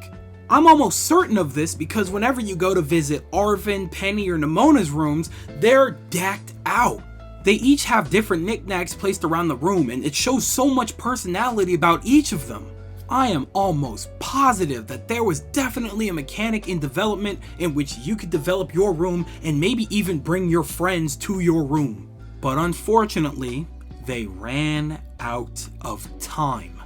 I'm almost certain of this because whenever you go to visit Arvin, Penny, or Nemona's rooms, they're decked out. They each have different knickknacks placed around the room, and it shows so much personality about each of them. I am almost positive that there was definitely a mechanic in development in which you could develop your room and maybe even bring your friends to your room. But unfortunately, they ran out of time.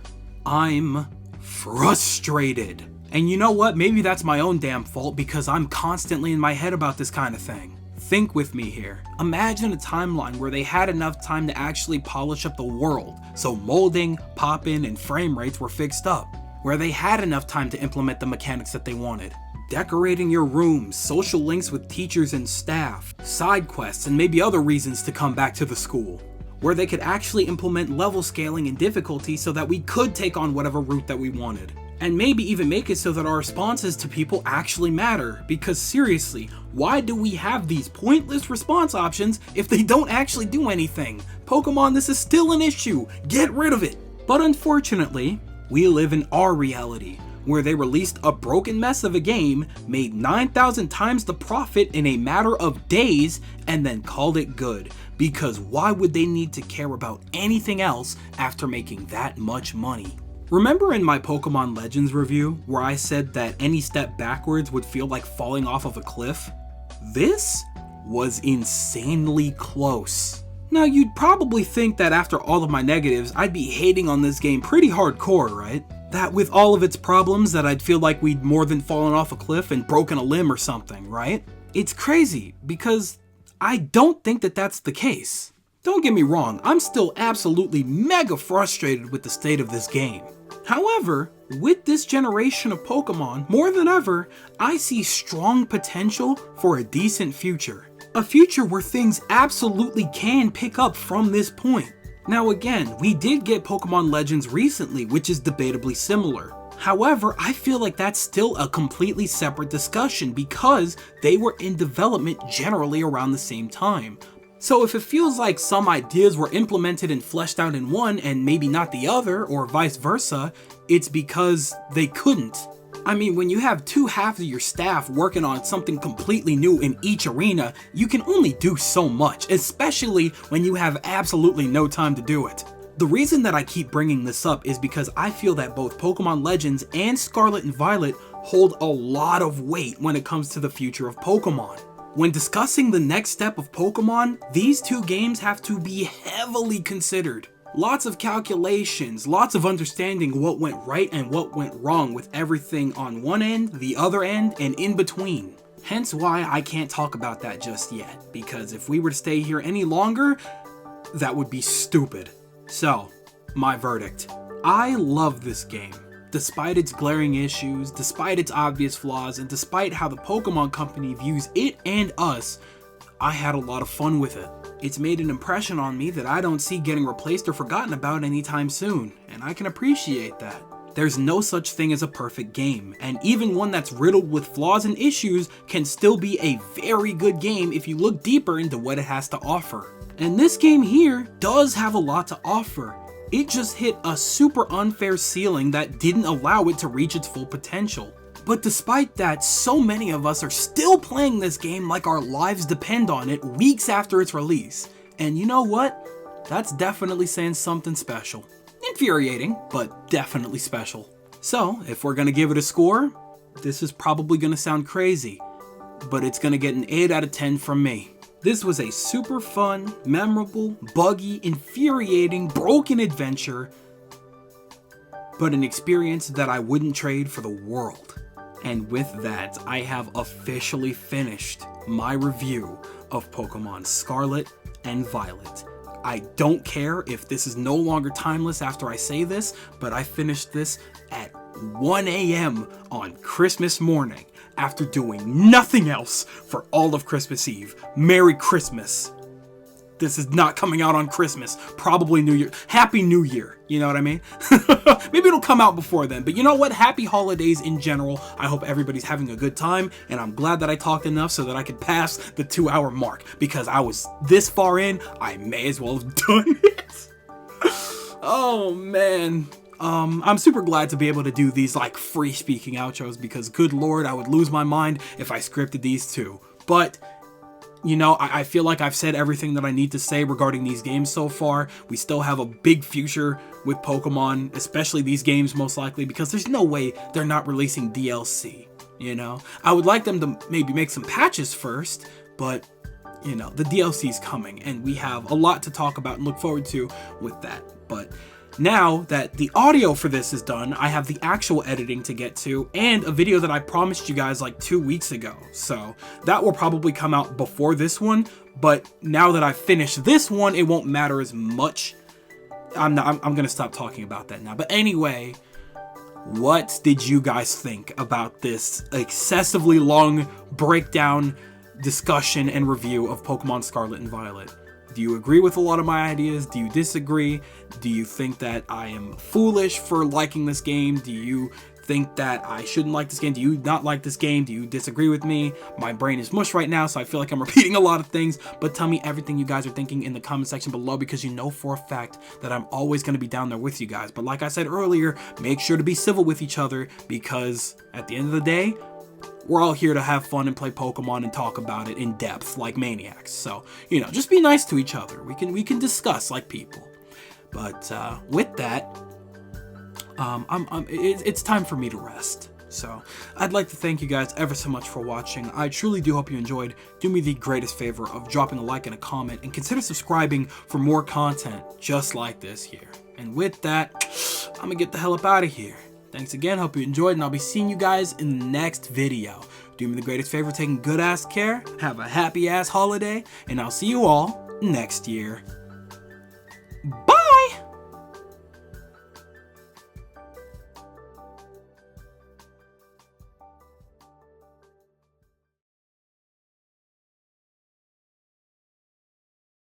I'm frustrated. And you know what? Maybe that's my own damn fault because I'm constantly in my head about this kind of thing. Think with me here. Imagine a timeline where they had enough time to actually polish up the world, so molding, pop-in, and frame rates were fixed up. Where they had enough time to implement the mechanics that they wanted. Decorating your rooms, social links with teachers and staff, side quests, and maybe other reasons to come back to the school. Where they could actually implement level scaling and difficulty so that we could take on whatever route that we wanted. And maybe even make it so that our responses to people actually matter, because seriously, why do we have these pointless response options if they don't actually do anything? Pokemon, this is still an issue, get rid of it! But unfortunately, we live in our reality, where they released a broken mess of a game, made 9,000 times the profit in a matter of days, and then called it good. Because why would they need to care about anything else after making that much money? Remember in my Pokemon Legends review, where I said that any step backwards would feel like falling off of a cliff? This was insanely close. Now you'd probably think that after all of my negatives, I'd be hating on this game pretty hardcore, right? That with all of its problems that I'd feel like we'd more than fallen off a cliff and broken a limb or something, right? It's crazy, because I don't think that that's the case. Don't get me wrong, I'm still absolutely mega frustrated with the state of this game. However, with this generation of Pokemon, more than ever, I see strong potential for a decent future. A future where things absolutely can pick up from this point. Now again, we did get Pokemon Legends recently, which is debatably similar. However, I feel like that's still a completely separate discussion because they were in development generally around the same time. So if it feels like some ideas were implemented and fleshed out in one and maybe not the other, or vice versa, it's because they couldn't. I mean, when you have two halves of your staff working on something completely new in each arena, you can only do so much, especially when you have absolutely no time to do it. The reason that I keep bringing this up is because I feel that both Pokemon Legends and Scarlet and Violet hold a lot of weight when it comes to the future of Pokemon. When discussing the next step of Pokemon, these two games have to be heavily considered. Lots of calculations, lots of understanding what went right and what went wrong with everything on one end, the other end, and in between. Hence why I can't talk about that just yet, because if we were to stay here any longer, that would be stupid. So, my verdict. I love this game. Despite its glaring issues, despite its obvious flaws, and despite how the Pokemon Company views it and us, I had a lot of fun with it. It's made an impression on me that I don't see getting replaced or forgotten about anytime soon, and I can appreciate that. There's no such thing as a perfect game, and even one that's riddled with flaws and issues can still be a very good game if you look deeper into what it has to offer. And this game here does have a lot to offer. It just hit a super unfair ceiling that didn't allow it to reach its full potential. But despite that, so many of us are still playing this game like our lives depend on it weeks after its release. And you know what? That's definitely saying something special. Infuriating, but definitely special. So, if we're gonna give it a score, this is probably gonna sound crazy, but it's gonna get an 8 out of 10 from me. This was a super fun, memorable, buggy, infuriating, broken adventure, but an experience that I wouldn't trade for the world. And with that, I have officially finished my review of Pokemon Scarlet and Violet. I don't care if this is no longer timeless after I say this, but I finished this at 1 a.m. on Christmas morning after doing nothing else for all of Christmas Eve. Merry Christmas. This is not coming out on Christmas. Probably New Year. Happy New Year. You know what I mean? Maybe it'll come out before then. But you know what? Happy holidays in general. I hope everybody's having a good time. And I'm glad that I talked enough so that I could pass the 2-hour mark. Because I was this far in, I may as well have done it. Oh, man. I'm super glad to be able to do these like free speaking outros because good lord, I would lose my mind if I scripted these too. But you know, I feel like I've said everything that I need to say regarding these games so far. We still have a big future with Pokemon, especially these games most likely, because there's no way they're not releasing DLC, you know? I would like them to maybe make some patches first, but, you know, the DLC's coming, and we have a lot to talk about and look forward to with that. But now that the audio for this is done, I have the actual editing to get to and a video that I promised you guys like 2 weeks ago. So that will probably come out before this one, but now that I've finished this one, it won't matter as much. I'm gonna stop talking about that now. But anyway, what did you guys think about this excessively long breakdown, discussion, and review of Pokemon Scarlet and Violet? Do you agree with a lot of my ideas? Do you disagree? Do you think that I am foolish for liking this game? Do you think that I shouldn't like this game? Do you not like this game? Do you disagree with me? My brain is mush right now, so I feel like I'm repeating a lot of things, but tell me everything you guys are thinking in the comment section below because you know for a fact that I'm always going to be down there with you guys. But like I said earlier, make sure to be civil with each other because at the end of the day, we're all here to have fun and play Pokemon and talk about it in depth like maniacs. So, you know, just be nice to each other. We can discuss like people. But with that, it's time for me to rest. So I'd like to thank you guys ever so much for watching. I truly do hope you enjoyed. Do me the greatest favor of dropping a like and a comment and consider subscribing for more content just like this here. And with that, I'm gonna get the hell up out of here. Thanks again, hope you enjoyed, and I'll be seeing you guys in the next video. Do me the greatest favor, taking good ass care, have a happy ass holiday, and I'll see you all next year.